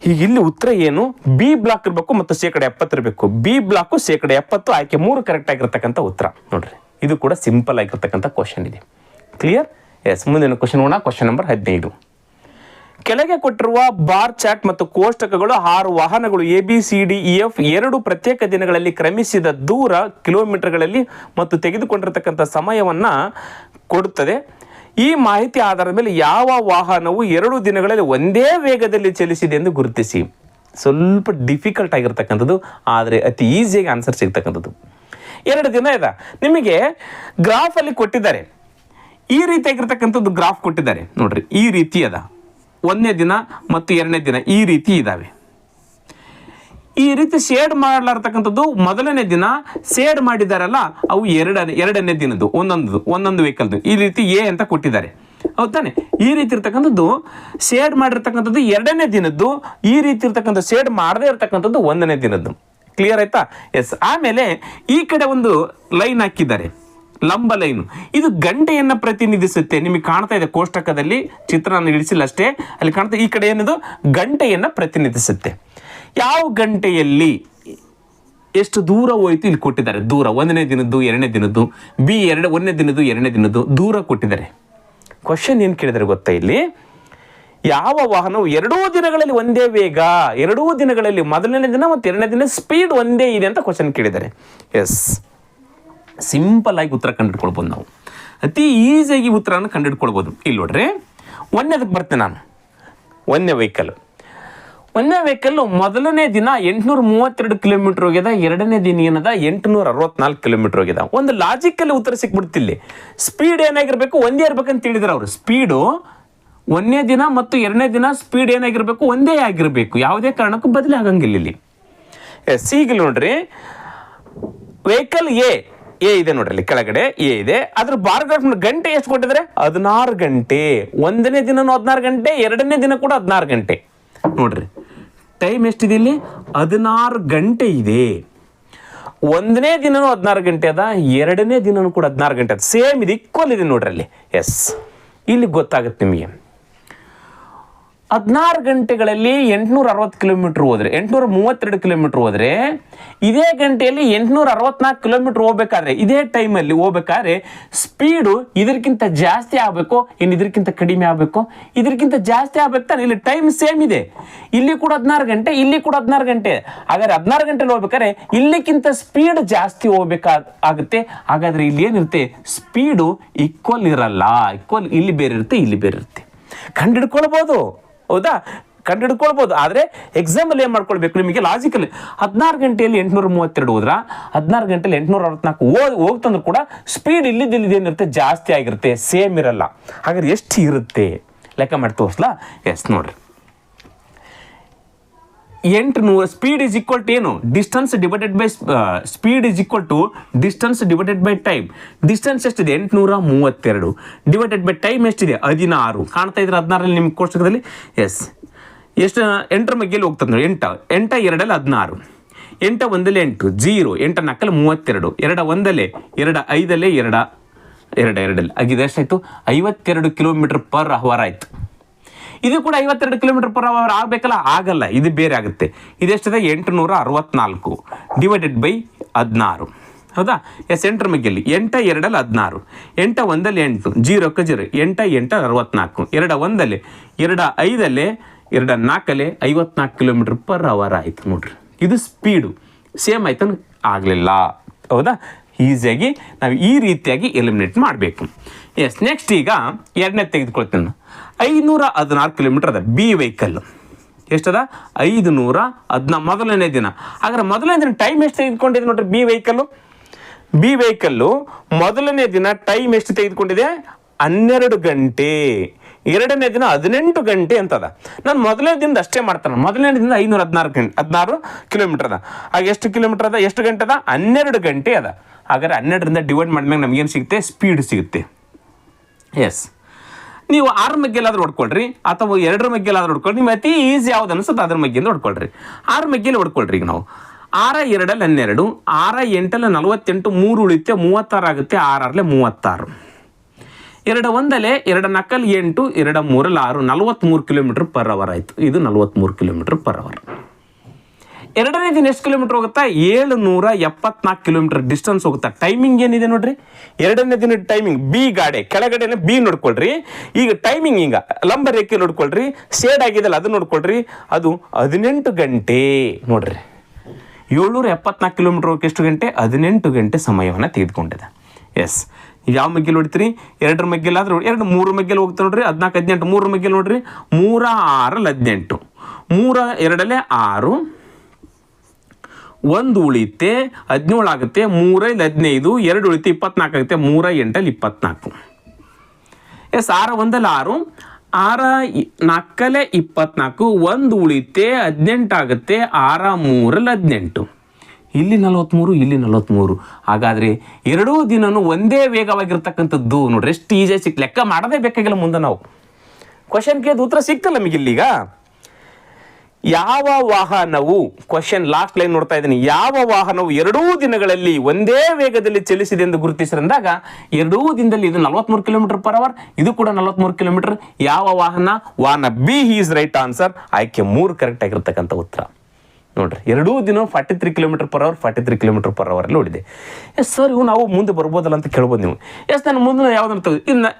ಈಗ ಇಲ್ಲಿ ಉತ್ತರ ಏನು? ಬಿ ಬ್ಲಾಕ್ ಇರಬೇಕು ಮತ್ತು ಶೇಕಡ 70 ಇರಬೇಕು. ಬಿ ಬ್ಲಾಕು ಶೇಕಡ 70, ಆಯ್ಕೆ 3 ಕರೆಕ್ಟ್ ಆಗಿರ್ತಕ್ಕಂಥ ಉತ್ತರ. ನೋಡ್ರಿ, ಇದು ಕೂಡ ಸಿಂಪಲ್ ಆಗಿರ್ತಕ್ಕಂಥ ಕ್ವಶನ್ ಇದೆ. ಕ್ಲಿಯರ್? ಎಸ್. ಮುಂದಿನ ಕ್ವಶನ್ ನೋಡೋಣ. Question number 15. ಕೆಳಗೆ ಕೊಟ್ಟಿರುವ ಬಾರ್ ಚಾರ್ಟ್ ಮತ್ತು ಕೋಷ್ಟಕಗಳು 6 ವಾಹನಗಳು ABCDEF 2 ಪ್ರತ್ಯೇಕ ದಿನಗಳಲ್ಲಿ ಕ್ರಮಿಸಿದ ದೂರ ಕಿಲೋಮೀಟರ್ಗಳಲ್ಲಿ ಮತ್ತು ತೆಗೆದುಕೊಂಡಿರತಕ್ಕಂಥ ಸಮಯವನ್ನ ಕೊಡುತ್ತದೆ. ಈ ಮಾಹಿತಿ ಆಧಾರದ ಮೇಲೆ ಯಾವ ವಾಹನವು 2 ದಿನಗಳಲ್ಲಿ ಒಂದೇ ವೇಗದಲ್ಲಿ ಚಲಿಸಿದೆ ಎಂದು ಗುರುತಿಸಿ. ಸ್ವಲ್ಪ ಡಿಫಿಕಲ್ಟ್ ಆಗಿರ್ತಕ್ಕಂಥದ್ದು, ಆದರೆ ಅತಿ ಈಸಿಯಾಗಿ ಆನ್ಸರ್ ಸಿಗ್ತಕ್ಕಂಥದ್ದು. 2 ದಿನ ಇದೆ, ನಿಮಗೆ ಗ್ರಾಫ್ ಅಲ್ಲಿ ಕೊಟ್ಟಿದ್ದಾರೆ. ಈ ರೀತಿಯಾಗಿರ್ತಕ್ಕಂಥದ್ದು ಗ್ರಾಫ್ ಕೊಟ್ಟಿದ್ದಾರೆ. ನೋಡ್ರಿ, ಈ ರೀತಿ ಅದ. 1ನೇ ದಿನ ಮತ್ತು 2ನೇ ದಿನ ಈ ರೀತಿ ಇದಾವೆ. ಈ ರೀತಿ ಶೇಡ್ ಮಾಡಲಾರ್ತಕ್ಕಂಥದ್ದು ಮೊದಲನೇ ದಿನ ಶೇಡ್ ಮಾಡಿದಾರಲ್ಲ, ಅವು ಎರಡನೇ ದಿನದ್ದು ಒಂದೊಂದು ವೆಹಿಕಲ್ದು ಈ ರೀತಿ ಎ ಅಂತ ಕೊಟ್ಟಿದ್ದಾರೆ. ಹೌದಾನೆ? ಈ ರೀತಿ ಇರ್ತಕ್ಕಂಥದ್ದು ಶೇಡ್ ಮಾಡಿರ್ತಕ್ಕಂಥದ್ದು 2ನೇ ದಿನದ್ದು, ಈ ರೀತಿ ಇರ್ತಕ್ಕಂಥ ಶೇಡ್ ಮಾಡದೇ ಇರ್ತಕ್ಕಂಥದ್ದು 1ನೇ ದಿನದ್ದು. ಕ್ಲಿಯರ್ ಆಯ್ತಾ? ಎಸ್. ಆಮೇಲೆ ಈ ಕಡೆ ಒಂದು ಲೈನ್ ಹಾಕಿದ್ದಾರೆ, ಲಂಬ ಲೈನು. ಇದು ಗಂಟೆಯನ್ನು ಪ್ರತಿನಿಧಿಸುತ್ತೆ. ನಿಮಗೆ ಕಾಣ್ತಾ ಇದೆ ಕೋಷ್ಟಕದಲ್ಲಿ, ಚಿತ್ರನ ಇಳಿಸಿಲ್ಲ ಅಷ್ಟೇ, ಅಲ್ಲಿ ಕಾಣ್ತಾ. ಈ ಕಡೆ ಏನದು ಗಂಟೆಯನ್ನು ಪ್ರತಿನಿಧಿಸುತ್ತೆ. ಯಾವ ಗಂಟೆಯಲ್ಲಿ ಎಷ್ಟು ದೂರ ಹೋಯ್ತು ಇಲ್ಲಿ ಕೊಟ್ಟಿದ್ದಾರೆ. ದೂರ 1ನೇ ದಿನದ್ದು 2ನೇ ದಿನದ್ದು, ಬಿ 1ನೇ ದಿನದ್ದು 2ನೇ ದಿನದ್ದು ದೂರ ಕೊಟ್ಟಿದ್ದಾರೆ. ಕ್ವಶನ್ ಏನು ಕೇಳಿದರೆ ಗೊತ್ತಾ? ಇಲ್ಲಿ ಯಾವ ವಾಹನವು 2 ದಿನಗಳಲ್ಲಿ ಒಂದೇ ವೇಗ, 2 ದಿನಗಳಲ್ಲಿ ಮೊದಲನೇ ದಿನ ಮತ್ತು 2ನೇ ದಿನ ಸ್ಪೀಡ್ ಒಂದೇ ಇದೆ ಅಂತ ಕ್ವಶನ್ ಕೇಳಿದ್ದಾರೆ. ಎಸ್. ಸಿಂಪಲ್ ಆಗಿ ಉತ್ತರ ಕಂಡುಹಿಡ್ಕೊಳ್ಬೋದು. ನಾವು ಅತಿ ಈಸಿಯಾಗಿ ಉತ್ತರನ ಕಂಡುಹಿಡ್ಕೊಳ್ಬೋದು. ಇಲ್ಲಿ ನೋಡ್ರಿ, 1ನೇದಕ್ಕೆ ಬರ್ತೇನೆ ನಾನು. 1ನೇ ವೆಹಿಕಲ್ ಮೊದಲನೇ ದಿನ 832 ಕಿಲೋಮೀಟರ್ ಹೋಗ್ಯದ, 2ನೇ ದಿನ ಏನದ 864 ಕಿಲೋಮೀಟರ್ ಹೋಗ್ಯದ. ಒಂದು ಲಾಜಿಕಲ್ಲಿ ಉತ್ತರ ಸಿಕ್ಬಿಡ್ತಿಲ್ಲಿ. ಸ್ಪೀಡ್ ಏನಾಗಿರ್ಬೇಕು? ಒಂದೇ ಇರ್ಬೇಕಂತ ಹೇಳಿದ್ರು ಅವರು. ಸ್ಪೀಡು 1ನೇ ದಿನ ಮತ್ತು 2ನೇ ದಿನ ಸ್ಪೀಡ್ ಏನಾಗಿರ್ಬೇಕು? ಒಂದೇ ಆಗಿರಬೇಕು, ಯಾವುದೇ ಕಾರಣಕ್ಕೂ ಬದಲಿ ಆಗಂಗಿಲ್ಲ ಇಲ್ಲಿ. ಎಸ್. ಈಗ ನೋಡ್ರಿ, ವೆಹಿಕಲ್ ಎ ಇದೆ ನೋಡ್ರಿ, ಅಲ್ಲಿ ಕೆಳಗಡೆ ಎ ಇದೆ. ಅದ್ರ ಬಾರ್ಗ್ರಾಫ್ ಗಂಟೆ ಎಷ್ಟು ಕೊಟ್ಟಿದ್ದಾರೆ? 16 ಗಂಟೆ. 1ನೇ ದಿನನೂ 16 ಗಂಟೆ, 2ನೇ ದಿನ ಕೂಡ 16 ಗಂಟೆ. ನೋಡ್ರಿ, ಟೈಮ್ ಎಷ್ಟಿದೆ ಇಲ್ಲಿ? 16 ಗಂಟೆ ಇದೆ. 1ನೇ ದಿನನೂ 16 ಗಂಟೆ ಅದ, 2ನೇ ದಿನನೂ ಕೂಡ 16 ಗಂಟೆ ಅದ. ಸೇಮ್ ಇದೆ, ಈಕ್ವಲ್ ಇದೆ ನೋಡ್ರಿ ಅಲ್ಲಿ. ಎಸ್. ಇಲ್ಲಿ ಗೊತ್ತಾಗುತ್ತೆ ನಿಮಗೆ. 16 ಗಂಟೆಗಳಲ್ಲಿ 860 ಕಿಲೋಮೀಟರ್ ಹೋದ್ರೆ, 832 ಕಿಲೋಮೀಟರ್ ಹೋದ್ರೆ, ಇದೇ ಗಂಟೆಯಲ್ಲಿ 864 ಕಿಲೋಮೀಟರ್ ಹೋಗ್ಬೇಕಾದ್ರೆ, ಇದೇ ಟೈಮಲ್ಲಿ ಹೋಗ್ಬೇಕಾದ್ರೆ ಸ್ಪೀಡು ಇದಕ್ಕಿಂತ ಜಾಸ್ತಿ ಆಗಬೇಕು, ಇನ್ನು ಇದಕ್ಕಿಂತ ಕಡಿಮೆ ಆಗಬೇಕು? ಇದಕ್ಕಿಂತ ಜಾಸ್ತಿ ಆಗ್ಬೇಕು ತಾನೆ. ಇಲ್ಲಿ ಟೈಮ್ ಸೇಮ್ ಇದೆ. ಇಲ್ಲಿ ಕೂಡ 16 ಗಂಟೆ, ಇಲ್ಲಿ ಕೂಡ 16 ಗಂಟೆ. ಹಾಗಾದ್ರೆ 16 ಗಂಟೆಲಿ ಹೋಗ್ಬೇಕಾದ್ರೆ ಇಲ್ಲಿಕ್ಕಿಂತ ಸ್ಪೀಡ್ ಜಾಸ್ತಿ ಹೋಗ್ಬೇಕಾಗುತ್ತೆ. ಹಾಗಾದ್ರೆ ಇಲ್ಲಿ ಏನಿರುತ್ತೆ? ಸ್ಪೀಡು ಈಕ್ವಲ್ ಇರಲ್ಲ. ಈಕ್ವಲ್ ಇಲ್ಲಿ ಬೇರೆ ಇರುತ್ತೆ, ಇಲ್ಲಿ ಬೇರೆ ಇರುತ್ತೆ. ಕಂಡುಹಿಡ್ಕೊಳ್ಬೋದು. ಹೌದಾ? ಕಂಡುಹಿಡ್ಕೊಳ್ಬೋದು. ಆದರೆ ಎಕ್ಸಾಂಪಲ್ ಏನು ಮಾಡ್ಕೊಳ್ಬೇಕು ನಿಮಗೆ? ಲಾಜಿಕಲ್ 16 ಗಂಟೆಯಲ್ಲಿ 832 ಹೋದ್ರ, 16 ಗಂಟೆಯಲ್ಲಿ 864 ಹೋಗ್ತಂದ್ರೂ ಕೂಡ ಸ್ಪೀಡ್ ಇಲ್ಲಿದ್ದೇನಿರುತ್ತೆ? ಜಾಸ್ತಿ ಆಗಿರುತ್ತೆ, ಸೇಮ್ ಇರಲ್ಲ. ಹಾಗಾದ್ರೆ ಎಷ್ಟು ಇರುತ್ತೆ ಲೆಕ್ಕ ಮಾಡಿ ತೋರಿಸ್ಲಾ? ಎಸ್. ನೋಡ್ರಿ, 800 ಸ್ಪೀಡ್ ಇಸ್ ಈಕ್ವಲ್ ಟು ಏನು? Distance divided by speed is equal to distance divided by time. Distance ಎಷ್ಟಿದೆ? 832 ಡಿವೈಡೆಡ್ ಬೈ ಟೈಮ್ ಎಷ್ಟಿದೆ? 16. ಕಾಣ್ತಾ ಇದ್ರೆ 16 ನಿಮ್ಮ ಕೋಷ್ಟಕದಲ್ಲಿ. ಎಸ್. ಎಷ್ಟು? 8ರ ಮಗ್ಗೆಯಲ್ಲಿ ಹೋಗ್ತದೆ ನೋಡಿ. 8 2ರಲ್ಲಿ 16, 8 1ದಲ್ಲಿ 8, 0, 8 4ಲ್ಲಿ 32, 2 1ದಲ್ಲಿ 2, 5ಲ್ಲಿ 2, 2 2ಲ್ಲಿ ಆಗಿದೆ. ಎಷ್ಟಾಯ್ತು? 52 ಕಿಲೋಮೀಟರ್ ಪರ್ ಅವರ್ ಆಯ್ತು. ಇದು ಕೂಡ 52 ಕಿಲೋಮೀಟರ್ ಪರ್ ಅವರ್ ಆಗಬೇಕಲ್ಲ? ಆಗಲ್ಲ, ಇದು ಬೇರೆ ಆಗುತ್ತೆ. ಇದೆಷ್ಟಿದೆ? 864 ಡಿವೈಡೆಡ್ ಬೈ 16. ಹೌದಾ? ಎಸ್. 8ರ ಮಗ್ಗೆಯಲ್ಲಿ 8 2ರಲ್ಲಿ 16, 8 1ದಲ್ಲಿ 8, 0 0, 8 8 64, 2 1ದಲ್ಲಿ 2, 5ಲ್ಲಿ 2, 4ಲ್ಲಿ 54 ಕಿಲೋಮೀಟರ್ ಪರ್ ಅವರ್ ಆಯಿತು. ನೋಡ್ರಿ, ಇದು ಸ್ಪೀಡು ಸೇಮ್ ಆಯ್ತು ಆಗಲಿಲ್ಲ. ಹೌದಾ? ಈಸಿಯಾಗಿ ನಾವು ಈ ರೀತಿಯಾಗಿ ಎಲಿಮಿನೇಟ್ ಮಾಡಬೇಕು. ಎಸ್. ನೆಕ್ಸ್ಟ್ ಈಗ 2ನೇ ತೆಗೆದುಕೊಳ್ತೀನಿ ನಾನು. 516 ಕಿಲೋಮೀಟರ್ ಅದ ಬಿ ವೆಹಿಕಲ್. ಎಷ್ಟದ? 510 ಮೊದಲನೇ ದಿನ. ಹಾಗಾದ್ರೆ ಮೊದಲನೇ ದಿನ ಟೈಮ್ ಎಷ್ಟು ತೆಗೆದುಕೊಂಡಿದೆ ನೋಡ್ರಿ ಬಿ ವೆಹಿಕಲ್ಲು? ಮೊದಲನೇ ದಿನ ಟೈಮ್ ಎಷ್ಟು ತೆಗೆದುಕೊಂಡಿದೆ? 12 ಗಂಟೆ. 2ನೇ ದಿನ 18 ಗಂಟೆ ಅಂತದ. ನಾನು ಮೊದಲನೇ ದಿನದ ಅಷ್ಟೇ ಮಾಡ್ತಾನೆ. ಮೊದಲನೇ ದಿನ 516 ಕಿಲೋಮೀಟರ್ ಅದ. ಆಗ ಎಷ್ಟು ಕಿಲೋಮೀಟರ್ ಅದ? ಎಷ್ಟು ಗಂಟೆ ಅದ? 12 ಗಂಟೆ ಅದ. ಹಾಗಾದ್ರೆ 12ರಿಂದ ಡಿವೈಡ್ ಮಾಡಿದ್ಮೇಲೆ ನಮಗೇನು ಸಿಗುತ್ತೆ? ಸ್ಪೀಡ್ ಸಿಗುತ್ತೆ. ಎಸ್, ನೀವು 6 ಮಗ್ಗೆಲಾದ್ರೂ ಹೊಡ್ಕೊಳ್ರಿ ಅಥವಾ 2 ಮಗ್ಗೆಲಾದ್ರೂ ಹೊಡ್ಕೊಳ್ರಿ. ನಿಮ್ಗೆ ಅತಿ ಈಸಿ ಯಾವ್ದು ಅನ್ಸುತ್ತೆ ಅದ್ರ ಮಗ್ಗೆಯಿಂದ ಹೊಡ್ಕೊಳ್ರಿ. 6 ಮಗ್ಗೆಲಿ ಹೊಡ್ಕೊಳ್ರಿ. ಈಗ ನಾವು 6 2 12, 6 8 48, 3 ಉಳಿತೆ 36 ಆಗುತ್ತೆ, 6 6 36, 2 1 2 4 8, 2 3 6, 43 ಕಿಲೋಮೀಟರ್ ಪರ್ ಅವರ್ ಆಯಿತು. ಇದು 43 ಕಿಲೋಮೀಟರ್ ಪರ್ ಅವರ್. ಎರಡನೇ ದಿನ ಎಷ್ಟು ಕಿಲೋಮೀಟರ್ ಹೋಗುತ್ತಾ? 774 ಕಿಲೋಮೀಟರ್ ಡಿಸ್ಟೆನ್ಸ್ ಹೋಗುತ್ತಾ. ಟೈಮಿಂಗ್ ಏನಿದೆ ನೋಡ್ರಿ, ಎರಡನೇ ದಿನದ ಟೈಮಿಂಗ್. ಬಿ ಗಾಡೆ ಕೆಳಗಡೆನೆ ಬಿ ನೋಡ್ಕೊಳ್ರಿ. ಈಗ ಟೈಮಿಂಗ್ ಈಗ ಲಂಬ ರೇಖೆ ನೋಡ್ಕೊಳ್ರಿ, ಶೇಡ್ ಆಗಿದೆಲ್ಲ ಅದು ನೋಡ್ಕೊಳ್ರಿ. ಅದು 18 ಗಂಟೆ ನೋಡ್ರಿ. 774 ಕಿಲೋಮೀಟರ್ ಹೋಗಕ್ಕೆ ಎಷ್ಟು ಗಂಟೆ? 18 ಗಂಟೆ ಸಮಯವನ್ನು ತೆಗೆದುಕೊಂಡಿದೆ. ಎಸ್, ಯಾವ ಮಗ್ಗೆಲ್ ಹೊಡಿತೀರಿ? 2 ಮಗ್ಗೆಲಾದ್ರೂ 2 3 ಮಗ್ಗೆಲ್ ಹೋಗ್ತಾ ನೋಡ್ರಿ. 14 18, 3 ಮಗ್ಗೆಲ್ ನೋಡ್ರಿ. 3 6 18, 3 2 6, 1 ಉಳಿತೆ 17 ಆಗುತ್ತೆ, 3 15, 2 ಉಳಿತೆ 24 ಆಗುತ್ತೆ, 3 8 24. ಎಸ್, 6 1 6, 6 4 24, 1 ಉಳಿತೆ 18 ಆಗುತ್ತೆ, 6 3 18. ಇಲ್ಲಿ 43, ಇಲ್ಲಿ 43. ಹಾಗಾದರೆ ಎರಡೂ ದಿನನೂ ಒಂದೇ ವೇಗವಾಗಿರ್ತಕ್ಕಂಥದ್ದು ನೋಡ್ರಿ. ಎಷ್ಟು ಈಜಿ ಸಿಕ್ ಲೆಕ್ಕ ಮಾಡೋದೇ ಬೇಕಾಗಿಲ್ಲ. ಮುಂದೆ ನಾವು ಕ್ವಶನ್ ಕೇಳಿದ ಉತ್ತರ ಸಿಕ್ತಲ್ಲ ನಮಗಿಲ್ಲೀಗ. ಯಾವ ವಾಹನವು, ಕ್ವಶನ್ ಲಾಸ್ಟ್ ಲೈನ್ ನೋಡ್ತಾ ಇದ್ದೀನಿ, ಯಾವ ವಾಹನವು ಎರಡೂ ದಿನಗಳಲ್ಲಿ ಒಂದೇ ವೇಗದಲ್ಲಿ ಚಲಿಸಿದೆ ಎಂದು ಗುರುತಿಸಿರಂದಾಗ ಎರಡೂ ದಿನದಲ್ಲಿ ಇದು 43 ಕಿಲೋಮೀಟರ್ ಪರ್ ಅವರ್, ಇದು ಕೂಡ 43 ಕಿಲೋಮೀಟರ್. ಯಾವ ವಾಹನ? ವಾಹನ ಬಿ ಈಸ್ ರೈಟ್ ಆನ್ಸರ್. ಆಯ್ಕೆ 3 ಕರೆಕ್ಟ್ ಆಗಿರ್ತಕ್ಕಂಥ ಉತ್ತರ ನೋಡ್ರಿ. ಎರಡೂ ದಿನ 43 kilometre per hour, 43 kilometre per hour ಅಲ್ಲಿ ಓಡಿದೆ. ಎಸ್ ಸರ್, ಇವು ನಾವು ಮುಂದೆ ಬರ್ಬೋದಲ್ಲ ಅಂತ ಕೇಳ್ಬೋದು ನೀವು. ಎಸ್, ನಾನು ಮುಂದೆ ಯಾವ್ದನ್ನ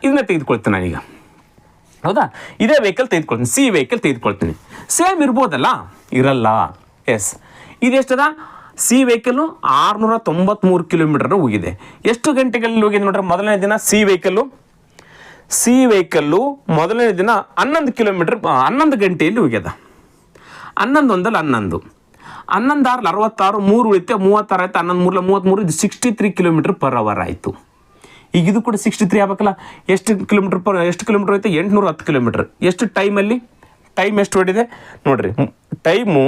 ಇದನ್ನ ತೆಗೆದುಕೊಳ್ತೀನಿ ನಾನೀಗ. ಹೌದಾ, ಇದೇ ವೆಹಿಕಲ್ ತೆಗೆದುಕೊಳ್ತೀನಿ, ಸಿ ವೆಹಿಕಲ್ ತೆಗೆದುಕೊಳ್ತೀನಿ. ಸೇಮ್ ಇರ್ಬೋದಲ್ಲ? ಇರಲ್ಲ. ಎಸ್, ಇದೆಷ್ಟದ? ಸಿ ವೆಹಿಕಲ್ಲು 693 ಕಿಲೋಮೀಟರ್ ಹೋಗಿದೆ. ಎಷ್ಟು ಗಂಟೆಗಳಲ್ಲಿ ಹೋಗಿದೆ ನೋಡ್ರಿ? ಮೊದಲನೇ ದಿನ ಸಿ ವೆಹಿಕಲ್ಲು ಮೊದಲನೇ ದಿನ 11 ಕಿಲೋಮೀಟರ್ 11 ಗಂಟೆಯಲ್ಲಿ ಹೋಗ್ಯದ. 11 1 11, 11 6 66, 3 ಉಳಿತೆ 36 ಆಯ್ತು, 11 3 33, ಇದು 63 ಕಿಲೋಮೀಟರ್ ಪರ್ ಅವರ್ ಆಯಿತು. ಈಗ ಇದು ಕೂಡ 63 ಆಗಬೇಕಲ್ಲ. ಎಷ್ಟು ಕಿಲೋಮೀಟರ್ ಹೋಯ್ತು? 810 ಕಿಲೋಮೀಟರ್. ಎಷ್ಟು ಟೈಮಲ್ಲಿ? ಟೈಮ್ ಎಷ್ಟು ಹೊಡಿದೆ ನೋಡ್ರಿ? ಟೈಮು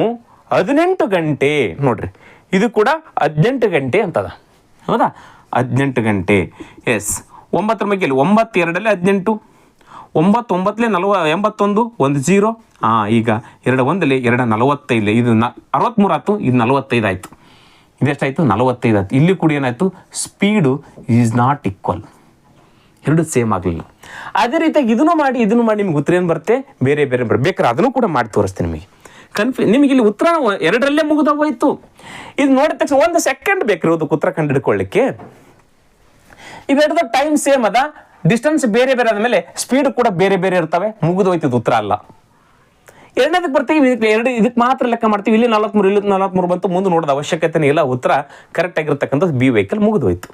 18 ಗಂಟೆ ನೋಡ್ರಿ. ಇದು ಕೂಡ 18 ಗಂಟೆ ಅಂತದ. ಹೌದಾ, 18 ಗಂಟೆ. ಎಸ್, 9 ಮಗ್ಗೆಯಲ್ಲಿ 9 2 18, 9 9 81, 1 0. ಈಗ 2 1 2 45, ಇದು 63 ಆಯ್ತು, ಇದು 45 ಆಯಿತು. ಇದೆಷ್ಟಾಯಿತು? 45 ಆಯ್ತು. ಇಲ್ಲಿ ಕೂಡ ಏನಾಯಿತು? ಸ್ಪೀಡು ಈಸ್ ನಾಟ್ ಈಕ್ವಲ್, ಎರಡು ಸೇಮ್ ಆಗಲಿಲ್ಲ. ಅದೇ ರೀತಿಯಾಗಿ ಇದನ್ನು ಮಾಡಿ ನಿಮ್ಗೆ ಉತ್ತರ ಏನು ಬರುತ್ತೆ? ಬೇರೆ ಬೇರೆ ಬೇಕಾದ್ರೆ ಅದನ್ನು ಕೂಡ ಮಾಡಿ ತೋರಿಸ್ತೀನಿ ನಿಮಗೆ. ನಿಮಗೆ ಇಲ್ಲಿ ಉತ್ತರ 2ರಲ್ಲೇ ಮುಗಿದೋಯ್ತು. ಇದು ನೋಡಿದ ತಕ್ಷಣ 1 ಸೆಕೆಂಡ್ ಬೇಕಿರೋದಕ್ಕೆ ಉತ್ತರ ಕಂಡುಹಿಡ್ಕೊಳ್ಳಿಕ್ಕೆ. ಇವೆರಡದ ಟೈಮ್ ಸೇಮ್ ಅದ, ಡಿಸ್ಟೆನ್ಸ್ ಬೇರೆ ಬೇರೆ ಆದಮೇಲೆ ಸ್ಪೀಡ್ ಕೂಡ ಬೇರೆ ಬೇರೆ ಇರ್ತವೆ. ಮುಗಿದೋಯ್ತದ ಉತ್ತರ ಅಲ್ಲ. ಎರಡನೇದಕ್ಕೆ ಬರ್ತೀವಿ, ಇದಕ್ಕೆ ಮಾತ್ರ ಲೆಕ್ಕ ಮಾಡ್ತೀವಿ. ಇಲ್ಲಿ 43, ಇಲ್ಲಿ 43 ಬಂತು. ಮುಂದೆ ನೋಡೋದು ಅವಶ್ಯಕತೆನೇ ಇಲ್ಲ. ಉತ್ತರ ಕರೆಕ್ಟ್ ಆಗಿರ್ತಕ್ಕಂಥದ್ದು ಬಿ ವೆಹಿಕಲ್. ಮುಗಿದೋಯ್ತು.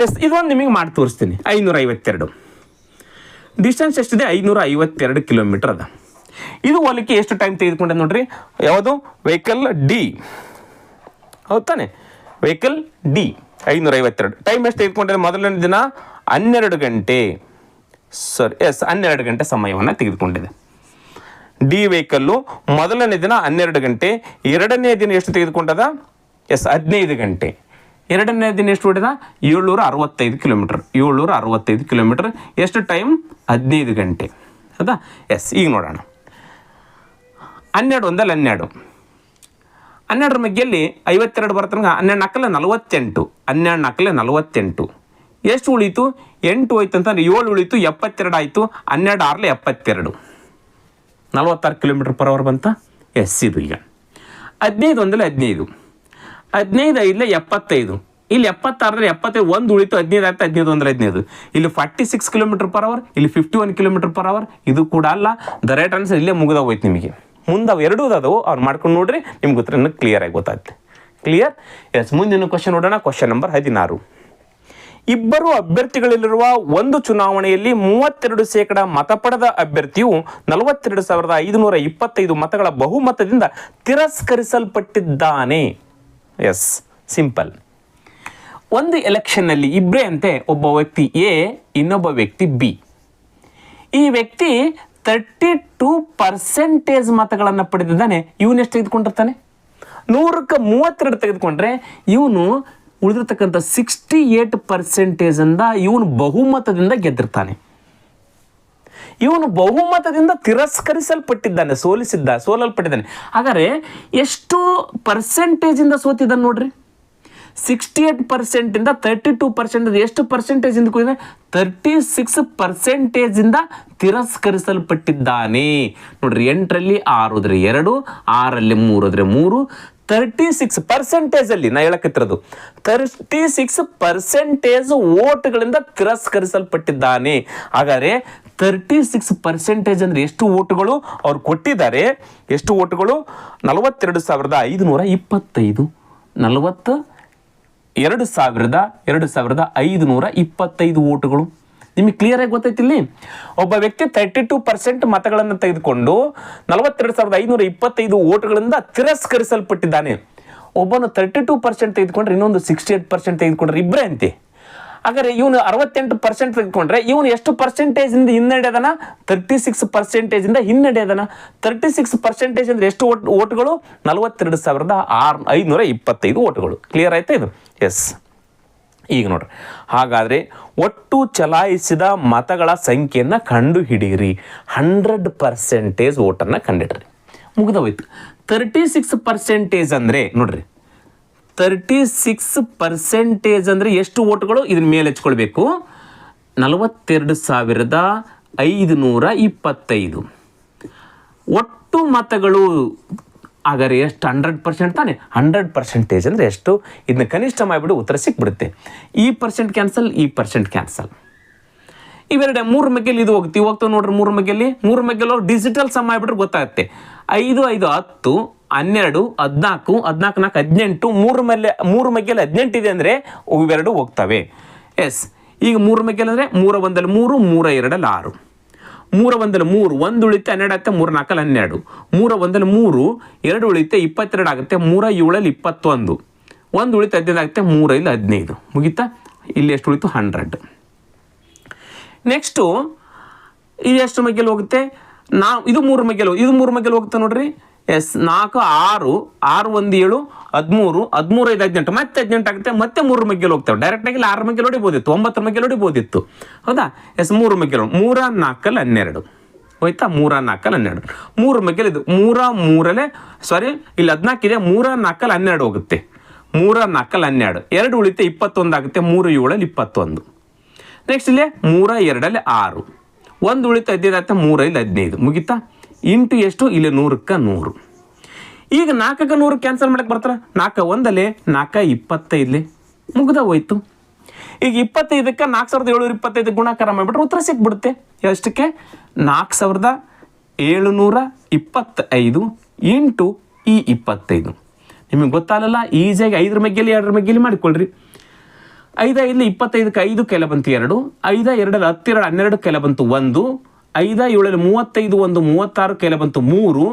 ಎಸ್, ಇದೊಂದು ನಿಮಗೆ ಮಾಡಿ ತೋರಿಸ್ತೀನಿ. 552 ಡಿಸ್ಟೆನ್ಸ್ ಎಷ್ಟಿದೆ? 552 ಕಿಲೋಮೀಟರ್ ಅದ. ಇದು ಹೋಲಿಕೆ ಎಷ್ಟು ಟೈಮ್ ತೆಗೆದುಕೊಂಡೆ ನೋಡ್ರಿ? ಯಾವುದು? Vehicle D. ಹೌದು ತಾನೆ? Vehicle D 552. ಟೈಮ್ ಎಷ್ಟು ತೆಗೆದುಕೊಂಡ್ರೆ? ಮೊದಲನೇ ದಿನ 12 ಗಂಟೆ. ಸರಿ, ಎಸ್, 12 ಗಂಟೆ ಸಮಯವನ್ನು ತೆಗೆದುಕೊಂಡಿದೆ. ಡಿ ವೆಹಿಕಲ್ಲು ಮೊದಲನೇ ದಿನ 12 ಗಂಟೆ. ಎರಡನೇ ದಿನ ಎಷ್ಟು ತೆಗೆದುಕೊಂಡದ? ಎಸ್, 15 ಗಂಟೆ. ಎರಡನೇ ದಿನ ಎಷ್ಟು ಹೊಡೆದ? 765 ಕಿಲೋಮೀಟರ್. 765 ಕಿಲೋಮೀಟರ್. ಎಷ್ಟು ಟೈಮ್? 15 ಗಂಟೆ. ಹೌದಾ? ಎಸ್, ಈಗ ನೋಡೋಣ. 12 1 12, 12 ಮಗ್ಗೆಯಲ್ಲಿ 52 ಬರ್ತಂಗ. 12 4 48, 12 4 48. ಎಷ್ಟು ಉಳೀತು? 8 ಹೋಯ್ತು ಅಂತಂದ್ರೆ 7 ಉಳೀತು, 72 ಆಯಿತು. 12 6 72, 46 ಕಿಲೋಮೀಟರ್ ಪರ್ ಅವರ್ ಬಂತ. ಎಸ್, ಇದು ಈಗ 15 1 15, 15 5 75, ಇಲ್ಲಿ 76 75, 1 ಉಳಿತು, 15 ಆಯ್ತು, 15 1 15. ಇಲ್ಲಿ 46 ಕಿಲೋಮೀಟರ್ ಪರ್ ಅವರ್, ಇಲ್ಲಿ 51 ಕಿಲೋಮೀಟರ್ ಪರ್ ಅವರ್. ಇದು ಕೂಡ ಅಲ್ಲ. ದ ರೈಟ್ ಆನ್ಸರ್ ಇಲ್ಲೇ ಮುಗಿದೋಯ್ತು ನಿಮಗೆ. ಮುಂದೆ ಅವು ಎರಡೂ ಅದವು, ಅವ್ರು ಮಾಡ್ಕೊಂಡು ನೋಡ್ರಿ, ನಿಮ್ಗೆ ಉತ್ತರ ಕ್ಲಿಯರ್ ಆಗಿ ಗೊತ್ತಾಗುತ್ತೆ. ಕ್ಲಿಯರ್? ಎಸ್, ಮುಂದಿನ ಕ್ವಶನ್ ನೋಡೋಣ. Question number 16. ಇಬ್ಬರು ಅಭ್ಯರ್ಥಿಗಳಲ್ಲಿರುವ ಒಂದು ಚುನಾವಣೆಯಲ್ಲಿ 32% ಮತ ಪಡೆದ ಅಭ್ಯರ್ಥಿಯು 42,525 ಮತಗಳ ಬಹುಮತದಿಂದ ತಿರಸ್ಕರಿಸಲ್ಪಟ್ಟಿದ್ದಾನೆ. S, simple. ಒಂದು ಎಲೆಕ್ಷನ್ನಲ್ಲಿ ಇಬ್ಬರೇ ಅಂತೆ, ಒಬ್ಬ ವ್ಯಕ್ತಿ ಎ, ಇನ್ನೊಬ್ಬ ವ್ಯಕ್ತಿ ಬಿ. ಈ ವ್ಯಕ್ತಿ 32% ಮತಗಳನ್ನು ಪಡೆದಿದ್ದಾನೆ. ಇವನೆಷ್ಟು ತೆಗೆದುಕೊಂಡಿರ್ತಾನೆ? 100ಕ್ಕೆ 32 ತೆಗೆದುಕೊಂಡ್ರೆ ಇವನು ಉಳಿದಿರ್ತಕ್ಕಂಥ 68% ಇವನು ಬಹುಮತದಿಂದ ಗೆದ್ದಿರ್ತಾನೆ. ಇವನು ಬಹುಮತದಿಂದ ತಿರಸ್ಕರಿಸಲ್ಪಟ್ಟಿದ್ದಾನೆ, ಸೋಲಲ್ಪಟ್ಟಿದ್ದಾನೆ. ಹಾಗಾದರೆ ಎಷ್ಟು ಪರ್ಸೆಂಟೇಜಿಂದ ಸೋತಿದ್ದಾನೆ ನೋಡ್ರಿ. 68%ಇಂದ 32%, ಎಷ್ಟು ಪರ್ಸೆಂಟೇಜಿಂದ ಕೂಡಿದೆ? 36%ಇಂದ ತಿರಸ್ಕರಿಸಲ್ಪಟ್ಟಿದ್ದಾನೆ. ನೋಡ್ರಿ, 8ರಲ್ಲಿ 6 ಹೋದ್ರೆ 2, 6ರಲ್ಲಿ 3 ಹೋದ್ರೆ 3, 36% ನಾ ಹೇಳಕತ್ತಿರೋದು 36% ಓಟ್ಗಳಿಂದ ತಿರಸ್ಕರಿಸಲ್ಪಟ್ಟಿದ್ದಾನೆ. ಹಾಗಾದರೆ 36% ಅಂದ್ರೆ ಎಷ್ಟು ಓಟುಗಳು ಅವ್ರು ಕೊಟ್ಟಿದ್ದಾರೆ? ಎಷ್ಟು ಓಟುಗಳು? 42,525. 42,525 ಓಟುಗಳು. ನಿಮಗೆ ಕ್ಲಿಯರ್ ಆಗಿ ಗೊತ್ತೈತಿ ಇಲ್ಲಿ. ಒಬ್ಬ ವ್ಯಕ್ತಿ 32% ಮತಗಳನ್ನು ತೆಗೆದುಕೊಂಡು 42,525 ಓಟುಗಳಿಂದ ತಿರಸ್ಕರಿಸಲ್ಪಟ್ಟಿದ್ದಾನೆ. ಒಬ್ಬನು 32% ತೆಗೆದುಕೊಂಡ್ರೆ, ಇನ್ನೊಂದು 68% ತೆಗೆದುಕೊಂಡ್ರೆ ಇಬ್ಬರೇ ಅಂತೆ. ಹಾಗಾದ್ರೆ ಇವನು 68% ತೆಗೆದುಕೊಂಡ್ರೆ ಇವನು ಎಷ್ಟು ಪರ್ಸೆಂಟೇಜಿಂದ ಹಿನ್ನಡೆಯದನ? 36%ಇಂದ ಹಿನ್ನಡೆಯದನ. 36% ಅಂದ್ರೆ ಎಷ್ಟು ಓಟುಗಳು? 42,525 ಓಟುಗಳು. ಕ್ಲಿಯರ್ ಆಯ್ತಾ ಇದು? ಎಸ್. ಈಗ ನೋಡ್ರಿ, ಹಾಗಾದರೆ ಒಟ್ಟು ಚಲಾಯಿಸಿದ ಮತಗಳ ಸಂಖ್ಯೆಯನ್ನು ಕಂಡುಹಿಡಿಯಿರಿ. 100% ಓಟನ್ನು ಕಂಡುಹಿಡ್ರಿ. ಮುಗಿದೋಯ್ತು. 36% ಅಂದರೆ ನೋಡ್ರಿ, 36% ಅಂದರೆ ಎಷ್ಟು ಓಟುಗಳು? ಇದನ್ನ ಮೇಲೆ ಹಚ್ಕೊಳ್ಬೇಕು. 42,525 ಒಟ್ಟು ಮತಗಳು. ಹಾಗಾದ್ರೆ ಎಷ್ಟು? 100% ತಾನೆ. 100% ಅಂದರೆ ಎಷ್ಟು? ಇದನ್ನ ಕನಿಷ್ಠ ಮಾಡಿಬಿಡು, ಉತ್ತರ ಸಿಕ್ಬಿಡುತ್ತೆ. ಈ ಪರ್ಸೆಂಟ್ ಕ್ಯಾನ್ಸಲ್, ಈ ಪರ್ಸೆಂಟ್ ಕ್ಯಾನ್ಸಲ್. ಇವೆರಡೆ 3 ಮಗ್ಗೆಲ್ಲಿ ಇದು ಹೋಗ್ತಾವೆ ನೋಡ್ರಿ. 3 ಮಗ್ಗೆಲ್ಲಿ ಡಿಜಿಟಲ್ ಸಮ್ ಮಾಡಿಬಿಟ್ರೆ ಗೊತ್ತಾಗುತ್ತೆ. 5, 5, 10, 12, 14, 14, 18, 3 ಮಗ್ಗೆಲ್ಲಿ 18 ಇದೆ ಅಂದರೆ ಇವೆರಡು ಹೋಗ್ತವೆ. ಎಸ್. ಈಗ 3 ಮಗ್ಗೆಲ್ಲಿ ಅಂದರೆ 3 1 3, 3 2 6, 3 1 3, 1 ಉಳಿತೆ 12 ಆಗುತ್ತೆ, 3 4 12, 3 1 3, 2 ಉಳಿತೆ 22 ಆಗುತ್ತೆ, 3 7 21, 1 ಉಳಿತೆ 15 ಆಗುತ್ತೆ, 3 5 15. ಮುಗಿತಾ? ಇಲ್ಲಿ ಎಷ್ಟು ಉಳಿತು? 100. ನೆಕ್ಸ್ಟು ಇದು ಎಷ್ಟು ಮಗ್ಗೆಲ್ಲಿ ಹೋಗುತ್ತೆ? ಇದು 3 ಮಗ್ಗೆಲ್ಲಿ ಹೋಗುತ್ತೆ ನೋಡ್ರಿ. ಎಸ್. 4 6, 6 1 7, 13, 13 5 18, ಮತ್ತೆ 18 ಆಗುತ್ತೆ, ಮತ್ತೆ 3 ಮಗ್ಗೆಲ್ಲಿ ಹೋಗ್ತವೆ. ಡೈರೆಕ್ಟಾಗಿ 6 ಮಗ್ಗೆಲ್ಲಿ ಹೊಡಿಬೋದಿತ್ತು, 9 ಮಗ್ಗೆಲ್ಲಿ ಹೊಡಿಬೋದಿತ್ತು. ಹೌದಾ? ಎಸ್. 3 ಮಗ್ಗೆಲ್ಲಿ 3 4 12 ಹೋಯ್ತಾ? 3 4 12, 3 ಮಗ್ಗೆಲ್ಲಿ ಇದು 3 3 ಸಾರಿ, ಇಲ್ಲಿ 14 ಇದೆ, 3 4 12 ಹೋಗುತ್ತೆ, 3 4 12, 2 ಉಳಿತೆ 21 ಆಗುತ್ತೆ, 3 7 21. ನೆಕ್ಸ್ಟ್ ಇಲ್ಲಿ 3 2 6, 1 ಉಳಿತೆ 15 ಆಗುತ್ತೆ, 3 5 15. ಮುಗಿತಾ? ಇಂಟು ಎಷ್ಟು? ಇಲ್ಲಿ 100ಕ್ಕೆ 100. ಈಗ 4ಕ್ಕೆ 100 ಕ್ಯಾನ್ಸಲ್ ಮಾಡಕ್ಕೆ ಬರ್ತಾರೆ. 4 1 4 25 ಮುಗ್ದ ಹೋಯ್ತು. ಈಗ 25ಕ್ಕೆ 4725 ಗುಣಾಕಾರ ಮಾಡಿಬಿಟ್ರೆ ಉತ್ತರ ಸಿಕ್ಬಿಡುತ್ತೆ. ಎಷ್ಟಕ್ಕೆ? 4725 ಇಂಟು ಈ 25. ನಿಮಗೆ ಗೊತ್ತಾಗಲ್ಲ, ಈಸಿಯಾಗಿ 5 ಮಗ್ಗೆಲಿ 2 ಮಗ್ಗೆಲಿ ಮಾಡಿಕೊಳ್ಳ್ರಿ. 5 5 25ಕ್ಕೆ 5 ಕೆಲ ಬಂತು 2, 5 2 10 12 ಕೆಲ ಬಂತು 1, 5 7 35 1 36 ಕೆಲ ಬಂತು 3,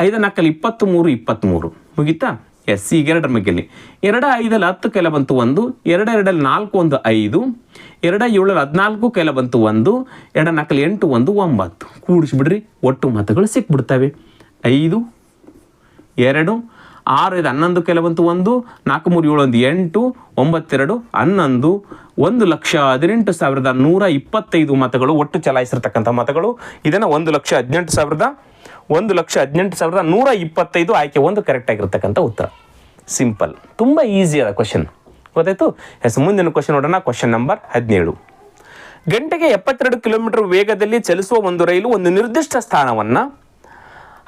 5 4 23 23. ಮುಗಿತಾ? ಎಸ್. ಈಗ 2 ಮಗ್ಗೆಲಿ 2 5 10 ಕೆಲ ಬಂತು 1, 2 2 4 1 5, 2 7 14 ಕೆಲ ಬಂತು 1, 2 4 8 1 9. ಕೂಡಿಸ್ಬಿಡ್ರಿ, ಒಟ್ಟು ಮತಗಳು ಸಿಕ್ಬಿಡ್ತವೆ. 5 2 6 5 11 ಕೆಲ ಬಂತು 1, 4 3 7 1 8, 9 2 11, 1,18,125 ಮತಗಳು ಒಟ್ಟು ಚಲಾಯಿಸಿರ್ತಕ್ಕಂಥ ಮತಗಳು. ಇದನ್ನು 1,18,125 ಆಯ್ಕೆ 1 ಕರೆಕ್ಟ್ ಆಗಿರ್ತಕ್ಕಂಥ ಉತ್ತರ. ಸಿಂಪಲ್, ತುಂಬ ಈಸಿ ಅದ ಕ್ವಶನ್. ಗೊತ್ತಾಯ್ತು? ಎಸ್. ಮುಂದಿನ ಕ್ವಶನ್ ನೋಡೋಣ. Question number 17. ಗಂಟೆಗೆ 72 ಕಿಲೋಮೀಟರ್ ವೇಗದಲ್ಲಿ ಚಲಿಸುವ ಒಂದು ರೈಲು ಒಂದು ನಿರ್ದಿಷ್ಟ ಸ್ಥಾನವನ್ನು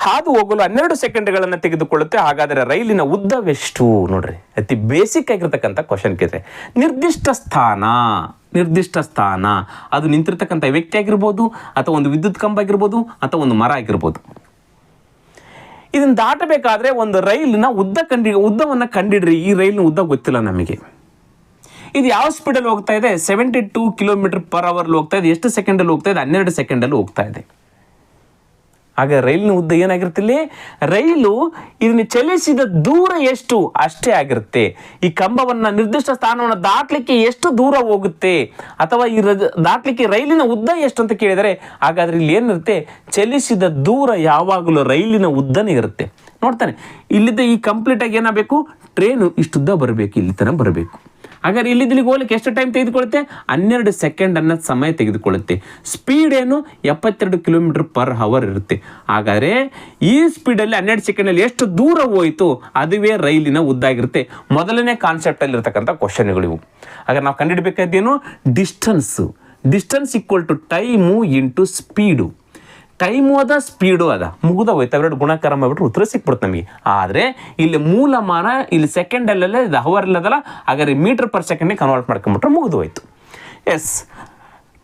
ಹಾದು ಹೋಗಲು 12 ಸೆಕೆಂಡ್ಗಳನ್ನು ತೆಗೆದುಕೊಳ್ಳುತ್ತೆ. ಹಾಗಾದರೆ ರೈಲಿನ ಉದ್ದವೆಷ್ಟು? ನೋಡ್ರಿ, ಅತಿ ಬೇಸಿಕ್ ಆಗಿರ್ತಕ್ಕಂಥ ಕ್ವಶನ್ ಕೇಳಿದ್ರೆ, ನಿರ್ದಿಷ್ಟ ಸ್ಥಾನ ಅದು ನಿಂತಿರ್ತಕ್ಕಂಥ ವ್ಯಕ್ತಿ ಆಗಿರ್ಬೋದು, ಅಥವಾ ಒಂದು ವಿದ್ಯುತ್ ಕಂಬ ಆಗಿರ್ಬೋದು, ಅಥವಾ ಒಂದು ಮರ ಆಗಿರ್ಬೋದು. ಇದನ್ನು ದಾಟಬೇಕಾದ್ರೆ ಒಂದು ರೈಲಿನ ಉದ್ದವನ್ನು ಕಂಡಿಡ್ರಿ. ಈ ರೈಲಿನ ಉದ್ದ ಗೊತ್ತಿಲ್ಲ ನಮಗೆ. ಇದು ಯಾವ ಸ್ಪೀಡಲ್ಲಿ ಹೋಗ್ತಾ ಇದೆ? 72 km/h ಹೋಗ್ತಾ ಇದೆ. ಎಷ್ಟು ಸೆಕೆಂಡಲ್ಲಿ ಹೋಗ್ತಾ ಇದೆ? 12 ಸೆಕೆಂಡಲ್ಲಿ ಹೋಗ್ತಾ ಇದೆ. ಆಗ ರೈಲಿನ ಉದ್ದ ಏನಾಗಿರುತ್ತೆ? ರೈಲು ಇದನ್ನು ಚಲಿಸಿದ ದೂರ ಎಷ್ಟು ಅಷ್ಟೇ ಆಗಿರುತ್ತೆ. ಈ ಕಂಬವನ್ನು ನಿರ್ದಿಷ್ಟ ಸ್ಥಾನವನ್ನು ದಾಟಲಿಕ್ಕೆ ಎಷ್ಟು ದೂರ ಹೋಗುತ್ತೆ, ಅಥವಾ ಈ ದಾಟಲಿಕ್ಕೆ ರೈಲಿನ ಉದ್ದ ಎಷ್ಟು ಅಂತ ಕೇಳಿದರೆ, ಹಾಗಾದ್ರೆ ಇಲ್ಲಿ ಏನಿರುತ್ತೆ? ಚಲಿಸಿದ ದೂರ ಯಾವಾಗಲೂ ರೈಲಿನ ಉದ್ದನೇ ಇರುತ್ತೆ. ನೋಡ್ತಾನೆ, ಇಲ್ಲಿದ್ದ ಈ ಕಂಪ್ಲೀಟಾಗಿ ಏನಾಗಬೇಕು? ಟ್ರೈನು ಇಷ್ಟುದ್ದ ಬರಬೇಕು, ಇಲ್ಲಿ ತನಕ ಬರಬೇಕು. ಹಾಗಾದ್ರೆ ಇಲ್ಲಿಗೆ ಹೋಗ್ಲಿಕ್ಕೆ ಎಷ್ಟು ಟೈಮ್ ತೆಗೆದುಕೊಳ್ಳುತ್ತೆ? 12 ಸೆಕೆಂಡ್ ಅನ್ನೋದು ಸಮಯ ತೆಗೆದುಕೊಳ್ಳುತ್ತೆ. ಸ್ಪೀಡ್ ಏನು? 72 km/h ಇರುತ್ತೆ. ಹಾಗಾದರೆ ಈ ಸ್ಪೀಡಲ್ಲಿ 12 ಸೆಕೆಂಡಲ್ಲಿ ಎಷ್ಟು ದೂರ ಹೋಯಿತು ಅದುವೇ ರೈಲಿನ ಉದ್ದ ಆಗಿರುತ್ತೆ. ಮೊದಲನೇ ಕಾನ್ಸೆಪ್ಟಲ್ಲಿ ಇರ್ತಕ್ಕಂಥ ಕ್ವಶನ್ಗಳು ಇವು. ಹಾಗಾದ್ರೆ ನಾವು ಕಂಡುಹಿಡಬೇಕಾದ್ದೇನು? Distance equal to time into speed. Time ಅದ, ಸ್ಪೀಡು ಅದ, ಮುಗಿದ ಹೋಯ್ತು. ಅವೆರಡು ಗುಣಾಕಾರ ಮಾಡಿಬಿಟ್ರೆ ಉತ್ತರ ಸಿಕ್ಬಿಡುತ್ತೆ ನಮಗೆ. ಆದರೆ ಇಲ್ಲಿ ಮೂಲಮಾನ ಇಲ್ಲಿ ಸೆಕೆಂಡಲ್ಲೇ ಇದು ಅವರ್ ಇಲ್ಲದಲ್ಲ, ಹಾಗಾದ್ರೆ ಮೀಟರ್/ಸೆಕೆಂಡಿಗೆ ಕನ್ವರ್ಟ್ ಮಾಡ್ಕೊಂಬಿಟ್ರೆ ಮುಗಿದು ಹೋಯ್ತು. ಎಸ್,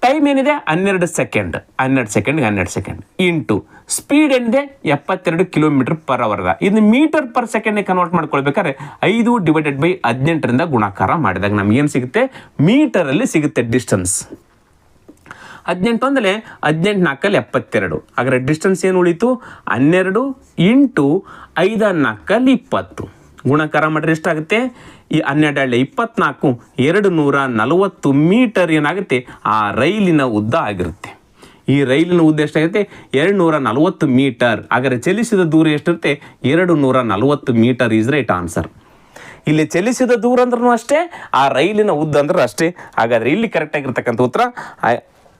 ಟೈಮ್ ಏನಿದೆ 12 ಸೆಕೆಂಡ್, 12 ಸೆಕೆಂಡ್ ಇಂಟು ಸ್ಪೀಡ್ ಏನಿದೆ 72 km/h. ಇದು ಮೀಟರ್/ಸೆಕೆಂಡಿಗೆ ಕನ್ವರ್ಟ್ ಮಾಡ್ಕೊಳ್ಬೇಕಾದ್ರೆ 5/18ರಿಂದ ಗುಣಾಕಾರ ಮಾಡಿದಾಗ ನಮ್ಗೆ ಏನು ಸಿಗುತ್ತೆ? ಮೀಟರಲ್ಲಿ ಸಿಗುತ್ತೆ ಡಿಸ್ಟೆನ್ಸ್. 18 ಅಂದರೆ 18 4 72. ಹಾಗಾದ್ರೆ ಡಿಸ್ಟೆನ್ಸ್ ಏನು ಉಳಿತು? 12 ಇಂಟು 5 4 20. ಗುಣಾಕಾರ ಮಾಡಿದ್ರೆ ಎಷ್ಟಾಗುತ್ತೆ? ಈ 12 24, 240 ಮೀಟರ್ ಏನಾಗುತ್ತೆ? ಆ ರೈಲಿನ ಉದ್ದ ಆಗಿರುತ್ತೆ. ಈ ರೈಲಿನ ಉದ್ದ ಎಷ್ಟಾಗುತ್ತೆ? 240 ಮೀಟರ್. ಹಾಗಾದ್ರೆ ಚಲಿಸಿದ ದೂರ ಎಷ್ಟಿರುತ್ತೆ? 240 ಮೀಟರ್ ಈಸ್ ರೈಟ್ ಆನ್ಸರ್. ಇಲ್ಲಿ ಚಲಿಸಿದ ದೂರ ಅಂದ್ರೂ ಅಷ್ಟೇ, ಆ ರೈಲಿನ ಉದ್ದ ಅಂದ್ರೂ ಅಷ್ಟೇ. ಹಾಗಾದ್ರೆ ಇಲ್ಲಿ ಕರೆಕ್ಟ್ ಆಗಿರ್ತಕ್ಕಂಥ ಉತ್ತರ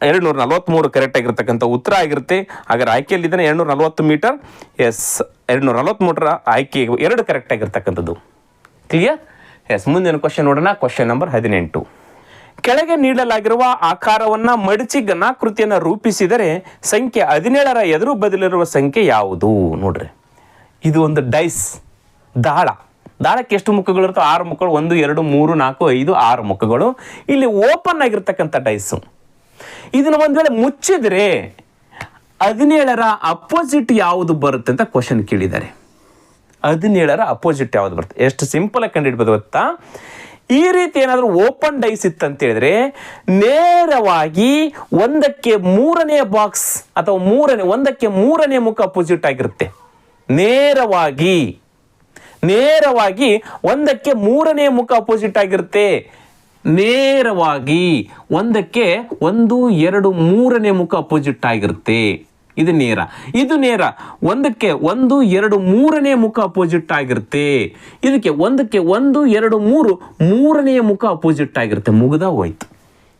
243 ಕರೆಕ್ಟ್ ಆಗಿರ್ತಕ್ಕಂಥ ಉತ್ತರ ಆಗಿರುತ್ತೆ. ಹಾಗಾದ್ರೆ ಆಯ್ಕೆಯಲ್ಲಿದ್ದಾನೆ 240 ಮೀಟರ್. ಎಸ್, 243 ಆಯ್ಕೆ 2 ಕರೆಕ್ಟ್ ಆಗಿರ್ತಕ್ಕಂಥದ್ದು. ಕ್ಲಿಯರ್? ಎಸ್, ಮುಂದಿನ ಕ್ವಶನ್ ನೋಡೋಣ. Question number 18. ಕೆಳಗೆ ನೀಡಲಾಗಿರುವ ಆಕಾರವನ್ನು ಮಡಚಿ ಘನಾಕೃತಿಯನ್ನು ರೂಪಿಸಿದರೆ ಸಂಖ್ಯೆ 17ರ ಎದುರು ಬದಲಿರುವ ಸಂಖ್ಯೆ ಯಾವುದು? ನೋಡ್ರಿ, ಇದು ಒಂದು ಡೈಸ್, ದಾಳಕ್ಕೆ ಎಷ್ಟು ಮುಖಗಳಿರ್ತವೆ? 6 ಮುಖಗಳು. 1 2 3 4 5 6 ಮುಖಗಳು. ಇಲ್ಲಿ ಓಪನ್ ಆಗಿರ್ತಕ್ಕಂಥ ಡೈಸು. ಇದನ್ನು ಒಂದು ವೇಳೆ ಮುಚ್ಚಿದ್ರೆ 17ರ ಅಪೋಸಿಟ್ ಯಾವುದು ಬರುತ್ತೆ ಅಂತ ಕ್ವಶನ್ ಕೇಳಿದ್ದಾರೆ. 17ರ ಅಪೋಸಿಟ್ ಯಾವುದು ಬರುತ್ತೆ? ಎಷ್ಟು ಸಿಂಪಲ್ ಆಗಿ ಕಂಡುಹಿಡ್ಬೋದು ಗೊತ್ತಾ? ಈ ರೀತಿ ಏನಾದರೂ ಓಪನ್ ಡೈಸ್ ಇತ್ತಂತ ಹೇಳಿದ್ರೆ ನೇರವಾಗಿ 1ಕ್ಕೆ 3ನೇ ಬಾಕ್ಸ್ ಅಥವಾ 1ಕ್ಕೆ 3ನೇ ಮುಖ ಅಪೋಸಿಟ್ ಆಗಿರುತ್ತೆ. ನೇರವಾಗಿ 1ಕ್ಕೆ 3ನೇ ಮುಖ ಅಪೋಸಿಟ್ ಆಗಿರುತ್ತೆ. ನೇರವಾಗಿ 1ಕ್ಕೆ 1 2 3ನೇ ಮುಖ ಅಪೋಸಿಟ್ ಆಗಿರುತ್ತೆ. ಇದು ನೇರ. 1ಕ್ಕೆ 1 2 3ನೇ ಮುಖ ಅಪೋಸಿಟ್ ಆಗಿರುತ್ತೆ. ಇದಕ್ಕೆ 1ಕ್ಕೆ 1 2 3 3ನೇ ಮುಖ ಅಪೋಸಿಟ್ ಆಗಿರುತ್ತೆ. ಮುಗಿದ ಹೋಯ್ತು.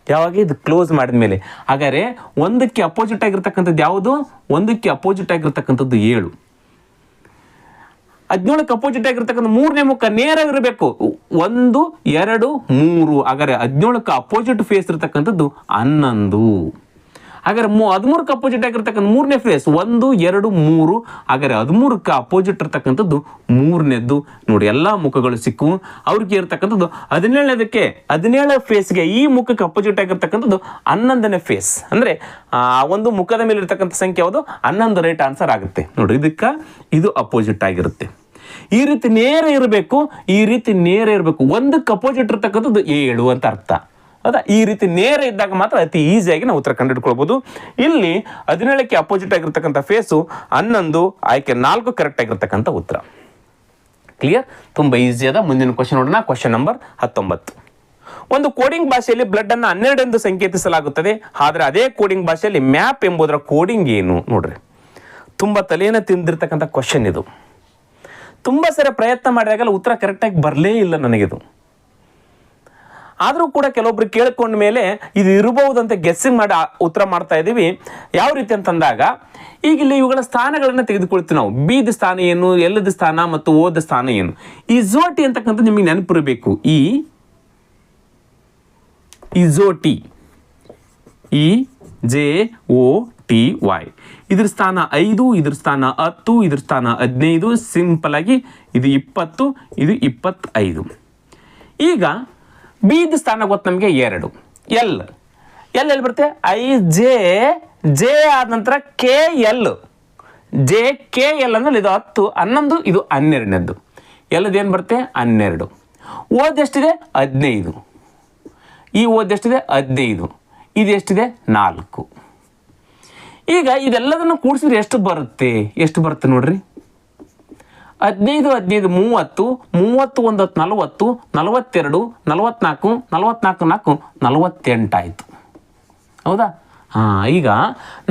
ಯಾವಾಗ? ಇದು ಕ್ಲೋಸ್ ಮಾಡಿದ ಮೇಲೆ. ಹಾಗಾದರೆ 1ಕ್ಕೆ ಅಪೋಸಿಟ್ ಆಗಿರ್ತಕ್ಕಂಥದ್ದು ಯಾವುದು? 1ಕ್ಕೆ ಅಪೋಸಿಟ್ ಆಗಿರ್ತಕ್ಕಂಥದ್ದು 7. 17ಕ್ಕೆ ಅಪೋಸಿಟ್ ಆಗಿರ್ತಕ್ಕಂಥ 3ನೇ ಮುಖ ನೇರ ಇರಬೇಕು. 1 2 3. ಹಾಗಾದ್ರೆ 17ಕ್ಕೆ ಅಪೋಸಿಟ್ ಫೇಸ್ ಇರ್ತಕ್ಕಂಥದ್ದು 11. ಹಾಗಾದ್ರೆ 13ಕ್ಕೆ ಅಪೋಸಿಟ್ ಆಗಿರ್ತಕ್ಕಂಥ 3ನೇ ಫೇಸ್ 1 2 3. ಹಾಗಾದ್ರೆ 13ಕ್ಕೆ ಅಪೋಸಿಟ್ ಇರ್ತಕ್ಕಂಥದ್ದು 3ನೇದ್ದು. ನೋಡಿ, ಎಲ್ಲ ಮುಖಗಳು ಸಿಕ್ಕು. ಅವ್ರಿಗೆ ಇರ್ತಕ್ಕಂಥದ್ದು 17 ಫೇಸ್ಗೆ ಈ ಮುಖಕ್ಕೆ ಅಪೋಸಿಟ್ ಆಗಿರ್ತಕ್ಕಂಥದ್ದು 11ನೇ ಫೇಸ್. ಅಂದರೆ ಒಂದು ಮುಖದ ಮೇಲೆ ಇರ್ತಕ್ಕಂಥ ಸಂಖ್ಯೆ ಯಾವುದು? 11 ರೈಟ್ ಆನ್ಸರ್ ಆಗುತ್ತೆ. ನೋಡಿ, ಇದಕ್ಕೆ ಇದು ಅಪೋಸಿಟ್ ಆಗಿರುತ್ತೆ. ಈ ರೀತಿ ನೇರ ಇರಬೇಕು. 1ಕ್ಕೆ ಅಪೋಸಿಟ್ ಇರ್ತಕ್ಕಂಥದ್ದು 7 ಅಂತ ಅರ್ಥ. ಹೌದಾ? ಈ ರೀತಿ ನೇರ ಇದ್ದಾಗ ಮಾತ್ರ ಅತಿ ಈಸಿಯಾಗಿ ನಾವು ಉತ್ತರ ಕಂಡುಹಿಡ್ಕೊಳ್ಬೋದು. ಇಲ್ಲಿ 17ಕ್ಕೆ ಅಪೋಸಿಟ್ ಆಗಿರ್ತಕ್ಕಂಥ ಫೇಸು 11, ಆಯ್ಕೆ 4 ಕರೆಕ್ಟ್ ಆಗಿರ್ತಕ್ಕಂಥ ಉತ್ತರ. ಕ್ಲಿಯರ್? ತುಂಬ ಈಸಿ ಅದ. ಮುಂದಿನ ಕ್ವಶನ್ ನೋಡೋಣ. Question number 19. ಒಂದು ಕೋಡಿಂಗ್ ಭಾಷೆಯಲ್ಲಿ ಬ್ಲಡ್ ಅನ್ನು 12 ಎಂದು ಸಂಕೇತಿಸಲಾಗುತ್ತದೆ. ಆದರೆ ಅದೇ ಕೋಡಿಂಗ್ ಭಾಷೆಯಲ್ಲಿ ಮ್ಯಾಪ್ ಎಂಬುದರ ಕೋಡಿಂಗ್ ಏನು? ನೋಡ್ರಿ, ತುಂಬ ತಲೆಯನ್ನು ತಿಂದಿರ್ತಕ್ಕಂಥ ಕ್ವಶನ್ ಇದು. ತುಂಬ ಸರಿ ಪ್ರಯತ್ನ ಮಾಡಿದಾಗಲ್ಲ ಉತ್ತರ ಕರೆಕ್ಟಾಗಿ ಬರಲೇ ಇಲ್ಲ ನನಗಿದು. ಆದರೂ ಕೂಡ ಕೆಲವೊಬ್ರು ಕೇಳ್ಕೊಂಡ ಮೇಲೆ ಇದು ಇರಬಹುದಂತ ಗೆಸ್ಸಿಂಗ್ ಮಾಡಿ ಉತ್ತರ ಮಾಡ್ತಾ ಇದ್ದೀವಿ. ಯಾವ ರೀತಿ ಅಂತಂದಾಗ, ಈಗ ಇಲ್ಲಿ ಇವುಗಳ ಸ್ಥಾನಗಳನ್ನು ತೆಗೆದುಕೊಳ್ತೀವಿ ನಾವು. ಬಿದ ಸ್ಥಾನ ಏನು, ಎಲ್ಲದ ಸ್ಥಾನ ಮತ್ತು ಓದ ಸ್ಥಾನ ಏನು. ಇಜೋಟಿ ಅಂತಕ್ಕಂಥ ನಿಮಗೆ ನೆನಪಿರಬೇಕು. ಇಜೋಟಿ, EJOTY. ಇದ್ರ ಸ್ಥಾನ 5, ಇದ್ರ ಸ್ಥಾನ 10, ಇದ್ರ ಸ್ಥಾನ 15. ಸಿಂಪಲ್ ಆಗಿ ಇದು 20, ಇದು 25. ಈಗ ಬಿದ ಸ್ಥಾನ ಗೊತ್ತು ನಮಗೆ 2. ಎಲ್ ಬರುತ್ತೆ? IJ ಆದ ನಂತರ KL. JKL ಅಂದ್ರೆ ಇದು 10, 11, ಇದು 12ನೇದ್ದು. ಎಲ್ಲದು ಏನು ಬರುತ್ತೆ? 12. ಓದ್ ಎಷ್ಟಿದೆ? 15. ಈ ಓದ್ ಎಷ್ಟಿದೆ? 15. ಇದು ಎಷ್ಟಿದೆ? 4. ಈಗ ಇದೆಲ್ಲದನ್ನು ಕೂಡಿಸಿದ್ರೆ ಎಷ್ಟು ಬರುತ್ತೆ ನೋಡ್ರಿ. 15 15 30, 30 1 40, 42 44 44 4 48 ಆಯಿತು. ಹೌದಾ? ಈಗ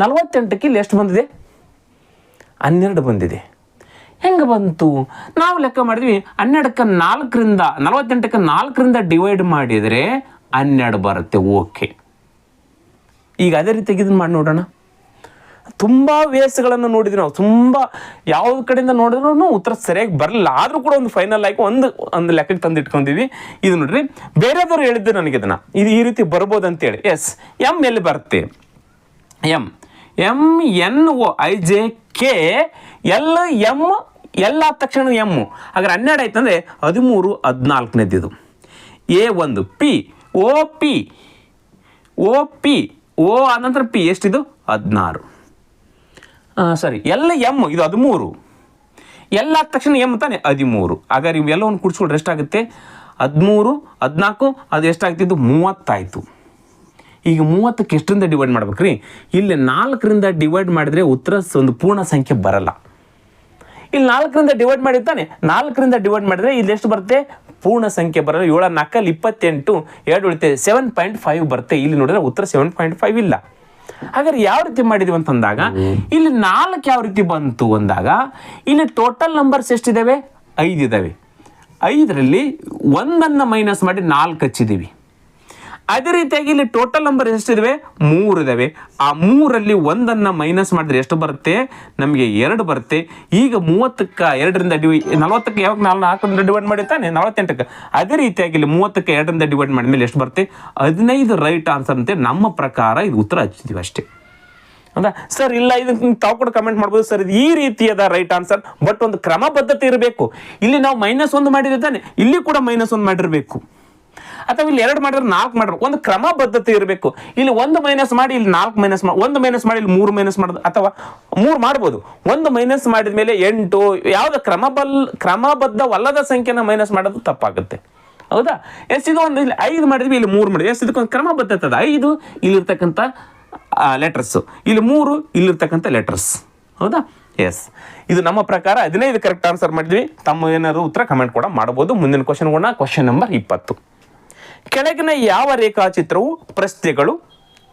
48ಕ್ಕೆ ಇಲ್ಲಿ ಎಷ್ಟು ಬಂದಿದೆ? 12 ಬಂದಿದೆ. ಹೆಂಗೆ ಬಂತು? ನಾವು ಲೆಕ್ಕ ಮಾಡಿದ್ವಿ 12ಕ್ಕೆ 4ರಿಂದ 48ಕ್ಕೆ 4ರಿಂದ ಡಿವೈಡ್ ಮಾಡಿದರೆ 12 ಬರುತ್ತೆ. ಓಕೆ, ಈಗ ಅದೇ ರೀತಿಯಾಗಿ ಇದನ್ನು ಮಾಡಿ ನೋಡೋಣ. ತುಂಬ ವೇಸ್ಗಳನ್ನು ನೋಡಿದ್ವಿ ನಾವು, ತುಂಬ ಯಾವ ಕಡೆಯಿಂದ ನೋಡಿದ್ರೂ ಉತ್ತರ ಸರಿಯಾಗಿ ಬರಲಿಲ್ಲ. ಆದರೂ ಕೂಡ ಒಂದು ಫೈನಲ್ ಆಗಿ ಒಂದು ಲೆಕ್ಕಕ್ಕೆ ತಂದು ಇಟ್ಕೊಂಡಿದ್ವಿ. ಇದು ನೋಡ್ರಿ, ಬೇರೆದವರು ಹೇಳಿದ್ದು ನನಗೆ ಇದನ್ನು ಇದು ಈ ರೀತಿ ಬರ್ಬೋದು ಅಂತೇಳಿ. ಎಸ್, ಎಮ್ ಎಲ್ಲಿ ಬರುತ್ತೆ? MNOIJK L M ಎಲ್ಲ ತಕ್ಷಣ ಎಮ್ಮು. ಹಾಗಾದ್ರೆ 12 ಆಯ್ತಂದರೆ 13 14ನೇದು. A1 P O ಅನಂತರ P ಎಷ್ಟಿದು? 16. ಸರಿ, ಎಲ್ಲ ಎಮ್ ಇದು 13, ಎಲ್ಲ ಆದ ತಕ್ಷಣ ಎಮ್ ತಾನೆ 13. ಹಾಗಾದ್ರೆ ಇವೆಲ್ಲವನ್ನು ಕೂಡಿಸ್ಕೊಂಡ್ರೆ ಎಷ್ಟಾಗುತ್ತೆ? 13 14 ಅದು ಎಷ್ಟಾಗ್ತಿದ್ದು? 30 ಆಯಿತು. ಈಗ 30ಕ್ಕೆ ಎಷ್ಟರಿಂದ ಡಿವೈಡ್ ಮಾಡ್ಬೇಕ್ರಿ? ಇಲ್ಲಿ 4ರಿಂದ ಡಿವೈಡ್ ಮಾಡಿದರೆ ಉತ್ತರ ಒಂದು ಪೂರ್ಣ ಸಂಖ್ಯೆ ಬರಲ್ಲ. ಇಲ್ಲಿ 4ರಿಂದ ಡಿವೈಡ್ ಮಾಡಿರ್ತಾನೆ, 4ರಿಂದ ಡಿವೈಡ್ ಮಾಡಿದರೆ ಇಲ್ಲಿ ಎಷ್ಟು ಬರುತ್ತೆ? ಪೂರ್ಣ ಸಂಖ್ಯೆ ಬರಲ್ಲ. 7 4 28, 2 ಉಳಿತೆ 7.5 ಬರುತ್ತೆ. ಇಲ್ಲಿ ನೋಡಿದ್ರೆ ಉತ್ತರ 7.5 ಇಲ್ಲ. ಹಾಗಾದ್ರೆ ಯಾವ ರೀತಿ ಮಾಡಿದ್ವಿ ಅಂತಂದಾಗ ಇಲ್ಲಿ 4 ಯಾವ ರೀತಿ ಬಂತು ಅಂದಾಗ ಇಲ್ಲಿ ಟೋಟಲ್ ನಂಬರ್ಸ್ ಎಷ್ಟಿದ್ದಾವೆ? 5 ಇದ್ದಾವೆ. 5ರಲ್ಲಿ 1 ಮೈನಸ್ ಮಾಡಿ 4 ಹಚ್ಚಿದ್ದೀವಿ. ಅದೇ ರೀತಿಯಾಗಿ ಇಲ್ಲಿ ಟೋಟಲ್ ನಂಬರ್ ಎಷ್ಟಿದಾವೆ? 3 ಇದಾವೆ. ಆ 3ರಲ್ಲಿ 1 ಮೈನಸ್ ಮಾಡಿದ್ರೆ ಎಷ್ಟು ಬರುತ್ತೆ? ನಮಗೆ 2 ಬರುತ್ತೆ. ಈಗ 30ಕ್ಕೆ 2ರಿಂದ 40ಕ್ಕೆ ಯಾವಾಗ 4ರಿಂದ ಡಿವೈಡ್ ಮಾಡಿರ್ತಾನೆ 48ಕ್ಕೆ. ಅದೇ ರೀತಿಯಾಗಿ ಇಲ್ಲಿ 30ಕ್ಕೆ 2ರಿಂದ ಡಿವೈಡ್ ಮಾಡಿದ್ಮೇಲೆ ಎಷ್ಟು ಬರುತ್ತೆ? 15 ರೈಟ್ ಆನ್ಸರ್ ಅಂತೆ. ನಮ್ಮ ಪ್ರಕಾರ ಇದು ಉತ್ತರ ಹಚ್ಚಿದ್ದೀವಿ ಅಷ್ಟೇ. ಹೌದಾ ಸರ್? ಇಲ್ಲ, ಇದಕ್ಕೆ ತಾವು ಕೂಡ ಕಮೆಂಟ್ ಮಾಡ್ಬೋದು ಸರ್, ಇದು ಈ ರೀತಿಯಾದ ರೈಟ್ ಆನ್ಸರ್, ಬಟ್ ಒಂದು ಕ್ರಮಬದ್ಧತೆ ಇರಬೇಕು. ಇಲ್ಲಿ ನಾವು -1 ಮಾಡಿರ್ತಾನೆ, ಇಲ್ಲಿ ಕೂಡ -1 ಮಾಡಿರಬೇಕು. ಅಥವಾ ಇಲ್ಲಿ 2 ಮಾಡಿದ್ರೆ 4 ಮಾಡಿದ್ರೆ ಒಂದು ಕ್ರಮಬದ್ಧತೆ ಇರಬೇಕು. ಇಲ್ಲಿ 1 ಮೈನಸ್ ಮಾಡಿ ಇಲ್ಲಿ 4 ಮೈನಸ್ ಮಾಡಿ, 1 ಮೈನಸ್ ಮಾಡಿ ಇಲ್ಲಿ 3 ಮೈನಸ್ ಮಾಡೋದು, ಅಥವಾ 3 ಮಾಡ್ಬೋದು. 1 ಮೈನಸ್ ಮಾಡಿದ ಮೇಲೆ 8, ಯಾವುದೇ ಕ್ರಮಬದ್ಧವಲ್ಲದ ಸಂಖ್ಯೆನ ಮೈನಸ್ ಮಾಡೋದು ತಪ್ಪಾಗುತ್ತೆ. ಹೌದಾ? ಎಸ್, ಇದು ಒಂದು ಇಲ್ಲಿ 5 ಮಾಡಿದ್ವಿ, ಇಲ್ಲಿ 3 ಮಾಡಿದ್ವಿ. ಎಸ್, ಇದಕ್ಕೊಂದು ಕ್ರಮಬದ್ಧತೆ ಅದ. 5 ಇಲ್ಲಿರ್ತಕ್ಕಂಥ ಲೆಟರ್ಸು, ಇಲ್ಲಿ 3 ಇಲ್ಲಿರ್ತಕ್ಕಂಥ ಲೆಟರ್ಸ್. ಹೌದಾ? ಎಸ್, ಇದು ನಮ್ಮ ಪ್ರಕಾರ 15 ಕರೆಕ್ಟ್ ಆನ್ಸರ್ ಮಾಡಿದ್ವಿ. ತಮ್ಮ ಏನಾದ್ರು ಉತ್ತರ ಕಮೆಂಟ್ ಕೂಡ ಮಾಡ್ಬೋದು. ಮುಂದಿನ ಕ್ವಶನ್ ಕೂಡ ಕ್ವಶನ್ ನಂಬರ್ 20. ಕೆಳಗಿನ ಯಾವ ರೇಖಾಚಿತ್ರವು ಪ್ರಶ್ನೆಗಳು,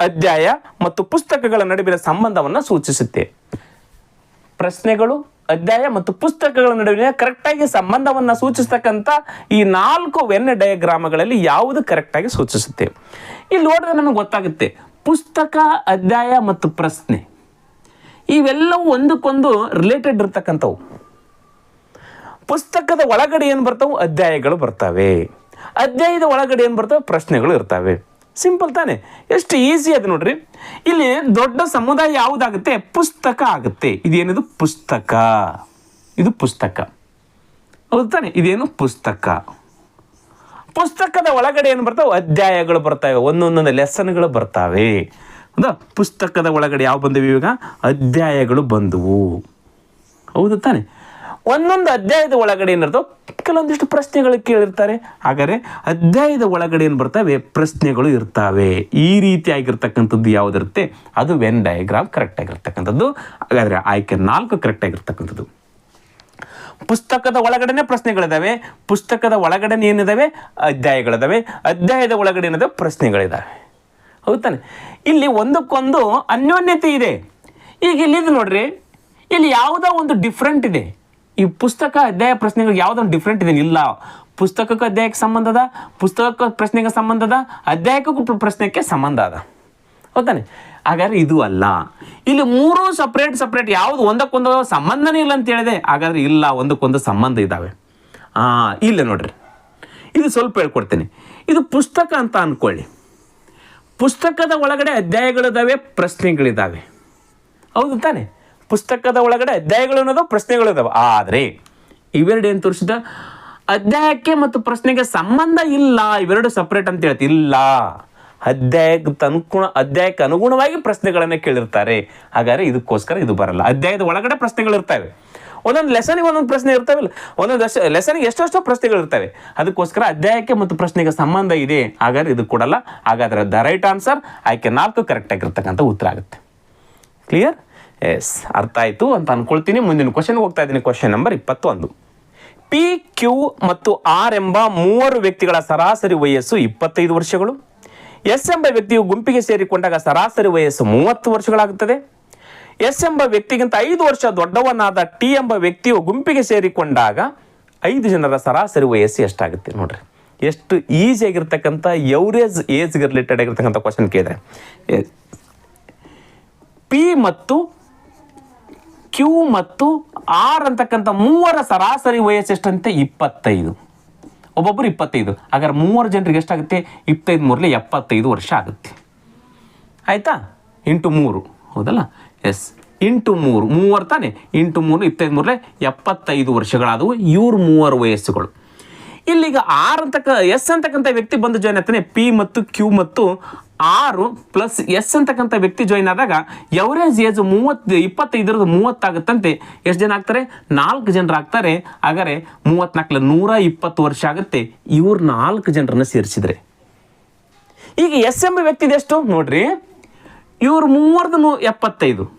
ಅಧ್ಯಾಯ ಮತ್ತು ಪುಸ್ತಕಗಳ ನಡುವಿನ ಸಂಬಂಧವನ್ನು ಸೂಚಿಸುತ್ತೆ? ಪ್ರಶ್ನೆಗಳು, ಅಧ್ಯಾಯ ಮತ್ತು ಪುಸ್ತಕಗಳ ನಡುವಿನ ಕರೆಕ್ಟಾಗಿ ಸಂಬಂಧವನ್ನು ಸೂಚಿಸ್ತಕ್ಕಂಥ ಈ 4 ವೆನ್ ಡಯಾಗ್ರಾಮ್ಗಳಲ್ಲಿ ಯಾವುದು ಕರೆಕ್ಟಾಗಿ ಸೂಚಿಸುತ್ತೆ? ಇಲ್ಲಿ ನೋಡಿದ್ರೆ ನಮಗೆ ಗೊತ್ತಾಗುತ್ತೆ, ಪುಸ್ತಕ, ಅಧ್ಯಾಯ ಮತ್ತು ಪ್ರಶ್ನೆ ಇವೆಲ್ಲವೂ ಒಂದಕ್ಕೊಂದು ರಿಲೇಟೆಡ್ ಇರ್ತಕ್ಕಂಥವು. ಪುಸ್ತಕದ ಒಳಗಡೆ ಏನು ಬರ್ತಾವೆ? ಅಧ್ಯಾಯಗಳು ಬರ್ತವೆ. ಅಧ್ಯಾಯದ ಒಳಗಡೆ ಏನು ಬರ್ತವೆ? ಪ್ರಶ್ನೆಗಳು ಇರ್ತವೆ. ಸಿಂಪಲ್ ತಾನೆ? ಎಷ್ಟು ಈಸಿ ಅದು ನೋಡ್ರಿ. ಇಲ್ಲಿ ದೊಡ್ಡ ಸಮುದಾಯ ಯಾವುದಾಗುತ್ತೆ? ಪುಸ್ತಕ ಆಗುತ್ತೆ. ಇದೇನಿದು? ಪುಸ್ತಕ. ಇದು ಪುಸ್ತಕ. ಹೌದು ತಾನೆ? ಇದೇನು? ಪುಸ್ತಕ. ಪುಸ್ತಕದ ಒಳಗಡೆ ಏನು ಬರ್ತಾವೆ? ಅಧ್ಯಾಯಗಳು ಬರ್ತವೆ, ಒಂದೊಂದೊಂದು ಲೆಸನ್ಗಳು ಬರ್ತವೆ. ಹೌದಾ? ಪುಸ್ತಕದ ಒಳಗಡೆ ಯಾವ ಬಂದವು? ಇವಾಗ ಅಧ್ಯಾಯಗಳು ಬಂದವು. ಹೌದು ತಾನೆ? ಒಂದೊಂದು ಅಧ್ಯಾಯದ ಒಳಗಡೆ ಏನಿರ್ತವೆ? ಕೆಲವೊಂದಿಷ್ಟು ಪ್ರಶ್ನೆಗಳು ಕೇಳಿರ್ತಾರೆ. ಹಾಗಾದರೆ ಅಧ್ಯಾಯದ ಒಳಗಡೆ ಏನು ಬರ್ತವೆ? ಪ್ರಶ್ನೆಗಳು ಇರ್ತವೆ. ಈ ರೀತಿಯಾಗಿರ್ತಕ್ಕಂಥದ್ದು ಯಾವುದಿರುತ್ತೆ? ಅದು ವೆನ್ ಡಯಾಗ್ರಾಮ್ ಕರೆಕ್ಟ್ ಆಗಿರ್ತಕ್ಕಂಥದ್ದು. ಹಾಗಾದರೆ ಆಯ್ಕೆ 4 ಕರೆಕ್ಟ್ ಆಗಿರ್ತಕ್ಕಂಥದ್ದು. ಪುಸ್ತಕದ ಒಳಗಡೆನೆ ಪ್ರಶ್ನೆಗಳಿದ್ದಾವೆ, ಪುಸ್ತಕದ ಒಳಗಡೆ ಏನಿದಾವೆ? ಅಧ್ಯಾಯಗಳಿದ್ದಾವೆ, ಅಧ್ಯಾಯದ ಒಳಗಡೆ ಏನಿದಾವೆ? ಪ್ರಶ್ನೆಗಳಿದ್ದಾವೆ. ಹೌದು ತಾನೆ? ಇಲ್ಲಿ ಒಂದಕ್ಕೊಂದು ಅನ್ಯೋನ್ಯತೆ ಇದೆ. ಈಗ ಇಲ್ಲಿದು ನೋಡ್ರಿ, ಇಲ್ಲಿ ಯಾವುದೋ ಒಂದು ಡಿಫ್ರೆಂಟ್ ಇದೆ. ಈ ಪುಸ್ತಕ, ಅಧ್ಯಾಯ, ಪ್ರಶ್ನೆಗಳಿಗೆ ಯಾವುದೊಂದು ಡಿಫ್ರೆಂಟ್ ಇದೆ? ಇಲ್ಲ. ಪುಸ್ತಕಕ್ಕೆ ಅಧ್ಯಾಯಕ್ಕೆ ಸಂಬಂಧ ಅದ, ಪುಸ್ತಕಕ್ಕೆ ಪ್ರಶ್ನೆಗೆ ಸಂಬಂಧ ಅದ, ಅಧ್ಯಾಯಕ್ಕೂ ಪ್ರಶ್ನೆಗೆ ಸಂಬಂಧ ಅದ. ಹೌದಾನೆ? ಹಾಗಾದ್ರೆ ಇದು ಅಲ್ಲ. ಇಲ್ಲಿ 3 ಸಪ್ರೇಟ್ ಯಾವುದು ಒಂದಕ್ಕೊಂದು ಸಂಬಂಧನೇ ಇಲ್ಲ ಅಂತ ಹೇಳಿದೆ. ಹಾಗಾದ್ರೆ ಇಲ್ಲ, ಒಂದಕ್ಕೊಂದು ಸಂಬಂಧ ಇದ್ದಾವೆ. ಇಲ್ಲ ನೋಡ್ರಿ, ಇದು ಸ್ವಲ್ಪ ಹೇಳ್ಕೊಡ್ತೇನೆ. ಇದು ಪುಸ್ತಕ ಅಂತ ಅಂದ್ಕೊಳ್ಳಿ. ಪುಸ್ತಕದ ಒಳಗಡೆ ಅಧ್ಯಾಯಗಳಿದ್ದಾವೆ, ಪ್ರಶ್ನೆಗಳಿದ್ದಾವೆ. ಹೌದು ತಾನೆ? ಪುಸ್ತಕದ ಒಳಗಡೆ ಅಧ್ಯಾಯಗಳು ಅನ್ನೋದು, ಪ್ರಶ್ನೆಗಳು ಇದಾವೆ. ಆದರೆ ಇವೆರಡು ಏನು ತೋರಿಸಿದ? ಅಧ್ಯಾಯಕ್ಕೆ ಮತ್ತು ಪ್ರಶ್ನೆಗೆ ಸಂಬಂಧ ಇಲ್ಲ, ಇವೆರಡು ಸಪ್ರೇಟ್ ಅಂತ ಹೇಳ್ತಿ. ಇಲ್ಲ, ಅಧ್ಯಾಯಕ್ಕೆ ಅನುಗುಣವಾಗಿ ಪ್ರಶ್ನೆಗಳನ್ನು ಕೇಳಿರ್ತಾರೆ. ಹಾಗಾದ್ರೆ ಇದಕ್ಕೋಸ್ಕರ ಇದು ಬರಲ್ಲ. ಅಧ್ಯಾಯದ ಒಳಗಡೆ ಪ್ರಶ್ನೆಗಳು ಇರ್ತವೆ, ಒಂದೊಂದು ಲೆಸನ್ಗೆ ಒಂದೊಂದು ಪ್ರಶ್ನೆ ಇರ್ತಾವಿಲ್ಲ, ಒಂದೊಂದು ಲೆಸನ್ಗೆ ಎಷ್ಟೆಷ್ಟೋ ಪ್ರಶ್ನೆಗಳು ಇರ್ತವೆ. ಅದಕ್ಕೋಸ್ಕರ ಅಧ್ಯಾಯಕ್ಕೆ ಮತ್ತು ಪ್ರಶ್ನೆಗೆ ಸಂಬಂಧ ಇದೆ. ಹಾಗಾದ್ರೆ ಇದು ಕೊಡಲ್ಲ. ಹಾಗಾದ್ರೆ ದ ರೈಟ್ ಆನ್ಸರ್ ಆಯ್ಕೆ 4 ಕರೆಕ್ಟ್ ಆಗಿರ್ತಕ್ಕಂಥ ಉತ್ತರ ಆಗುತ್ತೆ. ಕ್ಲಿಯರ್? ಎಸ್, ಅರ್ಥ ಆಯಿತು ಅಂತ ಅನ್ಕೊಳ್ತೀನಿ. ಮುಂದಿನ ಕ್ವಶನ್ಗೆ ಹೋಗ್ತಾ ಇದ್ದೀನಿ. Question number 21. ಪಿ, ಕ್ಯೂ ಮತ್ತು ಆರ್ ಎಂಬ 3 ವ್ಯಕ್ತಿಗಳ ಸರಾಸರಿ ವಯಸ್ಸು 25 ವರ್ಷಗಳು. ಎಸ್ ಎಂಬ ವ್ಯಕ್ತಿಯು ಗುಂಪಿಗೆ ಸೇರಿಕೊಂಡಾಗ ಸರಾಸರಿ ವಯಸ್ಸು 30 ವರ್ಷಗಳಾಗುತ್ತದೆ. ಎಸ್ ಎಂಬ ವ್ಯಕ್ತಿಗಿಂತ 5 ವರ್ಷ ದೊಡ್ಡವನಾದ ಟಿ ಎಂಬ ವ್ಯಕ್ತಿಯು ಗುಂಪಿಗೆ ಸೇರಿಕೊಂಡಾಗ 5 ಜನರ ಸರಾಸರಿ ವಯಸ್ಸು ಎಷ್ಟಾಗುತ್ತೆ ನೋಡ್ರಿ. ಎಷ್ಟು ಈಸಿ ಆಗಿರ್ತಕ್ಕಂಥ ಎವರೇಜ್ ಏಜ್ಗೆ ರಿಲೇಟೆಡ್ ಆಗಿರ್ತಕ್ಕಂಥ ಕ್ವಶನ್ ಕೇಳಿದೆ. ಪಿ ಮತ್ತು ಕ್ಯೂ ಮತ್ತು ಆರ್ ಅಂತಕ್ಕಂಥ ಮೂವರ ಸರಾಸರಿ ವಯಸ್ಸು ಎಷ್ಟಂತೆ 25. ಒಬ್ಬೊಬ್ಬರು 25. ಹಾಗಾದ್ರೆ 3 ಜನರಿಗೆ ಎಷ್ಟಾಗುತ್ತೆ? 25 ಮೂರಲೆ 75 ವರ್ಷ ಆಗುತ್ತೆ. ಆಯ್ತಾ? ಇಂಟು 3 ಹೌದಲ್ಲ? ಎಸ್, ಇಂಟು 3 ಮೂವರು ತಾನೆ, ಇಂಟು 3 25 ಮೂರಲೆ 75 ವರ್ಷಗಳಾದವು ಇವ್ರ ಮೂವರ ವಯಸ್ಸುಗಳು. ಇಲ್ಲಿಗ ಎಸ್ ಅಂತಕ್ಕಂಥ ವ್ಯಕ್ತಿ ಬಂದು ಜಾಯ್ನ್ ಆಗ್ತಾನೆ. ಪಿ ಮತ್ತು ಕ್ಯೂ ಮತ್ತು ಆರು ಪ್ಲಸ್ ಎಸ್ ಅಂತಕ್ಕಂಥ ವ್ಯಕ್ತಿ ಜಾಯ್ನ್ ಆದಾಗ ಎವರೇಜ್ ಏಜ್ 25 30 ಆಗುತ್ತಂತೆ. ಎಷ್ಟು ಜನ ಆಗ್ತಾರೆ? 4 ಜನರು ಆಗ್ತಾರೆ. ಹಾಗಾದ್ರೆ 34 120 ವರ್ಷ ಆಗುತ್ತೆ ಇವ್ರು 4 ಜನರನ್ನು ಸೇರಿಸಿದ್ರೆ. ಈಗ ಎಸ್ ಎಂಬ ವ್ಯಕ್ತಿ ಎಷ್ಟು ನೋಡ್ರಿ, ಇವ್ರು 75,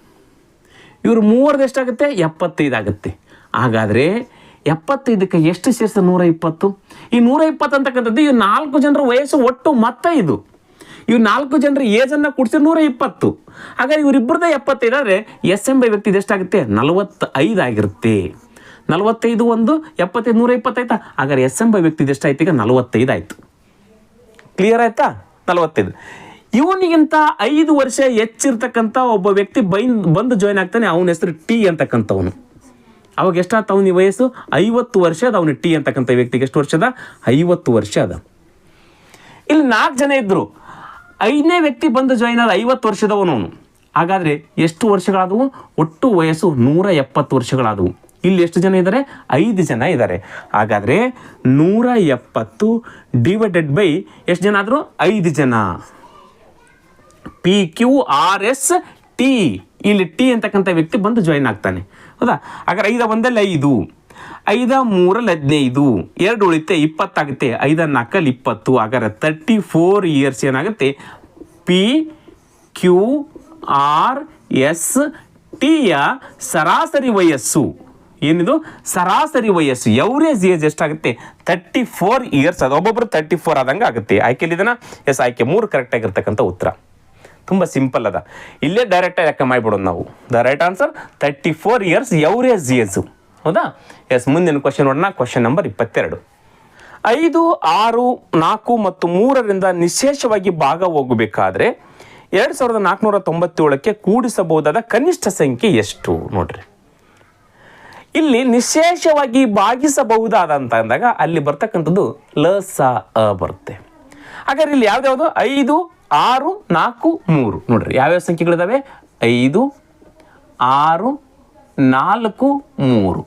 ಇವ್ರು 3 ಎಷ್ಟಾಗುತ್ತೆ? 75 ಆಗುತ್ತೆ. ಹಾಗಾದ್ರೆ 75ಕ್ಕೆ ಎಷ್ಟು ಸೇರಿಸ? 120. ಈ 120 ಅಂತಕ್ಕಂಥದ್ದು ಇವ್ 4 ಜನರ ವಯಸ್ಸು ಒಟ್ಟು ಮೊತ್ತ ಇದು. ಇವ್ 4 ಜನರ ಏಜನ್ನು ಕೂಡಿಸಿ 120. ಹಾಗಾದ್ರೆ ಇವರಿಬ್ಬರದ 75 ಆದರೆ ಎಸ್ ಎಂಬ ವ್ಯಕ್ತಿ ಎಷ್ಟಾಗುತ್ತೆ? 45 ಆಗಿರುತ್ತೆ. 45 1 75 120 ಆಯ್ತಾ? ಹಾಗಾದ್ರೆ ಎಸ್ ಎಂಬ ವ್ಯಕ್ತಿ ಎಷ್ಟಾಯ್ತು? ಈಗ 45 ಆಯ್ತು. ಕ್ಲಿಯರ್ ಆಯ್ತಾ? 45. ಇವನಿಗಿಂತ 5 ವರ್ಷ ಹೆಚ್ಚಿರ್ತಕ್ಕಂಥ ಒಬ್ಬ ವ್ಯಕ್ತಿ ಬಂದು ಜಾಯ್ನ್ ಆಗ್ತಾನೆ. ಅವನ ಹೆಸರು ಟಿ ಅಂತಕ್ಕಂಥವನು. ಅವಾಗ ಎಷ್ಟಾಯ್ತು ಅವನ ವಯಸ್ಸು? 50 ವರ್ಷ ಅದ. ಅವನು ಟಿ ಅಂತಕ್ಕಂಥ ವ್ಯಕ್ತಿಗೆ ಎಷ್ಟು ವರ್ಷದ? 50 ವರ್ಷ ಅದ. ಇಲ್ಲಿ 4 ಜನ ಇದ್ರು. 5ನೇ ವ್ಯಕ್ತಿ ಬಂದು ಜಾಯ್ನ್ ಆದ 50 ವರ್ಷದವನು. ಹಾಗಾದರೆ ಎಷ್ಟು ವರ್ಷಗಳಾದವು? ಒಟ್ಟು ವಯಸ್ಸು 170 ವರ್ಷಗಳಾದವು. ಇಲ್ಲಿ ಎಷ್ಟು ಜನ ಇದ್ದಾರೆ? 5 ಜನ ಇದ್ದಾರೆ. ಹಾಗಾದರೆ 170 ಡಿವೈಡೆಡ್ ಬೈ ಎಷ್ಟು ಜನ ಆದರು? 5 ಜನ. P Q R S T. ಇಲ್ಲಿ ಟಿ ಅಂತಕ್ಕಂಥ ವ್ಯಕ್ತಿ ಬಂದು ಜಾಯ್ನ್ ಆಗ್ತಾನೆ. ಹೌದಾ? ಹಾಗಾದ್ರೆ 5 1 5, 5 3 15, 2 ಉಳಿತೆ 20 ಆಗುತ್ತೆ. 5 4 20. ಹಾಗಾದ್ರೆ 34 ಇಯರ್ಸ್ ಏನಾಗುತ್ತೆ? ಪಿ ಕ್ಯೂ ಆರ್ ಎಸ್ ಟಿಯ ಸರಾಸರಿ ವಯಸ್ಸು ಏನಿದು? ಸರಾಸರಿ ವಯಸ್ಸು ಎವರೇಜ್ ಏಜ್ ಎಷ್ಟಾಗುತ್ತೆ? 34 ಇಯರ್ಸ್. ಅದು ಒಬ್ಬೊಬ್ಬರು 34 ಆದಂಗೆ ಆಗುತ್ತೆ. ಆಯ್ಕೆಲಿದನ? ಎಸ್, ಆಯ್ಕೆ 3 ಕರೆಕ್ಟ್ ಆಗಿರ್ತಕ್ಕಂಥ ಉತ್ತರ. ತುಂಬ ಸಿಂಪಲ್ ಅದ. ಇಲ್ಲೇ ಡೈರೆಕ್ಟಾಗಿ ಲೆಕ್ಕ ಮಾಡಿಬಿಡೋದು ನಾವು. The right answer 34 years average age. ಹೌದಾ? ಎಸ್, ಮುಂದಿನ ಕ್ವಶನ್ ನೋಡೋಣ. Question number 22. 5 6 4 ಮತ್ತು 3ರಿಂದ ನಿಶೇಷವಾಗಿ ಭಾಗ ಹೋಗಬೇಕಾದ್ರೆ 2497ಕ್ಕೆ ಕೂಡಿಸಬಹುದಾದ ಕನಿಷ್ಠ ಸಂಖ್ಯೆ ಎಷ್ಟು? ನೋಡ್ರಿ, ಇಲ್ಲಿ ನಿಶೇಷವಾಗಿ ಭಾಗಿಸಬಹುದಾದ ಅಂತ ಅಂದಾಗ ಅಲ್ಲಿ ಬರ್ತಕ್ಕಂಥದ್ದು ಲಸ ಬರುತ್ತೆ. ಹಾಗಾದ್ರೆ ಇಲ್ಲಿ ಯಾವ್ದು? 5 6 4 3. ನೋಡ್ರಿ ಯಾವ್ಯಾವ ಸಂಖ್ಯೆಗಳಿದಾವೆ? 5 6 4 3.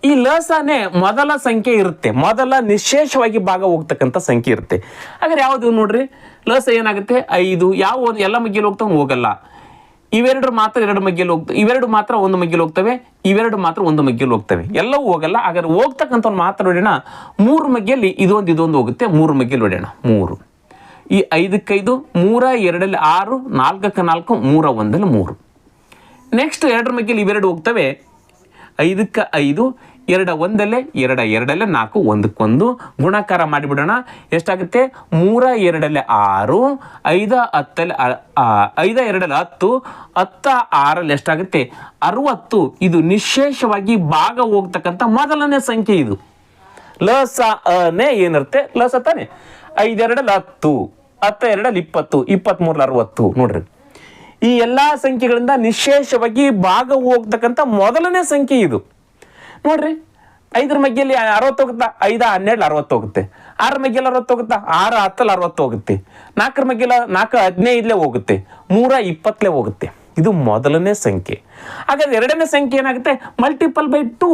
ಈ ಲಸನೇ ಮೊದಲ ಸಂಖ್ಯೆ ಇರುತ್ತೆ. ಮೊದಲ ನಿಶೇಷವಾಗಿ ಭಾಗ ಹೋಗ್ತಕ್ಕಂಥ ಸಂಖ್ಯೆ ಇರುತ್ತೆ. ಹಾಗಾದ್ರೆ ಯಾವುದು ನೋಡ್ರಿ? ಲಸ ಏನಾಗುತ್ತೆ? 5 ಯಾವ ಎಲ್ಲ ಮಗ್ಗಿಯಲ್ಲಿ ಹೋಗ್ತಾವೆ? ಹೋಗಲ್ಲ. ಇವೆರಡು ಮಾತ್ರ 2 ಮಗ್ಗಿಯಲ್ಲಿ ಹೋಗ್ತವೆ. ಇವೆರಡು ಮಾತ್ರ 1 ಮಗ್ಗಿಯಲ್ಲಿ ಹೋಗ್ತವೆ. ಇವೆರಡು ಮಾತ್ರ 1 ಮಗ್ಗಿಯಲ್ಲಿ ಹೋಗ್ತವೆ. ಎಲ್ಲವೂ ಹೋಗಲ್ಲ. ಹಾಗಾದ್ರೆ ಹೋಗ್ತಕ್ಕಂಥವ್ನು ಮಾತ್ರ ನೋಡೋಣ. 3 ಮಗ್ಗಿಯಲ್ಲಿ ಇದೊಂದು ಹೋಗುತ್ತೆ. 3 ಮಗ್ಗಿಯಲ್ಲಿ ನೋಡೋಣ. 3. ಈ 5ಕ್ಕೆ 5, 3 2 6, 4ಕ್ಕೆ 4, 3 1 3. ನೆಕ್ಸ್ಟ್ 2 ಮಗ್ಗಿಯಲ್ಲಿ ಇವೆರಡು ಹೋಗ್ತವೆ. 5ಕ್ಕೆ 5, 2 1 2 2 4, 1ಕ್ಕೆ 1 ಗುಣಾಕಾರ ಮಾಡಿಬಿಡೋಣ. ಎಷ್ಟಾಗುತ್ತೆ? 3 2 6, 5 10 5 2 10, 10 6 ಎಷ್ಟಾಗುತ್ತೆ? 60. ಇದು ನಿಶೇಷವಾಗಿ ಭಾಗ ಹೋಗ್ತಕ್ಕಂಥ ಮೊದಲನೇ ಸಂಖ್ಯೆ. ಇದು ಲಸ ನೇ ಏನಿರುತ್ತೆ? ಲಸ ತಾನೆ. 5 2 10, 10 2 20, 23 60. ನೋಡ್ರಿ, ಈ ಎಲ್ಲ ಸಂಖ್ಯೆಗಳಿಂದ ನಿಶೇಷವಾಗಿ ಭಾಗ ಹೋಗ್ತಕ್ಕಂಥ ಮೊದಲನೇ ಸಂಖ್ಯೆ ಇದು. ನೋಡ್ರಿ, 5ರ ಮಗ್ಗಿಯಲ್ಲಿ 60 ಹೋಗುತ್ತಾ? 5 12 60 ಹೋಗುತ್ತೆ. 6ರ ಮಗ್ಗಿಯಲ್ಲಿ 60 ಹೋಗುತ್ತಾ? 6 10 60 ಹೋಗುತ್ತೆ. 4ರ ಮಗ್ಗಿಯಲ್ಲಿ 4 15 ಹೋಗುತ್ತೆ. 3 20 ಹೋಗುತ್ತೆ. ಇದು ಮೊದಲನೇ ಸಂಖ್ಯೆ. ಹಾಗಾದ್ರೆ ಎರಡನೇ ಸಂಖ್ಯೆ ಏನಾಗುತ್ತೆ? Multiple by 2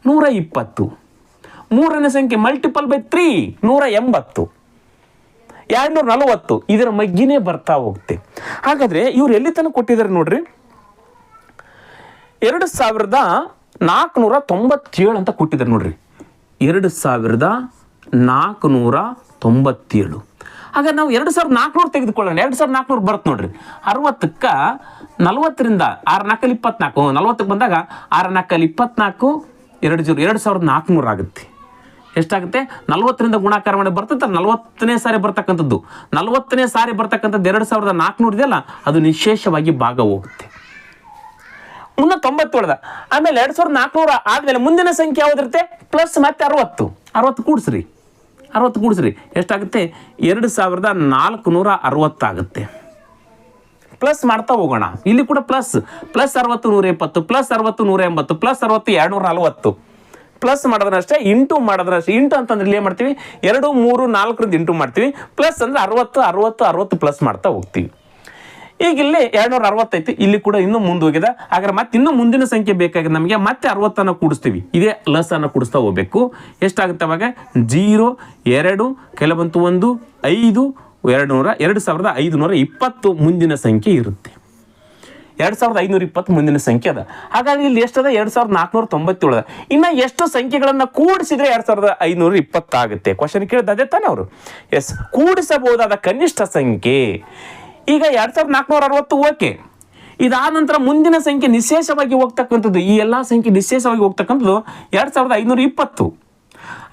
120. ಮೂರನೇ ಸಂಖ್ಯೆ ಮಲ್ಟಿಪಲ್ ಬೈ 3 180. 240. ಇದರ ಮಗ್ಗಿನೇ ಬರ್ತಾ ಹೋಗುತ್ತೆ. ಹಾಗಾದ್ರೆ ಇವ್ರು ಎಲ್ಲಿ ತನಕ ಕೊಟ್ಟಿದ್ದಾರೆ ನೋಡ್ರಿ? 2497 ಅಂತ ಕೊಟ್ಟಿದ್ದಾರೆ ನೋಡ್ರಿ. 2497. ಹಾಗಾದ್ರೆ ನಾವು 2400 ತೆಗೆದುಕೊಳ್ಳೋಣ. 2400 ಬರುತ್ತೆ ನೋಡ್ರಿ. 60ಕ್ಕೆ 40ರಿಂದ 6 4 24, 40ಕ್ಕೆ ಬಂದಾಗ 6 4 24, 2400 ಆಗುತ್ತೆ. ಎಷ್ಟಾಗುತ್ತೆ? 40ರಿಂದ ಗುಣಾಕಾರ ಮಾಡಿ ಬರ್ತಂತ 40ನೇ ಸಾರಿ ಬರ್ತಕ್ಕಂಥದ್ದು. 40ನೇ ಸಾರಿ ಬರ್ತಕ್ಕಂಥದ್ದು 2400 ಇದೆಯಲ್ಲ, ಅದು ನಿಶೇಷವಾಗಿ ಭಾಗ ಹೋಗುತ್ತೆ. 397 ಆಮೇಲೆ 2400 ಆದ್ಮೇಲೆ ಮುಂದಿನ ಸಂಖ್ಯೆ ಯಾವ್ದಿರುತ್ತೆ ಪ್ಲಸ್ ಮತ್ತೆ 60 ಕೂಡಿಸ್ರಿ ಎಷ್ಟಾಗುತ್ತೆ 2460 ಆಗುತ್ತೆ. ಪ್ಲಸ್ ಮಾಡ್ತಾ ಹೋಗೋಣ, ಇಲ್ಲಿ ಕೂಡ ಪ್ಲಸ್ 60 120 ಪ್ಲಸ್ 60 180 ಪ್ಲಸ್ 60 240 ಪ್ಲಸ್ ಮಾಡೋದ್ರೆ ಅಷ್ಟೇ, ಇಂಟು ಮಾಡೋದ್ರೆ ಅಷ್ಟೇ. ಇಂಟು ಅಂತಂದ್ರೆ ಇಲ್ಲಿ ಏನು ಮಾಡ್ತೀವಿ 2 3 4 ಇಂಟು ಮಾಡ್ತೀವಿ, ಪ್ಲಸ್ ಅಂದ್ರೆ 60 ಪ್ಲಸ್ ಮಾಡ್ತಾ ಹೋಗ್ತೀವಿ. ಈಗ ಇಲ್ಲಿ 260 ಐತಿ, ಇಲ್ಲಿ ಕೂಡ ಇನ್ನೂ ಮುಂದೋಗಿದೆ. ಹಾಗಾದ್ರೆ ಮತ್ತೆ ಇನ್ನೂ ಮುಂದಿನ ಸಂಖ್ಯೆ ಬೇಕಾಗಿದೆ ನಮಗೆ, ಮತ್ತೆ 60 ಕೂಡಿಸ್ತೀವಿ, ಇದೇ ಪ್ಲಸ್ ಅನ್ನು ಕೂಡಿಸ್ತಾ ಹೋಗ್ಬೇಕು. ಎಷ್ಟಾಗುತ್ತೆ ಅವಾಗ 0 2 ಕೆಲ ಬಂತು 1 5 2520 ಮುಂದಿನ ಸಂಖ್ಯೆ ಇರುತ್ತೆ. 2520 ಮುಂದಿನ ಸಂಖ್ಯೆ ಅದ. ಹಾಗಾಗಿ ಇಲ್ಲಿ ಎಷ್ಟದ 2497 ಅದ. ಇನ್ನು ಎಷ್ಟು ಸಂಖ್ಯೆಗಳನ್ನ ಕೂಡಿಸಿದ್ರೆ 2520 ಆಗುತ್ತೆ? ಕ್ವಶನ್ ಕೇಳಿದ ಅದೇ ತಾನೆ ಅವರು. ಎಸ್, ಕೂಡಿಸಬಹುದಾದ ಕನಿಷ್ಠ ಸಂಖ್ಯೆ ಈಗ 2460 ಓಕೆ. ಇದಾದ ನಂತರ ಮುಂದಿನ ಸಂಖ್ಯೆ ನಿಶೇಷವಾಗಿ ಹೋಗ್ತಕ್ಕಂಥದ್ದು, ಈ ಎಲ್ಲಾ ಸಂಖ್ಯೆ ನಿಶೇಷವಾಗಿ ಹೋಗ್ತಕ್ಕಂಥದ್ದು 2520.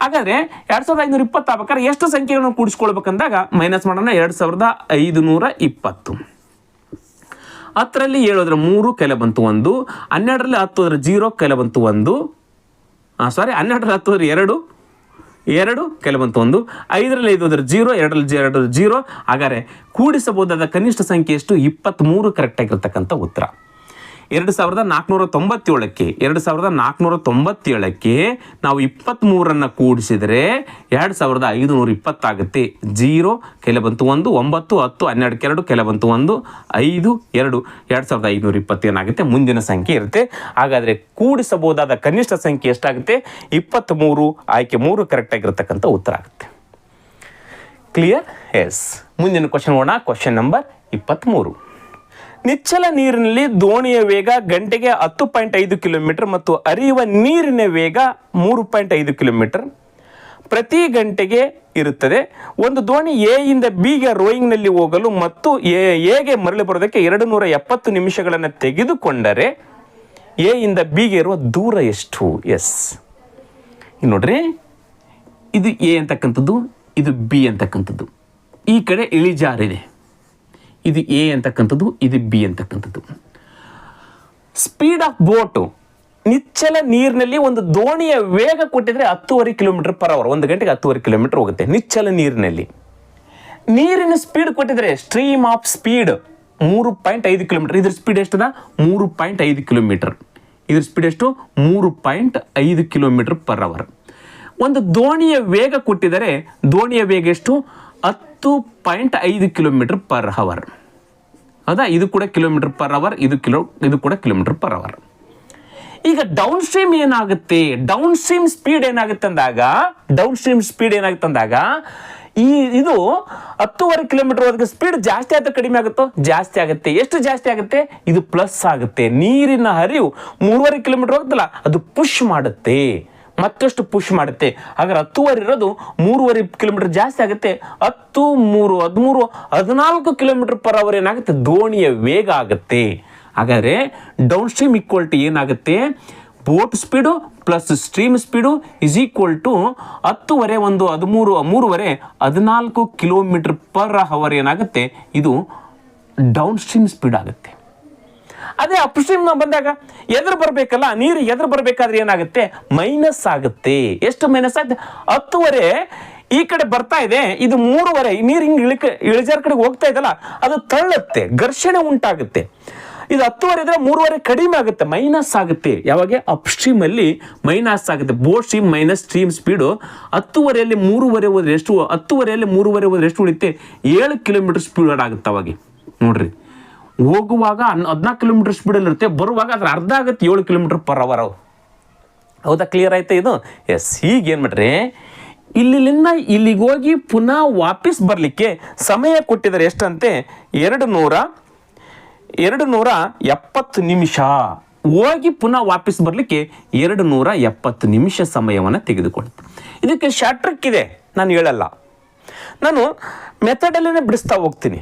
ಹಾಗಾದ್ರೆ 2520 ಆಗ್ಬೇಕಾದ್ರೆ ಎಷ್ಟು ಸಂಖ್ಯೆಗಳನ್ನು ಕೂಡಿಸ್ಕೊಳ್ಬೇಕಂದಾಗ ಮೈನಸ್ ಮಾಡೋಣ. 2520 10ರಲ್ಲಿ 7 3 ಕೆಲ ಬಂತು 1, 12ರಲ್ಲಿ 10 0 ಕೆಲ ಬಂತು 1, 12ರಲ್ಲಿ 10 2 ಕೆಲ ಬಂತು 1, 5ರಲ್ಲಿ 5 0, 2ರಲ್ಲಿ 0. ಹಾಗಾದ್ರೆ ಕೂಡಿಸಬಹುದಾದ ಕನಿಷ್ಠ ಸಂಖ್ಯೆ ಎಷ್ಟು? 23 ಕರೆಕ್ಟ್ ಆಗಿರ್ತಕ್ಕಂಥ ಉತ್ತರ. 2497ಕ್ಕೆ ನಾವು 23 ಕೂಡಿಸಿದರೆ 2520 ಆಗುತ್ತೆ. 0 ಕೆಲ ಬಂತು 1, 9 10 12 2 ಕೆಲ ಬಂತು 1 5 2 2520 ಏನಾಗುತ್ತೆ ಮುಂದಿನ ಸಂಖ್ಯೆ ಇರುತ್ತೆ. ಹಾಗಾದ್ರೆ ಕೂಡಿಸಬಹುದಾದ ಕನಿಷ್ಠ ಸಂಖ್ಯೆ ಎಷ್ಟಾಗುತ್ತೆ? 23. ಆಯ್ಕೆ 3 ಕರೆಕ್ಟ್ ಆಗಿರ್ತಕ್ಕಂಥ ಉತ್ತರ ಆಗುತ್ತೆ. ಕ್ಲಿಯರ್? ಎಸ್. ಮುಂದಿನ ಕ್ವಶನ್ ನೋಡೋಣ. Question number 23. ನಿಚ್ಚಲ ನೀರಿನಲ್ಲಿ ದೋಣಿಯ ವೇಗ ಗಂಟೆಗೆ 10.5 ಕಿಲೋಮೀಟರ್ ಮತ್ತು ಹರಿಯುವ ನೀರಿನ ವೇಗ 3.5 ಕಿಲೋಮೀಟರ್ ಪ್ರತಿ ಗಂಟೆಗೆ ಇರುತ್ತದೆ. ಒಂದು ದೋಣಿ ಎ ಇಂದ ಬಿಗೆ ರೋಯಿಂಗ್ನಲ್ಲಿ ಹೋಗಲು ಮತ್ತು ಎಗೆ ಮರಳಿ ಬರೋದಕ್ಕೆ 270 ನಿಮಿಷಗಳನ್ನು ತೆಗೆದುಕೊಂಡರೆ ಎ ಇಂದ ಬಿಗೆ ಇರುವ ದೂರ ಎಷ್ಟು? ಎಸ್, ನೋಡ್ರಿ, ಇದು ಎ ಅಂತಕ್ಕಂಥದ್ದು, ಇದು ಬಿ ಅಂತಕ್ಕಂಥದ್ದು, ಈ ಕಡೆ ಇಳಿಜಾರಿದೆ. ಇದು ಎ ಅಂತಕ್ಕಂಥದ್ದು, ಇದು ಬಿ ಅಂತಕ್ಕಂಥದ್ದು. ಸ್ಪೀಡ್ ಆಫ್ ಬೋಟು, ನಿಚ್ಚಲ ನೀರಿನಲ್ಲಿ ಒಂದು ದೋಣಿಯ ವೇಗ ಕೊಟ್ಟಿದ್ರೆ 10.5 ಕಿಲೋಮೀಟರ್ ಪರ್ ಅವರ್, 1 ಗಂಟೆಗೆ 10.5 ಕಿಲೋಮೀಟರ್ ಹೋಗುತ್ತೆ ನಿಚ್ಚಲ ನೀರಿನಲ್ಲಿ. ನೀರಿನ ಸ್ಪೀಡ್ ಕೊಟ್ಟಿದ್ರೆ ಸ್ಟ್ರೀಮ್ ಆಫ್ ಸ್ಪೀಡ್ 3.5 ಕಿಲೋಮೀಟರ್. ಇದ್ರ ಸ್ಪೀಡ್ ಎಷ್ಟದ? 3.5 ಕಿಲೋಮೀಟರ್. ಇದ್ರ ಸ್ಪೀಡ್ ಎಷ್ಟು? 3.5 ಕಿಲೋಮೀಟರ್ ಪರ್ ಅವರ್. ಒಂದು ದೋಣಿಯ ವೇಗ ಕೊಟ್ಟಿದರೆ ದೋಣಿಯ ವೇಗ ಎಷ್ಟು? 10.5 ಕಿಲೋಮೀಟರ್ ಪರ್ ಅವರ್. ಹೌದಾ? ಇದು ಕೂಡ ಕಿಲೋಮೀಟರ್ ಪರ್ ಅವರ್, ಇದು ಕೂಡ ಕಿಲೋಮೀಟರ್ ಪರ್ ಅವರ್. ಈಗ ಡೌನ್ ಸ್ಟ್ರೀಮ್ ಏನಾಗುತ್ತೆ? ಡೌನ್ ಸ್ಟ್ರೀಮ್ ಸ್ಪೀಡ್ ಏನಾಗುತ್ತೆ ಅಂದಾಗ ಇದು 10.5 ಕಿಲೋಮೀಟರ್ ಹೋದಾಗ ಸ್ಪೀಡ್ ಜಾಸ್ತಿ ಆಗುತ್ತೆ ಕಡಿಮೆ ಆಗುತ್ತೋ? ಜಾಸ್ತಿ ಆಗುತ್ತೆ. ಎಷ್ಟು ಜಾಸ್ತಿ ಆಗುತ್ತೆ? ಇದು ಪ್ಲಸ್ ಆಗುತ್ತೆ. ನೀರಿನ ಹರಿವು 3.5 ಕಿಲೋಮೀಟರ್ ಹೋಗುತ್ತಲ್ಲ, ಅದು ಪುಷ್ ಮಾಡುತ್ತೆ, ಮತ್ತಷ್ಟು ಪುಷ್ ಮಾಡುತ್ತೆ. ಹಾಗಾದ್ರೆ 10.5 ಇರೋದು 3.5 ಕಿಲೋಮೀಟರ್ ಜಾಸ್ತಿ ಆಗುತ್ತೆ. 10 3 13 14 ಕಿಲೋಮೀಟರ್ ಪರ್ ಅವರ್ ಏನಾಗುತ್ತೆ? ದೋಣಿಯ ವೇಗ ಆಗುತ್ತೆ. ಹಾಗಾದ್ರೆ ಡೌನ್ ಸ್ಟ್ರೀಮ್ ಈಕ್ವಲ್ ಟು ಏನಾಗುತ್ತೆ? Boat speed plus stream speed is equal to 10.5 1 13 3.5 14 kilometre per hour ಏನಾಗುತ್ತೆ? ಇದು ಡೌನ್ ಸ್ಟ್ರೀಮ್ ಸ್ಪೀಡ್ ಆಗುತ್ತೆ. ಅದೇ ಅಪ್ ಸ್ಟ್ರೀಮ್ ಬಂದಾಗ ಎದುರು ಬರಬೇಕಲ್ಲ, ನೀರು ಎದುರು ಬರಬೇಕಾದ್ರೆ ಏನಾಗುತ್ತೆ? ಮೈನಸ್ ಆಗುತ್ತೆ. ಎಷ್ಟು ಮೈನಸ್ ಆಗುತ್ತೆ? 10.5 ಈ ಕಡೆ ಬರ್ತಾ ಇದೆ, ಇದು 3.5 ನೀರು ಹಿಂಗೆ ಇಳಿಜಾರ ಕಡೆ ಹೋಗ್ತಾ ಇದಲ್ಲ, ಅದು ತಳ್ಳುತ್ತೆ, ಘರ್ಷಣೆ ಉಂಟಾಗುತ್ತೆ. ಇದು 10.5 ಇದ್ರೆ 3.5 ಕಡಿಮೆ ಆಗುತ್ತೆ, ಮೈನಸ್ ಆಗುತ್ತೆ. ಯಾವಾಗ? ಅಪ್ ಸ್ಟ್ರೀಮ್ ಅಲ್ಲಿ ಮೈನಸ್ ಆಗುತ್ತೆ. Boat stream minus stream speed 10.5ಯಲ್ಲಿ 3.5 ಹೋದ್ರೆ ಎಷ್ಟು? 10.5ಯಲ್ಲಿ 3.5 ಹೋದ್ರೆ ಎಷ್ಟು ಉಳಿಯುತ್ತೆ? 7 ಕಿಲೋಮೀಟರ್ ಸ್ಪೀಡ್ ಆಗುತ್ತೆ. ಅವಾಗ ನೋಡ್ರಿ, ಹೋಗುವಾಗ 14 ಕಿಲೋಮೀಟರ್ ಸ್ಪೀಡಲ್ಲಿ ಇರುತ್ತೆ, ಬರುವಾಗ ಅದ್ರ ಅರ್ಧ ಆಗುತ್ತೆ 7 ಕಿಲೋಮೀಟರ್ ಪರ್ ಅವರ್. ಹೌದಾ? ಕ್ಲಿಯರ್ ಆಯ್ತಾ ಇದು? ಎಸ್. ಈಗ ಏನು ಮಾಡ್ರಿ, ಇಲ್ಲಿಂದ ಇಲ್ಲಿಗೆ ಹೋಗಿ ಪುನಃ ವಾಪಸ್ ಬರಲಿಕ್ಕೆ ಸಮಯ ಕೊಟ್ಟಿದ್ದಾರೆ ಎಷ್ಟಂತೆ? 270 ನಿಮಿಷ. ಹೋಗಿ ಪುನಃ ವಾಪಸ್ ಬರಲಿಕ್ಕೆ 270 ನಿಮಿಷ ಸಮಯವನ್ನು ತೆಗೆದುಕೊಳ್ಳುತ್ತೆ. ಇದಕ್ಕೆ ಶಾರ್ಟ್ ಟ್ರಿಕ್ ಇದೆ, ನಾನು ಹೇಳಲ್ಲ, ನಾನು ಮೆಥಡಲ್ಲೇ ಬಿಡಿಸ್ತಾ ಹೋಗ್ತೀನಿ.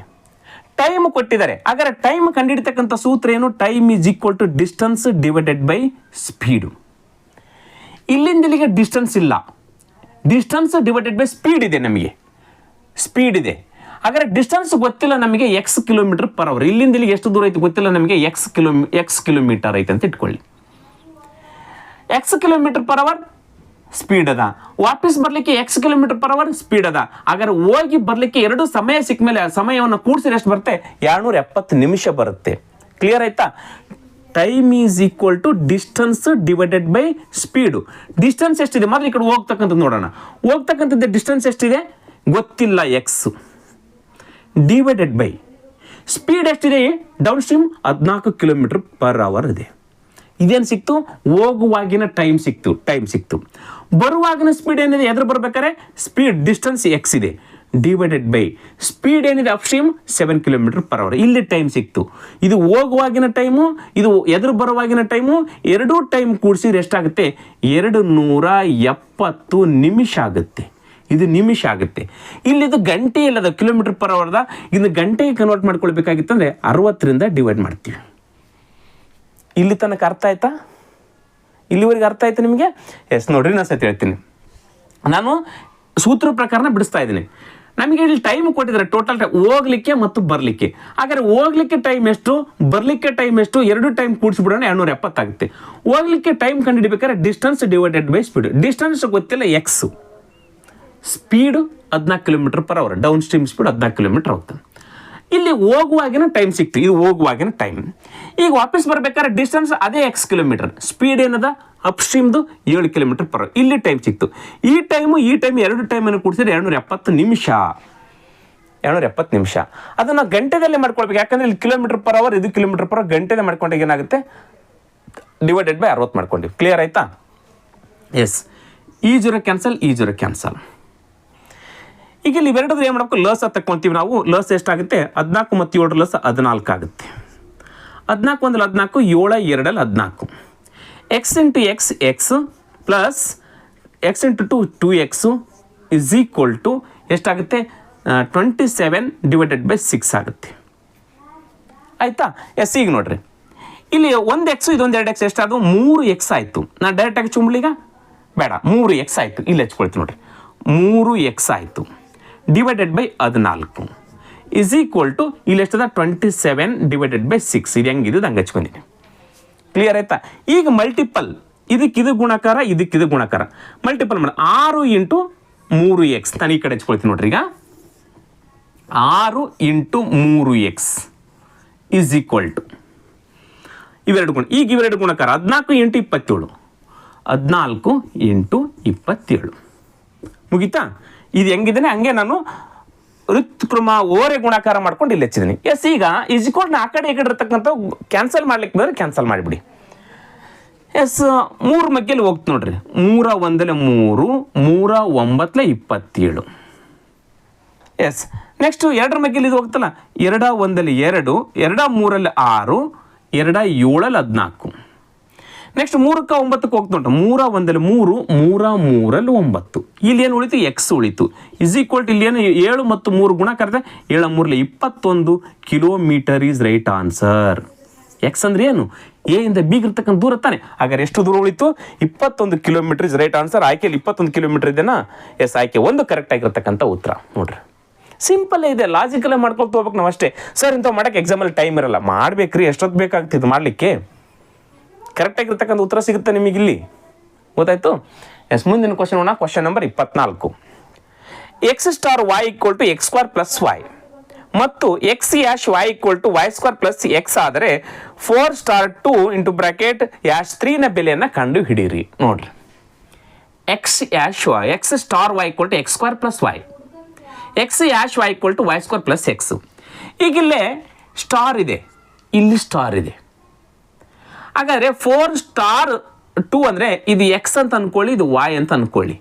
ಟೈಮ್ ಕೊಟ್ಟಿದ್ದಾರೆ, ಹಾಗಾದ್ರೆ ಟೈಮ್ ಕಂಡುಹಿಡಿತಕ್ಕಂಥ ಸೂತ್ರ ಏನು? Time is equal to distance divided by speed. ಇಲ್ಲಿಂದ ಇಲ್ಲಿಗೆ ಡಿಸ್ಟೆನ್ಸ್ ಇಲ್ಲ, ಡಿಸ್ಟೆನ್ಸ್ ಡಿವೈಡೆಡ್ ಬೈ ಸ್ಪೀಡ್ ಇದೆ. ನಮಗೆ ಸ್ಪೀಡ್ ಇದೆ. ಹಾಗಾದ್ರೆ ಡಿಸ್ಟೆನ್ಸ್ ಗೊತ್ತಿಲ್ಲ ನಮಗೆ ಎಕ್ಸ್ ಕಿಲೋಮೀಟರ್ ಪರ್ ಅವರ್, ಇಲ್ಲಿಂದ ಇಲ್ಲಿಗೆ ಎಷ್ಟು ದೂರ ಐತಿ ಗೊತ್ತಿಲ್ಲ ನಮಗೆ, ಎಕ್ಸ್ ಕಿಲೋಮೀಟರ್ ಐತೆ ಅಂತ ಇಟ್ಕೊಳ್ಳಿ. X kilometre per hour speed ಅದ, ವಾಪಸ್ ಬರ್ಲಿಕ್ಕೆ x kilometre per hour speed ಅದ. ಹಾಗಾದ್ರೆ ಹೋಗಿ ಬರ್ಲಿಕ್ಕೆ ಎರಡು ಸಮಯ ಸಿಕ್ಕ ಮೇಲೆ ಸಮಯವನ್ನು ಕೂಡಿಸಿದ್ರೆ ಎಷ್ಟು ಬರುತ್ತೆ, 270 ನಿಮಿಷ ಬರುತ್ತೆ. ಕ್ಲಿಯರ್ ಆಯ್ತಾ? Time is equal to distance divided by speed. Distance ಎಷ್ಟಿದೆ ಮೊದಲು ಈ ಕಡೆ ಹೋಗ್ತಕ್ಕಂಥದ್ದು ನೋಡೋಣ. ಹೋಗ್ತಕ್ಕಂಥದ್ದು ಡಿಸ್ಟೆನ್ಸ್ ಎಷ್ಟಿದೆ ಗೊತ್ತಿಲ್ಲ, ಎಕ್ಸ್ ಡಿವೈಡೆಡ್ ಬೈ ಸ್ಪೀಡ್ ಎಷ್ಟಿದೆ, downstream 14 kilometre per hour ಇದೆ. ಇದೇನು ಸಿಕ್ತು, ಹೋಗುವಾಗಿನ ಟೈಮ್ ಸಿಕ್ತು. ಬರುವಾಗಿನ ಸ್ಪೀಡ್ ಏನಿದೆ, ಎದುರು ಬರ್ಬೇಕಾದ್ರೆ ಸ್ಪೀಡ್ ಡಿಸ್ಟೆನ್ಸ್ ಎಕ್ಸ್ ಇದೆ ಡಿವೈಡೆಡ್ ಬೈ ಸ್ಪೀಡ್ ಏನಿದೆ upstream 7 kilometre per hour. ಇಲ್ಲಿ ಟೈಮ್ ಸಿಕ್ತು. ಇದು ಹೋಗುವಾಗಿನ ಟೈಮು, ಇದು ಎದುರು ಬರುವಾಗಿನ ಟೈಮು, ಎರಡೂ ಟೈಮ್ ಕೂಡಿಸಿದ್ರೆ ಎಷ್ಟಾಗುತ್ತೆ, 270 ನಿಮಿಷ ಆಗುತ್ತೆ. ಇದು ನಿಮಿಷ ಆಗುತ್ತೆ. ಇಲ್ಲಿದು ಗಂಟೆ ಇಲ್ಲದ ಕಿಲೋಮೀಟರ್ ಪರ್ ಅವರ್ದ, ಇನ್ನು ಗಂಟೆಗೆ ಕನ್ವರ್ಟ್ ಮಾಡ್ಕೊಳ್ಬೇಕಾಗಿತ್ತಂದ್ರೆ 60ರಿಂದ ಡಿವೈಡ್ ಮಾಡ್ತೀವಿ. ಇಲ್ಲಿ ತನಕ ಅರ್ಥ ಆಯ್ತಾ? ಇಲ್ಲಿವರೆಗೆ ಅರ್ಥ ಆಯ್ತು ನಿಮಗೆ? ಎಸ್, ನೋಡ್ರಿ ನಾನು ಸತಿ ಹೇಳ್ತೀನಿ. ನಾನು ಸೂತ್ರ ಪ್ರಕಾರನ ಬಿಡಿಸ್ತಾ ಇದ್ದೀನಿ. ನಮಗೆ ಇಲ್ಲಿ ಟೈಮ್ ಕೊಟ್ಟಿದ್ದಾರೆ, ಟೋಟಲ್ ಟೈಮ್ ಹೋಗ್ಲಿಕ್ಕೆ ಮತ್ತು ಬರಲಿಕ್ಕೆ. ಹಾಗಾದ್ರೆ ಹೋಗ್ಲಿಕ್ಕೆ ಟೈಮ್ ಎಷ್ಟು, ಬರಲಿಕ್ಕೆ ಟೈಮ್ ಎಷ್ಟು, ಎರಡು ಟೈಮ್ ಕೂಡಿಸ್ಬಿಡೋಣ, 270 ಆಗುತ್ತೆ. ಹೋಗ್ಲಿಕ್ಕೆ ಟೈಮ್ ಕಂಡುಹಿಡಿಬೇಕಾದ್ರೆ distance divided by speed. Distance ಗೊತ್ತಿಲ್ಲ X, speed 14 kilometre per hour, down stream speed 14 kilometre ಹೋಗ್ತಾನೆ. ಇಲ್ಲಿ ಹೋಗುವಾಗಿನ ಟೈಮ್ ಸಿಕ್ತು, ಇದು ಹೋಗುವಾಗಿನ ಟೈಮ್. ಈಗ ವಾಪಸ್ ಬರ್ಬೇಕಾದ್ರೆ ಡಿಸ್ಟೆನ್ಸ್ ಅದೇ ಎಕ್ಸ್ ಕಿಲೋಮೀಟರ್, ಸ್ಪೀಡ್ ಏನದ ಅಪ್ ಸ್ಟ್ರೀಮ್ದು 7 ಕಿಲೋಮೀಟರ್ ಪರ್ ಅವರ್. ಇಲ್ಲಿ ಟೈಮ್ ಸಿಕ್ತು. ಈ ಟೈಮ್ ಎರಡು ಟೈಮನ್ನು ಕೂಡಿಸಿದ್ರೆ 270 ನಿಮಿಷ. 270 ನಿಮಿಷ ಅದನ್ನು ಗಂಟೆದಲ್ಲೇ ಮಾಡ್ಕೊಳ್ಬೇಕು. ಯಾಕಂದ್ರೆ ಇಲ್ಲಿ ಕಿಲೋಮೀಟರ್ ಪರ್ ಅವರ್, ಇದು ಕಿಲೋಮೀಟರ್ ಪರ್ ಅವರ್, ಗಂಟೆದೇ ಮಾಡ್ಕೊಂಡಾಗ ಏನಾಗುತ್ತೆ, ಡಿವೈಡೆಡ್ ಬೈ 60 ಮಾಡ್ಕೊಂಡಿವಿ. ಕ್ಲಿಯರ್ ಆಯ್ತಾ? ಎಸ್, ಈ 0 ಕ್ಯಾನ್ಸಲ್. ಈಗ ಇಲ್ಲಿ ಇವೆರಡದು ಏನು ಮಾಡಬೇಕು, ಲಸ ತಕ್ಕೊಂತೀವಿ ನಾವು. ಲಸ್ ಎಷ್ಟಾಗುತ್ತೆ, 14 ಮತ್ತು 7 ಲಸ್ 14 ಆಗುತ್ತೆ. 14 1 14, 7 2 14. X into x plus x into 2x is equal to ಎಷ್ಟಾಗುತ್ತೆ, 27 ಡಿವೈಡೆಡ್ ಬೈ 6 ಆಗುತ್ತೆ. ಆಯಿತಾ? ಎಸ್, ಈಗ ನೋಡ್ರಿ, ಇಲ್ಲಿ 1x ಇದೊಂದು 2x ಎಷ್ಟಾದವು, 3x ಆಯಿತು. ನಾನು ಡೈರೆಕ್ಟಾಗಿ ಚುಂಬ್ಲಿಗ ಬೇಡ, 3x ಆಯಿತು. ಇಲ್ಲಿ ಹಚ್ಕೊಳ್ತೀವಿ ನೋಡ್ರಿ, 3x ಆಯಿತು divided by 14 is equal to ಇಲ್ಲಿ ಎಷ್ಟದ 27 ಡಿವೈಡೆಡ್ ಬೈ 6. ಇದು ಹೆಂಗಿದ್ದು ಹಂಗೆ ಹಚ್ಕೊಂಡಿನಿ. ಕ್ಲಿಯರ್ ಆಯ್ತಾ? ಈಗ ಮಲ್ಟಿಪಲ್, ಇದಕ್ಕಿದು ಗುಣಾಕಾರ, ಇದಕ್ಕಿದು ಗುಣಾಕಾರ, ಮಲ್ಟಿಪಲ್ ಮಾಡಿ 6 ಇಂಟು 3x. ನಾನು ಈ ಕಡೆ ಹಚ್ಕೊಳ್ತೀನಿ ನೋಡ್ರಿ. ಈಗ 6 into 3x is equal to ಇವೆರಡು ಗುಣ. ಈಗ ಇವೆರಡು ಗುಣಾಕಾರ 14 ಇಂಟು 27, 14 ಇಂಟು 27 ಮುಗಿತಾ? ಇದು ಹೆಂಗಿದ್ದೇನೆ ಹಂಗೆ ನಾನು ಋತ್ಕ್ರಮ ಓರೆ ಗುಣಾಕಾರ ಮಾಡ್ಕೊಂಡು ಇಲ್ಲಿ ಹಚ್ಚಿದ್ದೀನಿ. ಎಸ್, ಈಗ ಈಜ್ಕೊಂಡು ಆ ಕಡೆ ಈ ಕಡೆ ಇರ್ತಕ್ಕಂಥ ಕ್ಯಾನ್ಸಲ್ ಮಾಡ್ಲಿಕ್ಕೆ ಬಂದರೆ ಕ್ಯಾನ್ಸಲ್ ಮಾಡಿಬಿಡಿ. ಎಸ್, 3 ಮಗ್ಗೆಲಿ ಹೋಗ್ತು ನೋಡ್ರಿ, 3 1 3, 3 9 27. ಎಸ್, ನೆಕ್ಸ್ಟ್ 2 ಮಗ್ಗೆಲಿ ಇದು ಹೋಗ್ತಲ್ಲ, 2 1 2, 2 3 6, 2 7 14. ನೆಕ್ಸ್ಟ್ 3 9 ಹೋಗ್ತು ನೋಡ್ರಿ, 3 1 3, 3 3 9. ಇಲ್ಲಿ ಏನು ಉಳಿತು, ಎಕ್ಸ್ ಉಳಿತು. ಇಸ್ ಈಕ್ವಲ್ ಟು ಇಲ್ಲಿ ಏನು 7 ಮತ್ತು 3 ಗುಣ ಕರೆದ್ರೆ 7 3 21 kilometre is right answer. X ಅಂದ್ರೆ ಏನು, ಎ ಇಂದ ಬಿಗೆ ಇರ್ತಕ್ಕಂಥ ದೂರ ತಾನೆ. ಹಾಗಾದ್ರೆ ಎಷ್ಟು ದೂರ ಉಳಿತು, 21 ಕಿಲೋಮೀಟರ್ ಇಸ್ ರೈಟ್ ಆನ್ಸರ್. ಆಯ್ಕೆಯಲ್ಲಿ 21 ಕಿಲೋಮೀಟರ್ ಇದೆನಾ? ಎಸ್, ಆಯ್ಕೆ 1 ಕರೆಕ್ಟ್ ಆಗಿರ್ತಕ್ಕಂಥ ಉತ್ತರ. ನೋಡ್ರಿ, ಸಿಂಪಲ್ ಇದೆ, ಲಾಜಿಕಲ್ಲೇ ಮಾಡ್ಕೊಳ್ತಾ ಹೋಗ್ಬೇಕು ನಾವು ಅಷ್ಟೇ. ಸರ್ ಇಂಥವು ಮಾಡೋಕ್ಕೆ ಎಕ್ಸಾಮಲ್ಲಿ ಟೈಮ್ ಇರಲ್ಲ, ಮಾಡ್ಬೇಕ್ರಿ, ಎಷ್ಟೊತ್ತು ಬೇಕಾಗ್ತಿದ್ದು ಮಾಡಲಿಕ್ಕೆ. ಕರೆಕ್ಟಾಗಿರ್ತಕ್ಕಂಥ ಉತ್ತರ ಸಿಗುತ್ತೆ ನಿಮಗೆ ಇಲ್ಲಿ. ಗೊತ್ತಾಯ್ತು? ಎಸ್, ಮುಂದಿನ ಕ್ವಶನ್ ನೋಡೋಣ. Question number 24. X star Y equal to X square plus Y ಮತ್ತು X hash Y equal to Y square plus X ಆದರೆ 4 ಸ್ಟಾರ್ 2 ಇಂಟು ಬ್ರಾಕೆಟ್ ಯಾಶ್ 3ನ ಬೆಲೆಯನ್ನು ಕಂಡು ಹಿಡೀರಿ. ನೋಡ್ರಿ, X hash Y, X star Y equal to X square plus Y, X hash Y equal to Y square plus X. ಈಗಿಲ್ಲೇ star ಇದೆ, ಇಲ್ಲಿ star ಇದೆ. ಹಾಗಾದರೆ 4 ಸ್ಟಾರ್ 2 ಅಂದರೆ ಇದು ಎಕ್ಸ್ ಅಂತ ಅಂದ್ಕೊಳ್ಳಿ, ಇದು ವೈ ಅಂತ ಅಂದ್ಕೊಳ್ಳಿ.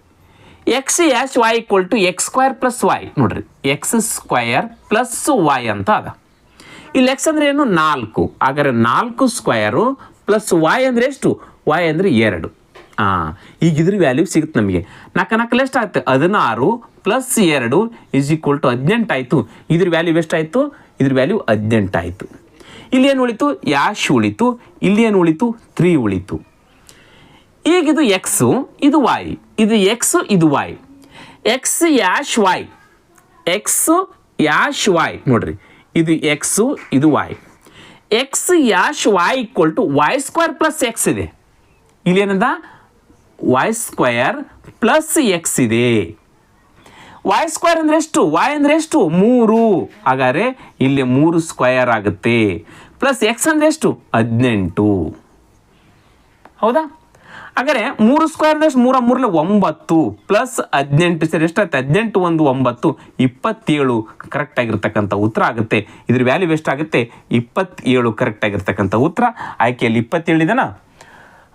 X hash Y equal to X square plus Y. ನೋಡ್ರಿ, ಎಕ್ಸ್ ಸ್ಕ್ವಯರ್ ಪ್ಲಸ್ ವೈ ಅಂತ ಅದ. ಇಲ್ಲಿ ಎಕ್ಸ್ ಅಂದರೆ ಏನು, 4. ಹಾಗಾದ್ರೆ 4 ಸ್ಕ್ವಯರು ಪ್ಲಸ್ ವೈ ಅಂದರೆ ಎಷ್ಟು, ವೈ ಅಂದರೆ 2. ಈಗ ಇದ್ರ ವ್ಯಾಲ್ಯೂ ಸಿಗುತ್ತೆ ನಮಗೆ. 4 4 ಎಷ್ಟು ಆಗುತ್ತೆ, 16 ಪ್ಲಸ್ 2 ಇಸ್ ಈಕ್ವಲ್ ಟು 18 ಆಯಿತು. ಇದ್ರ ವ್ಯಾಲ್ಯೂ ಎಷ್ಟಾಯಿತು, ಇದ್ರ ವ್ಯಾಲ್ಯೂ 18 ಆಯಿತು. ಇಲ್ಲಿ ಏನು ಉಳಿತು, ಯಾಶ್ ಉಳಿತು. ಇಲ್ಲಿ ಏನು ಉಳಿತು, 3 ಉಳಿತು. ಈಗ ಇದು ಎಕ್ಸು, ಇದು ವೈ, ಇದು ಎಕ್ಸ್, ಇದು Y. X hash Y, X hash Y ನೋಡ್ರಿ, ಇದು ಎಕ್ಸು ಇದು Y. X hash Y equal to Y square plus X ಇದೆ. ಇಲ್ಲೇನದ ವಾಯ್ ಸ್ಕ್ವೇರ್ ಪ್ಲಸ್ ಎಕ್ಸ್ ಇದೆ. ವಾಯ್ ಸ್ಕ್ವೇರ್ ಅಂದರೆ ಎಷ್ಟು? ವಾಯ್ ಅಂದರೆ ಎಷ್ಟು? 3. ಹಾಗಾದರೆ ಇಲ್ಲಿ 3 ಸ್ಕ್ವೇರ್ ಆಗುತ್ತೆ. ಪ್ಲಸ್ ಎಕ್ಸ್ ಅಂದರೆ ಎಷ್ಟು? 18. ಹೌದಾ? ಹಾಗಾದರೆ 3 ಸ್ಕ್ವೇರ್ ಅಂದರೆ 3 3 9 ಪ್ಲಸ್ 18 ಸರಿ ಎಷ್ಟಾಗುತ್ತೆ? 18 1 9 27 ಕರೆಕ್ಟ್ ಆಗಿರ್ತಕ್ಕಂಥ ಉತ್ತರ ಆಗುತ್ತೆ. ಇದ್ರ ವ್ಯಾಲ್ಯೂ ಎಷ್ಟಾಗುತ್ತೆ? 27 ಕರೆಕ್ಟ್ ಆಗಿರ್ತಕ್ಕಂಥ ಉತ್ತರ. ಆಯ್ಕೆಯಲ್ಲಿ 27 ಇದೆನಾ?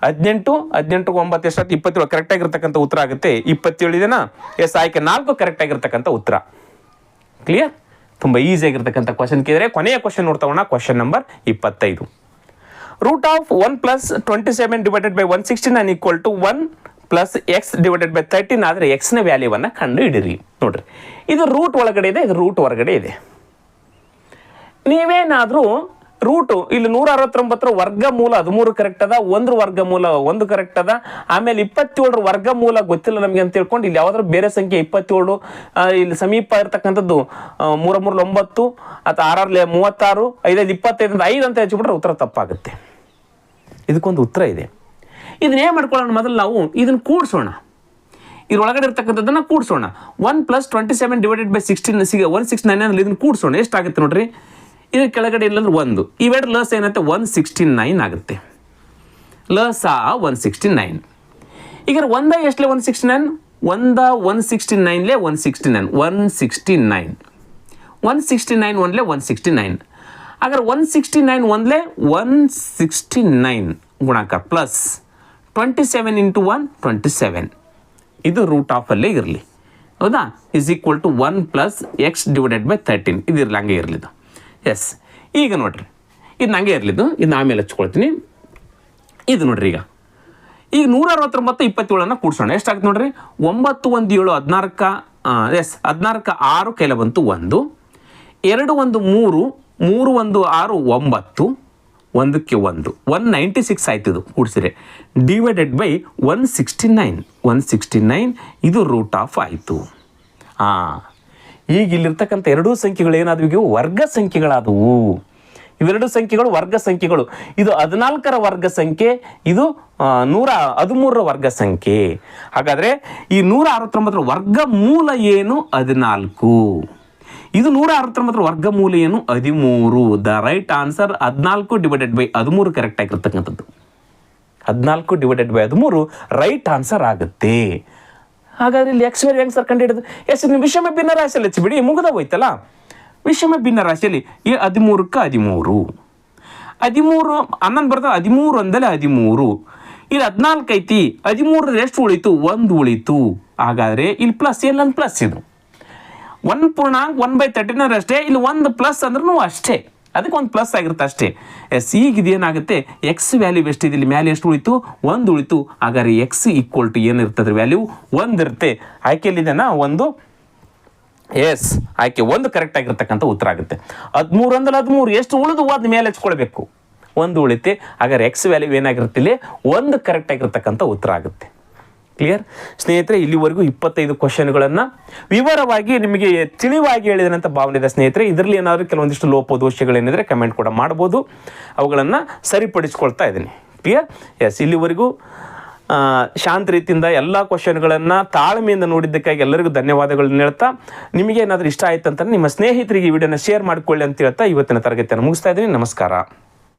18 18 9 ಎಷ್ಟಾಗುತ್ತೆ? 27 ಕರೆಕ್ಟ್ ಆಗಿರ್ತಕ್ಕಂಥ ಉತ್ತರ ಆಗುತ್ತೆ. 27 ಇದೆನಾ? ಎಸ್, ಆಯ್ಕೆ 4 ಕರೆಕ್ಟ್ ಆಗಿರ್ತಕ್ಕಂಥ ಉತ್ತರ. ಕ್ಲಿಯರ್? ತುಂಬ ಈಸಿ ಆಗಿರ್ತಕ್ಕಂಥ ಕ್ವಶನ್ ಕೇಳಿದರೆ ಕೊನೆಯ ಕ್ವಶನ್ ನೋಡ್ತಾವಣ. Question number 25. Root of 1 plus 27 divided by 169 equal to 1 plus X divided by 13 ಆದರೆ ಎಕ್ಸ್ನ ವ್ಯಾಲ್ಯೂವನ್ನು ಕಂಡು ಹಿಡಿರಿ. ನೋಡ್ರಿ, ಇದು ರೂಟ್ ಒಳಗಡೆ ಇದೆ, ಇದು ರೂಟ್ ಹೊರಗಡೆ ಇದೆ. ನೀವೇನಾದರೂ ರೂಟು ಇಲ್ಲಿ 169 ವರ್ಗಮೂಲ 13 ಕರೆಕ್ಟ್ ಅದ, 1 ವರ್ಗಮೂಲ 1 ಕರೆಕ್ಟ್ ಅದ, ಆಮೇಲೆ 27 ವರ್ಗಮೂಲ ಗೊತ್ತಿಲ್ಲ ನಮಗೆ ಅಂತ ತಿಳ್ಕೊಂಡು ಇಲ್ಲಿ ಯಾವ್ದಾದ್ರು ಬೇರೆ ಸಂಖ್ಯೆ 27 ಇಲ್ಲಿ ಸಮೀಪ ಇರತಕ್ಕಂಥದ್ದು 3 3 9 ಅಥವಾ 6 36 5 25 5 ಅಂತ ಹೆಚ್ಚಿಬಿಟ್ರೆ ಉತ್ತರ ತಪ್ಪಾಗುತ್ತೆ. ಇದಕ್ಕೊಂದು ಉತ್ತರ ಇದೆ. ಇದನ್ನ ಏನು ಮಾಡ್ಕೊಳ್ಳೋಣ? ಮೊದಲು ನಾವು ಇದನ್ನು ಕೂಡಿಸೋಣ, ಇದ್ರೊಳಗಡೆ ಇರ್ತಕ್ಕಂಥದ್ದನ್ನು ಕೂಡಿಸೋಣ. 1 ಪ್ಲಸ್ 27 ಡಿವೈಡೆಡ್ ಬೈ 16 169 ಅಂದ್ರೆ ಇದನ್ನು ಕೂಡಿಸೋಣ. ಎಷ್ಟಾಗುತ್ತೆ ನೋಡ್ರಿ? ಇದ್ರ ಕೆಳಗಡೆ ಇಲ್ಲಂದ್ರೆ 1, ಇವೆರಡು ಲಸ್ ಏನಂತೆ 169 ಆಗುತ್ತೆ. ಲಸ 169. ಈಗ 1 ಎಷ್ಟಲೇ 169? 169ಲೇ 169 169 169 ಒಂದ್ಲೇ 169. ಹಾಗಾದ್ರೆ 169 ಒಂದ್ಲೇ 169 ಗುಣಾಕಾರ ಪ್ಲಸ್ 27 ಇಂಟು 1 27. ಇದು ರೂಟ್ ಆಫ್ ಅಲ್ಲೇ ಇರಲಿ. ಹೌದಾ? Is equal to 1 plus X divided by 13. ಇದು ಇರಲಿ, ಹಂಗೆ ಇರಲಿದ್ದು. ಎಸ್, ಈಗ ನೋಡ್ರಿ, ಇದು ಹಂಗೆ ಇರಲಿದ್ದು. ಇದನ್ನ ಆಮೇಲೆ ಹಚ್ಕೊಳ್ತೀನಿ. ಇದು ನೋಡ್ರಿ, ಈಗ 169 27 ಕೂಡಿಸೋಣ. ಎಷ್ಟಾಗುತ್ತೆ ನೋಡ್ರಿ? 9 1 7 16 ಎಸ್ 16 6 ಕೈಲ ಬಂತು 1 2 1 3 3 1 6 9 1ಕ್ಕೆ 1 196 ಆಯ್ತು. ಇದು ಕೂಡಿಸಿದ್ರೆ ಡಿವೈಡೆಡ್ ಬೈ 169 ಇದು ರೂಟ್ ಆಫ್ ಆಯಿತು. ಈಗ ಇಲ್ಲಿರ್ತಕ್ಕಂಥ ಎರಡೂ ಸಂಖ್ಯೆಗಳು ಏನಾದವು? ಇವು ವರ್ಗ ಸಂಖ್ಯೆಗಳಾದವು. ಇವೆರಡು ಸಂಖ್ಯೆಗಳು ವರ್ಗ ಸಂಖ್ಯೆಗಳು. ಇದು 14ರ ವರ್ಗ ಸಂಖ್ಯೆ, ಇದು 113ರ ವರ್ಗ ಸಂಖ್ಯೆ. ಹಾಗಾದರೆ ಈ 169ರ ವರ್ಗಮೂಲ ಏನು? 14. ಇದು 169ರ ವರ್ಗಮೂಲ ಏನು? 13. The right answer 14 divided by 13 correct ಆಗಿರ್ತಕ್ಕಂಥದ್ದು. 14 ಡಿವೈಡೆಡ್ ಬೈ 13 ರೈಟ್ ಆನ್ಸರ್ ಆಗುತ್ತೆ. ಹಾಗಾದ್ರೆ ಇಲ್ಲಿ ಎಕ್ಸ್ ವ್ಯಾಲ್ಯೂ ಹೆಂಗೆ ಸರ್ ಕಂಡು ಹಿಡಿದು? ಎಸ್, ನೀವು ವಿಷಮ ಭಿನ್ನ ರಾಶಿಯಲ್ಲಿ ಹಚ್ಚಿಬಿಡಿ, ಮುಗಿದ ಹೋಯ್ತಲ್ಲ. ವಿಷಮ ಭಿನ್ನ ರಾಶಿಯಲ್ಲಿ ಈ 13ಕ್ಕೆ 13 11 ಬರ್ತದೆ. 13 ಒಂದಲೇ 13. ಇಲ್ಲಿ 14 ಐತಿ, 13 ಎಷ್ಟು ಉಳಿತು? 1 ಉಳಿತು. ಹಾಗಾದರೆ ಇಲ್ಲಿ ಪ್ಲಸ್ ಎಲ್ಲೊಂದು ಪ್ಲಸ್, ಇದು 1/13 ಅಷ್ಟೇ. ಇಲ್ಲಿ 1 ಪ್ಲಸ್ ಅಂದ್ರೂ ಅಷ್ಟೇ, ಅದಕ್ಕೆ ಒಂದು ಪ್ಲಸ್ ಆಗಿರುತ್ತೆ ಅಷ್ಟೇ. ಎಸ್, ಈಗ ಇದೇನಾಗುತ್ತೆ? ಎಕ್ಸ್ ವ್ಯಾಲ್ಯೂ ಎಷ್ಟಿದೆ? ಇಲ್ಲಿ ಮ್ಯಾಲೆ ಎಷ್ಟು ಉಳಿತು? 1 ಉಳಿತು. ಹಾಗಾದ್ರೆ ಎಕ್ಸ್ ಈಕ್ವಲ್ ಟು ಏನಿರ್ತದೆ? ವ್ಯಾಲ್ಯೂ 1 ಇರುತ್ತೆ. ಆಯ್ಕೆಯಲ್ಲಿದೆನಾ 1? ಎಸ್, ಆಯ್ಕೆ 1 ಕರೆಕ್ಟ್ ಆಗಿರ್ತಕ್ಕಂಥ ಉತ್ತರ ಆಗುತ್ತೆ. 13 ಅಂದಲ್ಲಿ 13 ಎಷ್ಟು ಉಳಿದು 1 ಮೇಲೆ ಹಚ್ಕೊಳ್ಬೇಕು, 1 ಉಳಿತೆ. ಹಾಗಾದ್ರೆ ಎಕ್ಸ್ ವ್ಯಾಲ್ಯೂ ಏನಾಗಿರುತ್ತೆ? ಇಲ್ಲಿ 1 ಕರೆಕ್ಟ್ ಆಗಿರ್ತಕ್ಕಂಥ ಉತ್ತರ ಆಗುತ್ತೆ. ಕ್ಲಿಯರ್ ಸ್ನೇಹಿತರೆ? ಇಲ್ಲಿವರೆಗೂ 25 ಕ್ವಶನ್ಗಳನ್ನು ವಿವರವಾಗಿ ನಿಮಗೆ ತಿಳಿವಾಗಿ ಹೇಳಿದೆ ಅಂತ ಭಾವನೆ ಇದೆ ಸ್ನೇಹಿತರೆ. ಇದರಲ್ಲಿ ಏನಾದರೂ ಕೆಲವೊಂದಿಷ್ಟು ಲೋಪದೋಷಗಳೇನಿದ್ರೆ ಕಮೆಂಟ್ ಕೂಡ ಮಾಡ್ಬೋದು, ಅವುಗಳನ್ನು ಸರಿಪಡಿಸ್ಕೊಳ್ತಾ ಇದ್ದೀನಿ. ಕ್ಲಿಯರ್? ಎಸ್, ಇಲ್ಲಿವರೆಗೂ ಶಾಂತ ರೀತಿಯಿಂದ ಎಲ್ಲ ಕ್ವಶನ್ಗಳನ್ನು ತಾಳ್ಮೆಯಿಂದ ನೋಡಿದ್ದಕ್ಕಾಗಿ ಎಲ್ಲರಿಗೂ ಧನ್ಯವಾದಗಳನ್ನ ಹೇಳ್ತಾ, ನಿಮಗೆ ಏನಾದರೂ ಇಷ್ಟ ಆಯ್ತು ಅಂತ ನಿಮ್ಮ ಸ್ನೇಹಿತರಿಗೆ ಈ ವಿಡಿಯೋನ ಶೇರ್ ಮಾಡಿಕೊಳ್ಳಿ ಅಂತ ಹೇಳ್ತಾ ಇವತ್ತಿನ ತರಗತಿಯನ್ನು ಮುಗಿಸ್ತಾ ಇದ್ದೀನಿ. ನಮಸ್ಕಾರ.